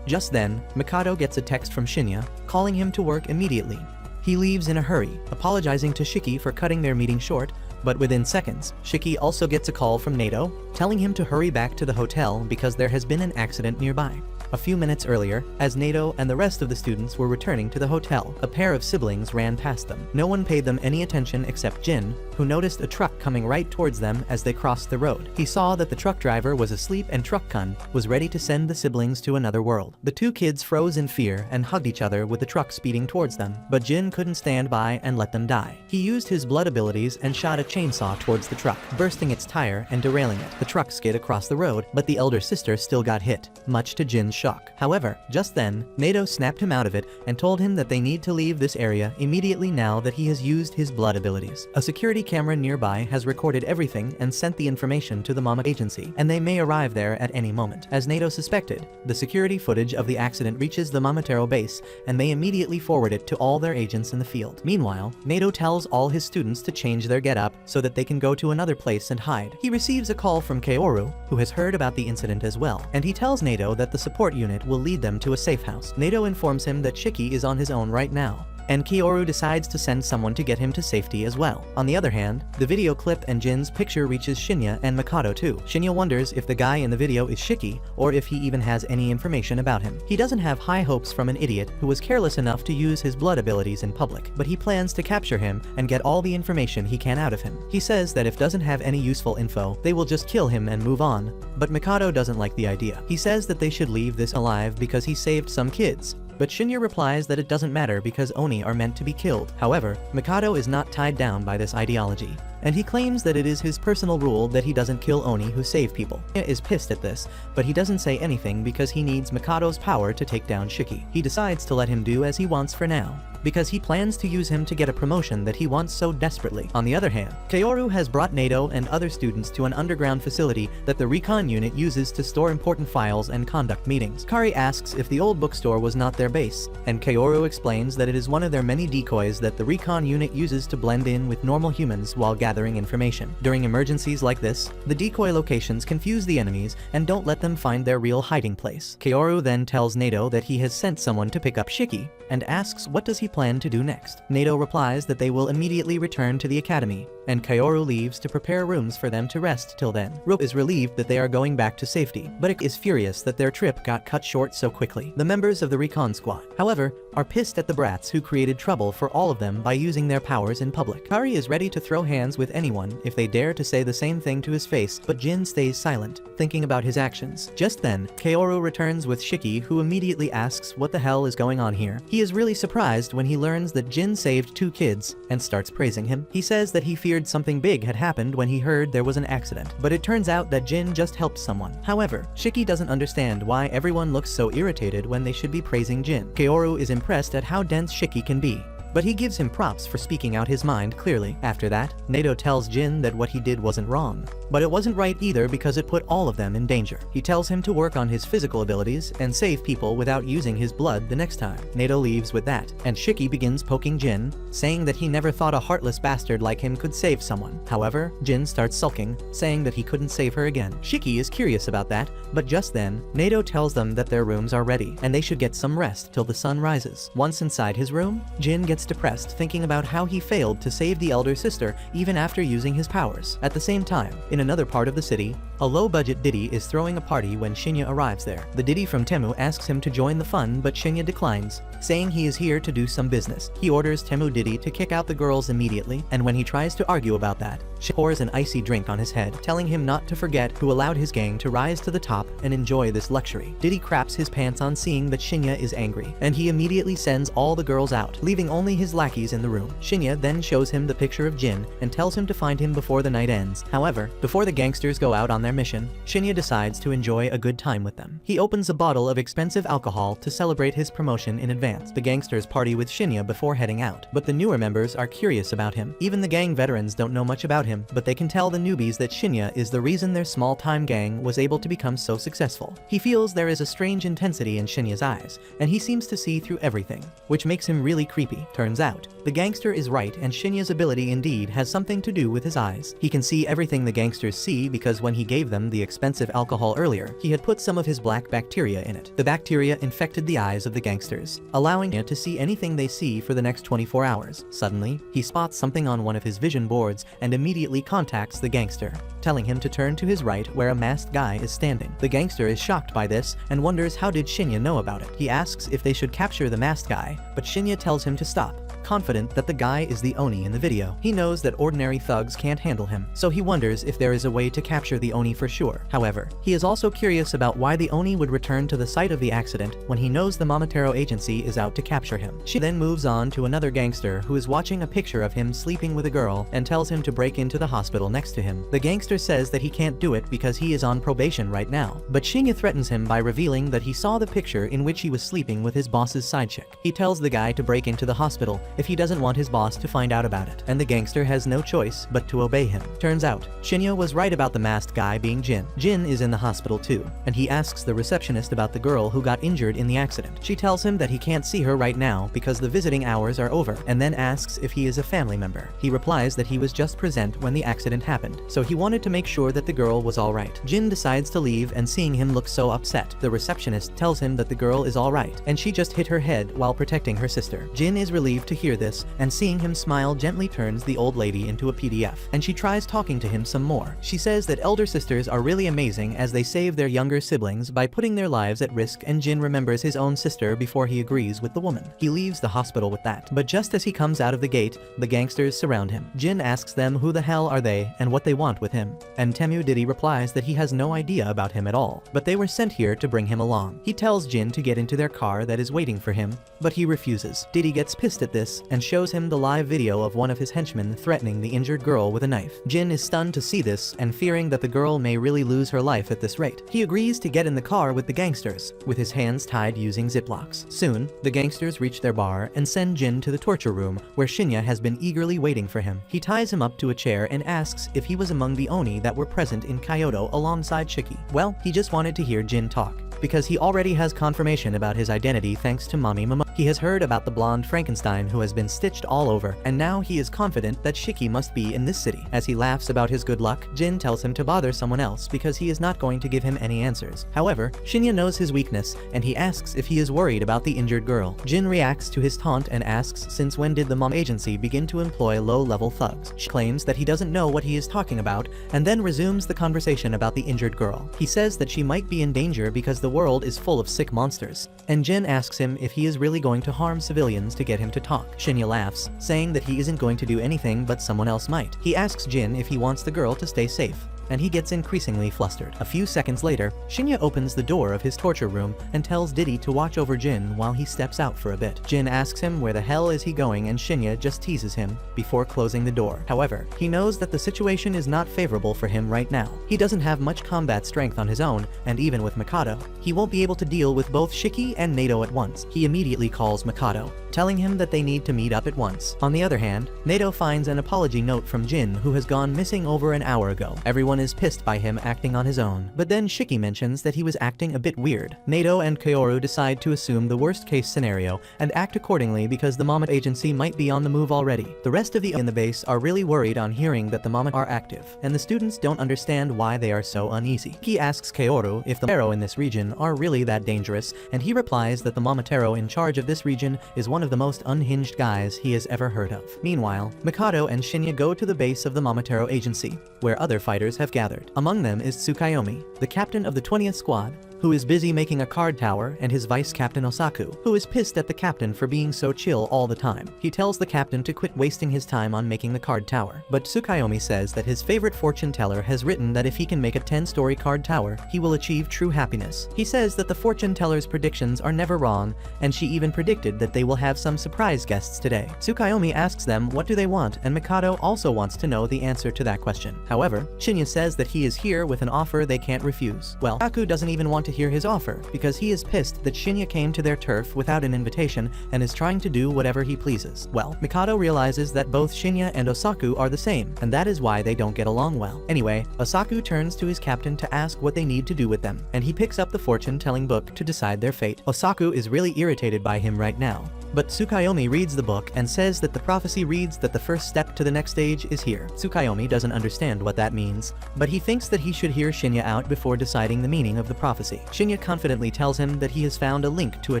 Just then, Mikado gets a text from Shinya, calling him to work immediately. He leaves in a hurry, apologizing to Shiki for cutting their meeting short, but within seconds, Shiki also gets a call from Nato, telling him to hurry back to the hotel because there has been an accident nearby. A few minutes earlier, as Nato and the rest of the students were returning to the hotel, a pair of siblings ran past them. No one paid them any attention except Jin, who noticed a truck coming right towards them as they crossed the road. He saw that the truck driver was asleep and Truck-kun was ready to send the siblings to another world. The two kids froze in fear and hugged each other with the truck speeding towards them, but Jin couldn't stand by and let them die. He used his blood abilities and shot a chainsaw towards the truck, bursting its tire and derailing it. The truck skid across the road, but the elder sister still got hit, much to Jin's shock. However, just then, Nato snapped him out of it and told him that they need to leave this area immediately now that he has used his blood abilities. A security camera nearby has recorded everything and sent the information to the Mama agency, and they may arrive there at any moment. As Nato suspected, the security footage of the accident reaches the Mamatero base, and they immediately forward it to all their agents in the field. Meanwhile, Nato tells all his students to change their getup so that they can go to another place and hide. He receives a call from Kaoru, who has heard about the incident as well, and he tells Nato that the support unit will lead them to a safe house. Nato informs him that Shiki is on his own right now, and Kaoru decides to send someone to get him to safety as well. On the other hand, the video clip and Jin's picture reaches Shinya and Mikado too. Shinya wonders if the guy in the video is Shiki, or if he even has any information about him. He doesn't have high hopes from an idiot who was careless enough to use his blood abilities in public, but he plans to capture him and get all the information he can out of him. He says that if doesn't have any useful info, they will just kill him and move on, but Mikado doesn't like the idea. He says that they should leave this alive because he saved some kids, but Shinya replies that it doesn't matter because Oni are meant to be killed. However, Mikado is not tied down by this ideology, and he claims that it is his personal rule that he doesn't kill Oni who save people. Shinya is pissed at this, but he doesn't say anything because he needs Mikado's power to take down Shiki. He decides to let him do as he wants for now, because he plans to use him to get a promotion that he wants so desperately. On the other hand, Kaoru has brought Nato and other students to an underground facility that the recon unit uses to store important files and conduct meetings. Kari asks if the old bookstore was not their base, and Kaoru explains that it is one of their many decoys that the recon unit uses to blend in with normal humans while gathering information. During emergencies like this, the decoy locations confuse the enemies and don't let them find their real hiding place. Kaoru then tells Nato that he has sent someone to pick up Shiki, and asks what does he plan to do next. Nato replies that they will immediately return to the academy, and Kaoru leaves to prepare rooms for them to rest till then. Rook is relieved that they are going back to safety, but Ik is furious that their trip got cut short so quickly. The members of the recon squad, however, are pissed at the brats who created trouble for all of them by using their powers in public. Kari is ready to throw hands with anyone if they dare to say the same thing to his face, but Jin stays silent, thinking about his actions. Just then, Kaoru returns with Shiki, who immediately asks what the hell is going on here. He is really surprised when he learns that Jin saved 2 kids and starts praising him. He says that he feared something big had happened when he heard there was an accident, but it turns out that Jin just helped someone. However, Shiki doesn't understand why everyone looks so irritated when they should be praising Jin. Kaoru is impressed at how dense Shiki can be, but he gives him props for speaking out his mind clearly. After that, Nato tells Jin that what he did wasn't wrong, but it wasn't right either because it put all of them in danger. He tells him to work on his physical abilities and save people without using his blood the next time. Nato leaves with that, and Shiki begins poking Jin, saying that he never thought a heartless bastard like him could save someone. However, Jin starts sulking, saying that he couldn't save her again. Shiki is curious about that, but just then, Nato tells them that their rooms are ready, and they should get some rest till the sun rises. Once inside his room, Jin gets depressed thinking about how he failed to save the elder sister even after using his powers. At the same time, in another part of the city, a low-budget Diddy is throwing a party when Shinya arrives there. The Diddy from Temu asks him to join the fun, but Shinya declines, saying he is here to do some business. He orders Temu Diddy to kick out the girls immediately, and when he tries to argue about that, she pours an icy drink on his head, telling him not to forget who allowed his gang to rise to the top and enjoy this luxury. Diddy craps his pants on seeing that Shinya is angry, and he immediately sends all the girls out, leaving only his lackeys in the room. Shinya then shows him the picture of Jin and tells him to find him before the night ends. However, before the gangsters go out on their mission, Shinya decides to enjoy a good time with them. He opens a bottle of expensive alcohol to celebrate his promotion in advance. The gangsters party with Shinya before heading out, but the newer members are curious about him. Even the gang veterans don't know much about him, but they can tell the newbies that Shinya is the reason their small-time gang was able to become so successful. He feels there is a strange intensity in Shinya's eyes, and he seems to see through everything, which makes him really creepy. Turns out, the gangster is right, and Shinya's ability indeed has something to do with his eyes. He can see everything the gangsters see because when he gave them the expensive alcohol earlier, he had put some of his black bacteria in it. The bacteria infected the eyes of the gangsters, allowing him to see anything they see for the next 24 hours. Suddenly, he spots something on one of his vision boards and immediately contacts the gangster, telling him to turn to his right where a masked guy is standing. The gangster is shocked by this and wonders how did Shinya know about it. He asks if they should capture the masked guy, but Shinya tells him to stop, confident that the guy is the Oni in the video. He knows that ordinary thugs can't handle him, so he wonders if there is a way to capture the Oni for sure. However, he is also curious about why the Oni would return to the site of the accident when he knows the Momotaro agency is out to capture him. She then moves on to another gangster who is watching a picture of him sleeping with a girl and tells him to break into the hospital next to him. The gangster says that he can't do it because he is on probation right now, but Shinya threatens him by revealing that he saw the picture in which he was sleeping with his boss's side chick. He tells the guy to break into the hospital if he doesn't want his boss to find out about it, and the gangster has no choice but to obey him. Turns out, Shinya was right about the masked guy being Jin. Jin is in the hospital too, and he asks the receptionist about the girl who got injured in the accident. She tells him that he can't see her right now because the visiting hours are over, and then asks if he is a family member. He replies that he was just present when the accident happened, so he wanted to make sure that the girl was alright. Jin decides to leave, and seeing him look so upset, the receptionist tells him that the girl is alright, and she just hit her head while protecting her sister. Jin is relieved to hear this, and seeing him smile gently turns the old lady into a PDF, and she tries talking to him some more. She says that elder sisters are really amazing as they save their younger siblings by putting their lives at risk, and Jin remembers his own sister before he agrees with the woman. He leaves the hospital with that, but just as he comes out of the gate, the gangsters surround him. Jin asks them who the hell are they and what they want with him, and Temu Diddy replies that he has no idea about him at all, but they were sent here to bring him along. He tells Jin to get into their car that is waiting for him, but he refuses. Diddy gets pissed at this and shows him the live video of one of his henchmen threatening the injured girl with a knife. Jin is stunned to see this and fearing that the girl may really lose her life at this rate. He agrees to get in the car with the gangsters, with his hands tied using ziplocks. Soon, the gangsters reach their bar and send Jin to the torture room where Shinya has been eagerly waiting for him. He ties him up to a chair and asks if he was among the Oni that were present in Kyoto alongside Shiki. Well, he just wanted to hear Jin talk. because he already has confirmation about his identity thanks to Mommy Momo. He has heard about the blonde Frankenstein who has been stitched all over, and now he is confident that Shiki must be in this city. As he laughs about his good luck, Jin tells him to bother someone else because he is not going to give him any answers. However, Shinya knows his weakness, and he asks if he is worried about the injured girl. Jin reacts to his taunt and asks since when did the mom agency begin to employ low-level thugs. She claims that he doesn't know what he is talking about, and then resumes the conversation about the injured girl. He says that she might be in danger because the world is full of sick monsters, and Jin asks him if he is really going to harm civilians to get him to talk. Shinya laughs, saying that he isn't going to do anything but someone else might. He asks Jin if he wants the girl to stay safe, and he gets increasingly flustered. A few seconds later, Shinya opens the door of his torture room and tells Diddy to watch over Jin while he steps out for a bit. Jin asks him where the hell is he going, and Shinya just teases him before closing the door. However, he knows that the situation is not favorable for him right now. He doesn't have much combat strength on his own, and even with Mikado, he won't be able to deal with both Shiki and Nato at once. He immediately calls Mikado, telling him that they need to meet up at once. On the other hand, Nato finds an apology note from Jin, who has gone missing over an hour ago. Everyone is pissed by him acting on his own, but then Shiki mentions that he was acting a bit weird. Nato and Kaoru decide to assume the worst case scenario and act accordingly because the Mama agency might be on the move already. The rest of the in the base are really worried on hearing that the Mama are active, and the students don't understand why they are so uneasy. He asks Kaoru if the Taro in this region are really that dangerous, and he replies that the Mama Taro in charge of this region is one of the most unhinged guys he has ever heard of. Meanwhile, Mikado and Shinya go to the base of the Mamatero agency, where other fighters have gathered. Among them is Tsukayomi, the captain of the 20th squad, who is busy making a card tower, and his vice captain Osaku, who is pissed at the captain for being so chill all the time. He tells the captain to quit wasting his time on making the card tower, but Tsukayomi says that his favorite fortune teller has written that if he can make a 10-story card tower, he will achieve true happiness. He says that the fortune teller's predictions are never wrong, and she even predicted that they will have some surprise guests today. Tsukayomi asks them what do they want, and Mikado also wants to know the answer to that question. However, Shinya says that he is here with an offer they can't refuse. Well, Osaku doesn't even want to hear his offer, because he is pissed that Shinya came to their turf without an invitation and is trying to do whatever he pleases. Well, Mikado realizes that both Shinya and Osaku are the same, and that is why they don't get along well. Anyway, Osaku turns to his captain to ask what they need to do with them, and he picks up the fortune-telling book to decide their fate. Osaku is really irritated by him right now, but Tsukayomi reads the book and says that the prophecy reads that the first step to the next stage is here. Tsukayomi doesn't understand what that means, but he thinks that he should hear Shinya out before deciding the meaning of the prophecy. Shinya confidently tells him that he has found a link to a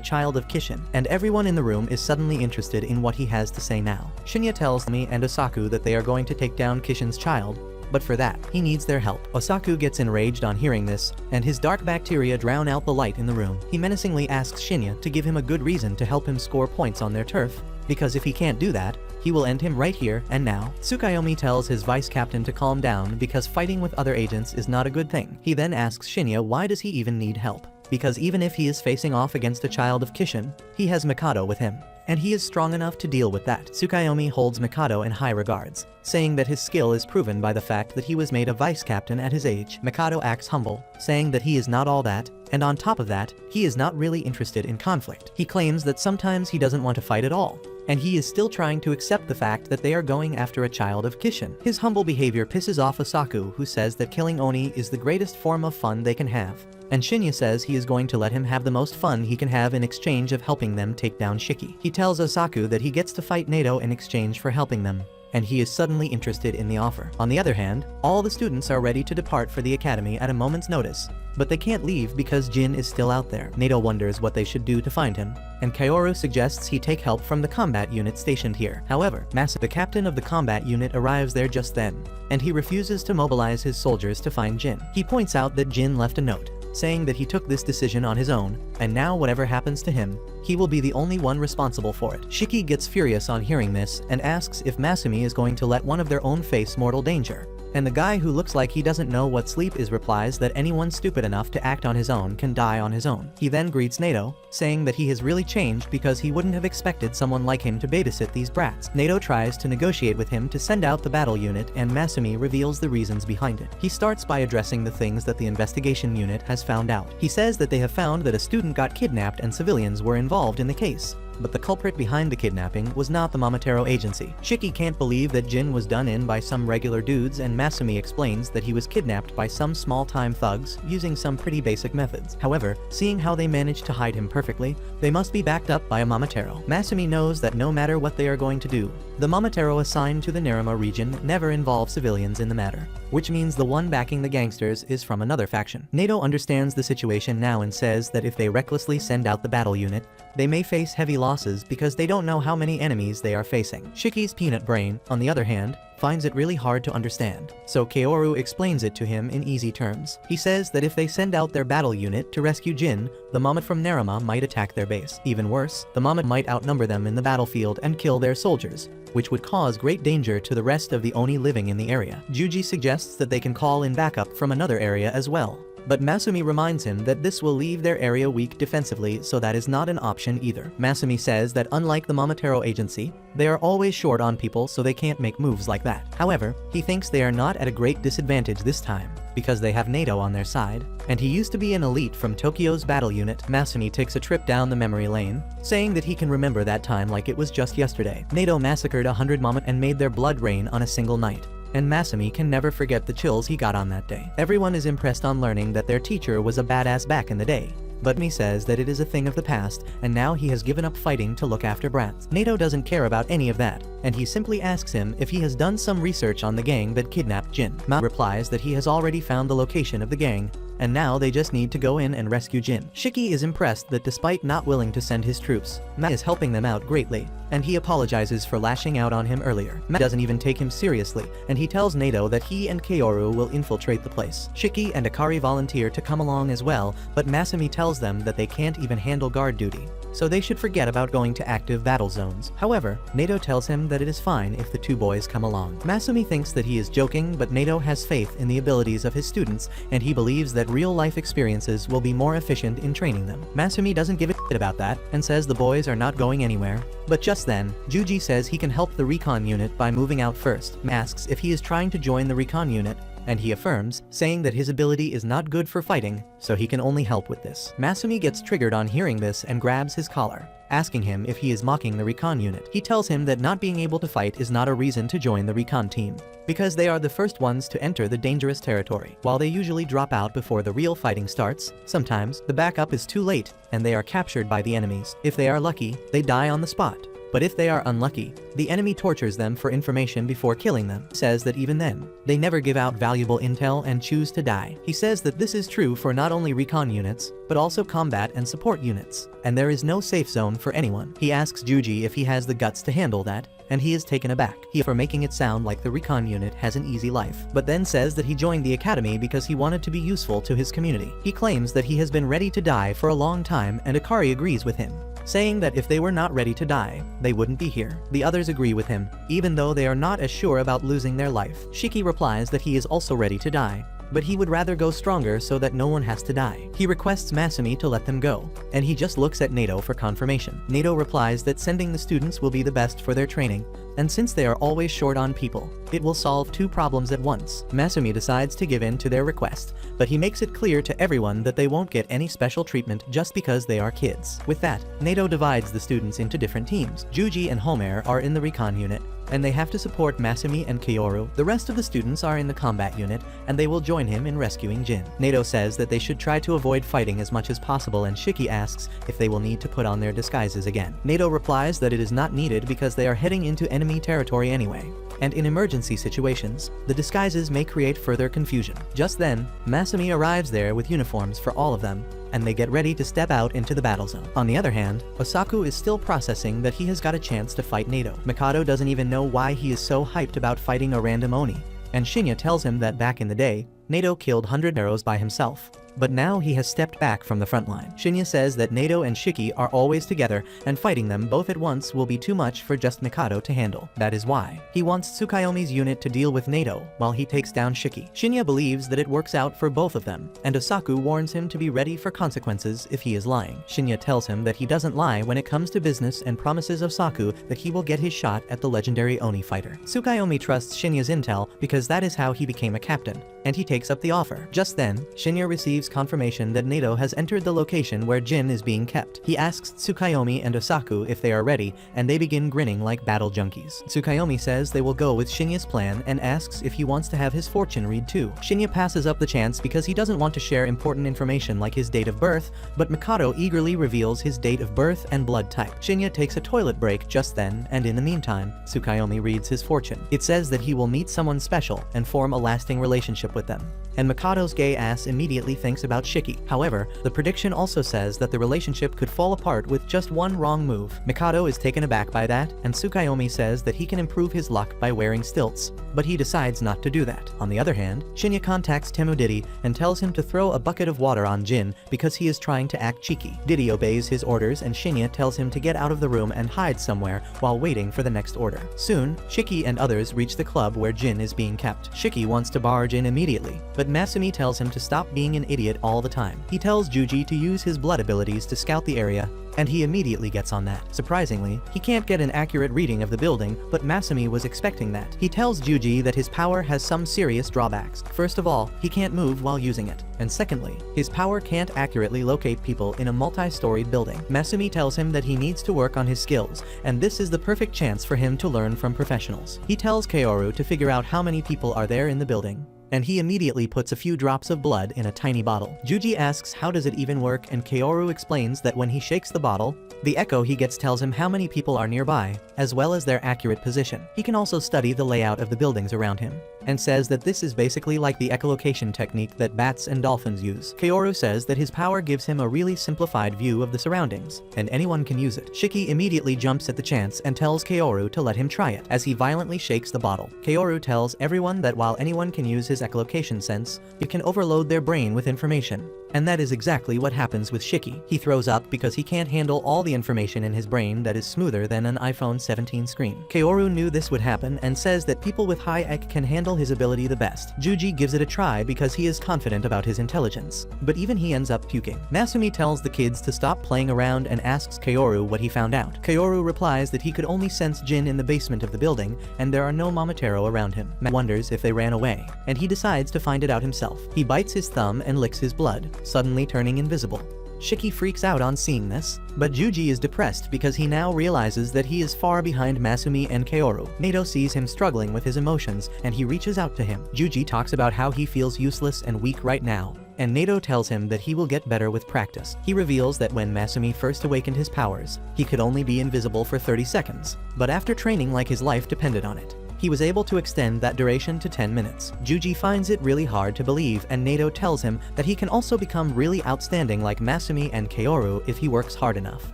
child of Kishin, and everyone in the room is suddenly interested in what he has to say now. Shinya tells me and Osaku that they are going to take down Kishin's child, but for that, he needs their help. Osaku gets enraged on hearing this, and his dark bacteria drown out the light in the room. He menacingly asks Shinya to give him a good reason to help him score points on their turf, because if he can't do that, he will end him right here and now. Tsukayomi tells his vice captain to calm down because fighting with other agents is not a good thing. He then asks Shinya why does he even need help, because even if he is facing off against a child of Kishin, he has Mikado with him, and he is strong enough to deal with that. Tsukayomi holds Mikado in high regards, saying that his skill is proven by the fact that he was made a vice captain at his age. Mikado acts humble, saying that he is not all that, and on top of that, he is not really interested in conflict. He claims that sometimes he doesn't want to fight at all, and he is still trying to accept the fact that they are going after a child of Kishin. His humble behavior pisses off Osaku, who says that killing Oni is the greatest form of fun they can have, and Shinya says he is going to let him have the most fun he can have in exchange of helping them take down Shiki. He tells Osaku that he gets to fight Nato in exchange for helping them, and he is suddenly interested in the offer. On the other hand, all the students are ready to depart for the academy at a moment's notice, but they can't leave because Jin is still out there. Nato wonders what they should do to find him, and Kaoru suggests he take help from the combat unit stationed here. However, Masa, the captain of the combat unit, arrives there just then, and he refuses to mobilize his soldiers to find Jin. He points out that Jin left a note, saying that he took this decision on his own, and now whatever happens to him, he will be the only one responsible for it. Shiki gets furious on hearing this and asks if Masumi is going to let one of their own face mortal danger. And the guy who looks like he doesn't know what sleep is replies that anyone stupid enough to act on his own can die on his own. He then greets Nato, saying that he has really changed because he wouldn't have expected someone like him to babysit these brats. Nato tries to negotiate with him to send out the battle unit, and Masumi reveals the reasons behind it. He starts by addressing the things that the investigation unit has found out. He says that they have found that a student got kidnapped and civilians were involved in the case, But the culprit behind the kidnapping was not the Momotaro agency. Shiki can't believe that Jin was done in by some regular dudes, and Masumi explains that he was kidnapped by some small-time thugs using some pretty basic methods. However, seeing how they managed to hide him perfectly, they must be backed up by a Momotaro. Masumi knows that no matter what they are going to do, the Momotaro assigned to the Nerima region never involve civilians in the matter, which means the one backing the gangsters is from another faction. Nato understands the situation now and says that if they recklessly send out the battle unit, they may face heavy losses because they don't know how many enemies they are facing. Shiki's peanut brain, on the other hand, finds it really hard to understand, so Kaoru explains it to him in easy terms. He says that if they send out their battle unit to rescue Jin, the Momot from Nerima might attack their base. Even worse, the Momot might outnumber them in the battlefield and kill their soldiers, which would cause great danger to the rest of the Oni living in the area. Juji suggests that they can call in backup from another area as well, but Masumi reminds him that this will leave their area weak defensively, so that is not an option either. Masumi says that unlike the Momotaro agency, they are always short on people, so they can't make moves like that. However, he thinks they are not at a great disadvantage this time, because they have Nato on their side, and he used to be an elite from Tokyo's battle unit. Masumi takes a trip down the memory lane, saying that he can remember that time like it was just yesterday. Nato massacred 100 Momot and made their blood rain on a single night, and Masumi can never forget the chills he got on that day. Everyone is impressed on learning that their teacher was a badass back in the day, but me says that it is a thing of the past, and now he has given up fighting to look after brats. Nato doesn't care about any of that, and he simply asks him if he has done some research on the gang that kidnapped Jin. Ma replies that he has already found the location of the gang, and now they just need to go in and rescue Jin. Shiki is impressed that despite not willing to send his troops, Ma is helping them out greatly, and he apologizes for lashing out on him earlier. Ma doesn't even take him seriously, and he tells Nato that he and Kaoru will infiltrate the place. Shiki and Akari volunteer to come along as well, but Masumi tells them that they can't even handle guard duty, so they should forget about going to active battle zones. However, Nato tells him that it is fine if the two boys come along. Masumi thinks that he is joking, but Nato has faith in the abilities of his students, and he believes that real-life experiences will be more efficient in training them. Masumi doesn't give a shit about that, and says the boys are not going anywhere. But just then, Juji says he can help the recon unit by moving out first. Asks if he is trying to join the recon unit, and he affirms, saying that his ability is not good for fighting, so he can only help with this. Masumi gets triggered on hearing this and grabs his collar, asking him if he is mocking the recon unit. He tells him that not being able to fight is not a reason to join the recon team, because they are the first ones to enter the dangerous territory. While they usually drop out before the real fighting starts, sometimes the backup is too late and they are captured by the enemies. If they are lucky, they die on the spot. But if they are unlucky, the enemy tortures them for information before killing them. Says that even then, they never give out valuable intel and choose to die. He says that this is true for not only recon units, but also combat and support units, and there is no safe zone for anyone. He asks Juji if he has the guts to handle that, and he is taken aback for making it sound like the recon unit has an easy life, but then says that he joined the academy because he wanted to be useful to his community. He claims that he has been ready to die for a long time, and Akari agrees with him, saying that if they were not ready to die, they wouldn't be here. The others agree with him, even though they are not as sure about losing their life. Shiki replies that he is also ready to die, but he would rather go stronger so that no one has to die. He requests Masumi to let them go, and he just looks at Nato for confirmation. Nato replies that sending the students will be the best for their training, and since they are always short on people, it will solve two problems at once. Masumi decides to give in to their request, but he makes it clear to everyone that they won't get any special treatment just because they are kids. With that, Nato divides the students into different teams. Juji and Homer are in the recon unit, and they have to support Masumi and Kaoru. The rest of the students are in the combat unit, and they will join him in rescuing Jin. Nato says that they should try to avoid fighting as much as possible, and Shiki asks if they will need to put on their disguises again. Nato replies that it is not needed because they are heading into enemy territory anyway, and in emergency situations, the disguises may create further confusion. Just then, Masumi arrives there with uniforms for all of them, and they get ready to step out into the battle zone. On the other hand, Osaku is still processing that he has got a chance to fight Nato. Mikado doesn't even know why he is so hyped about fighting a random Oni, and Shinya tells him that back in the day, Nato killed 100 arrows by himself, but now he has stepped back from the front line. Shinya says that Nato and Shiki are always together, and fighting them both at once will be too much for just Mikado to handle. That is why he wants Tsukayomi's unit to deal with Nato while he takes down Shiki. Shinya believes that it works out for both of them, and Osaku warns him to be ready for consequences if he is lying. Shinya tells him that he doesn't lie when it comes to business and promises Osaku that he will get his shot at the legendary Oni fighter. Tsukayomi trusts Shinya's intel because that is how he became a captain, and he takes up the offer. Just then, Shinya receives confirmation that Nato has entered the location where Jin is being kept. He asks Tsukayomi and Osaku if they are ready, and they begin grinning like battle junkies. Tsukayomi says they will go with Shinya's plan and asks if he wants to have his fortune read too. Shinya passes up the chance because he doesn't want to share important information like his date of birth, but Mikado eagerly reveals his date of birth and blood type. Shinya takes a toilet break just then, and in the meantime, Tsukayomi reads his fortune. It says that he will meet someone special and form a lasting relationship with them. And Mikado's gay ass immediately thinks about Shiki. However, the prediction also says that the relationship could fall apart with just one wrong move. Mikado is taken aback by that, and Tsukayomi says that he can improve his luck by wearing stilts, but he decides not to do that. On the other hand, Shinya contacts Temu Diddy and tells him to throw a bucket of water on Jin because he is trying to act cheeky. Diddy obeys his orders and Shinya tells him to get out of the room and hide somewhere while waiting for the next order. Soon, Shiki and others reach the club where Jin is being kept. Shiki wants to barge in immediately, but Masumi tells him to stop being an idiot all the time. He tells Juji to use his blood abilities to scout the area, and he immediately gets on that. Surprisingly, he can't get an accurate reading of the building, but Masumi was expecting that. He tells Juji that his power has some serious drawbacks. First of all, he can't move while using it. And secondly, his power can't accurately locate people in a multi-storied building. Masumi tells him that he needs to work on his skills, and this is the perfect chance for him to learn from professionals. He tells Kaoru to figure out how many people are there in the building, and he immediately puts a few drops of blood in a tiny bottle. Juji asks how does it even work, and Kaoru explains that when he shakes the bottle, the echo he gets tells him how many people are nearby, as well as their accurate position. He can also study the layout of the buildings around him, and says that this is basically like the echolocation technique that bats and dolphins use. Kaoru says that his power gives him a really simplified view of the surroundings, and anyone can use it. Shiki immediately jumps at the chance and tells Kaoru to let him try it. As he violently shakes the bottle, Kaoru tells everyone that while anyone can use his echolocation sense, it can overload their brain with information. And that is exactly what happens with Shiki. He throws up because he can't handle all the information in his brain that is smoother than an iPhone 17 screen. Kaoru knew this would happen and says that people with high EQ can handle his ability the best. Juji gives it a try because he is confident about his intelligence, but even he ends up puking. Masumi tells the kids to stop playing around and asks Kaoru what he found out. Kaoru replies that he could only sense Jin in the basement of the building and there are no Momotaro around him. Matt wonders if they ran away, and he decides to find it out himself. He bites his thumb and licks his blood, suddenly turning invisible. Shiki freaks out on seeing this, but Juji is depressed because he now realizes that he is far behind Masumi and Kaoru. Nato sees him struggling with his emotions and he reaches out to him. Juji talks about how he feels useless and weak right now, and Nato tells him that he will get better with practice. He reveals that when Masumi first awakened his powers, he could only be invisible for 30 seconds, but after training like his life depended on it, he was able to extend that duration to 10 minutes. Juji finds it really hard to believe, and Nato tells him that he can also become really outstanding like Masumi and Kaoru if he works hard enough.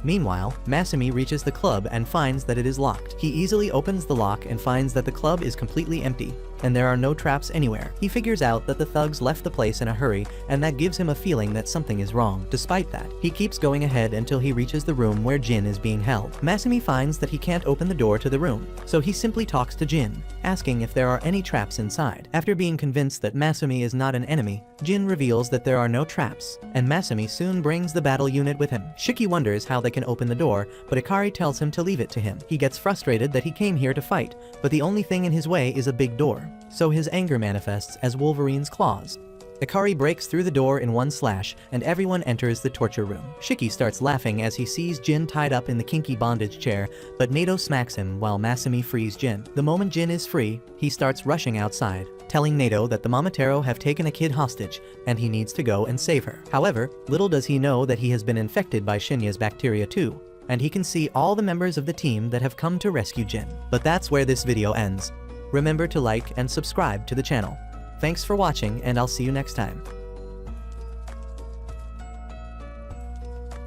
Meanwhile, Masumi reaches the club and finds that it is locked. He easily opens the lock and finds that the club is completely empty, and there are no traps anywhere. He figures out that the thugs left the place in a hurry, and that gives him a feeling that something is wrong. Despite that, he keeps going ahead until he reaches the room where Jin is being held. Masumi finds that he can't open the door to the room, so he simply talks to Jin, asking if there are any traps inside. After being convinced that Masumi is not an enemy, Jin reveals that there are no traps, and Masumi soon brings the battle unit with him. Shiki wonders how they can open the door, but Ikari tells him to leave it to him. He gets frustrated that he came here to fight, but the only thing in his way is a big door, so his anger manifests as Wolverine's claws. Ikari breaks through the door in one slash, and everyone enters the torture room. Shiki starts laughing as he sees Jin tied up in the kinky bondage chair, but Nato smacks him while Masumi frees Jin. The moment Jin is free, he starts rushing outside, telling Nato that the Momotaro have taken a kid hostage, and he needs to go and save her. However, little does he know that he has been infected by Shinya's bacteria too, and he can see all the members of the team that have come to rescue Jin. But that's where this video ends. Remember to like and subscribe to the channel. Thanks for watching, and I'll see you next time.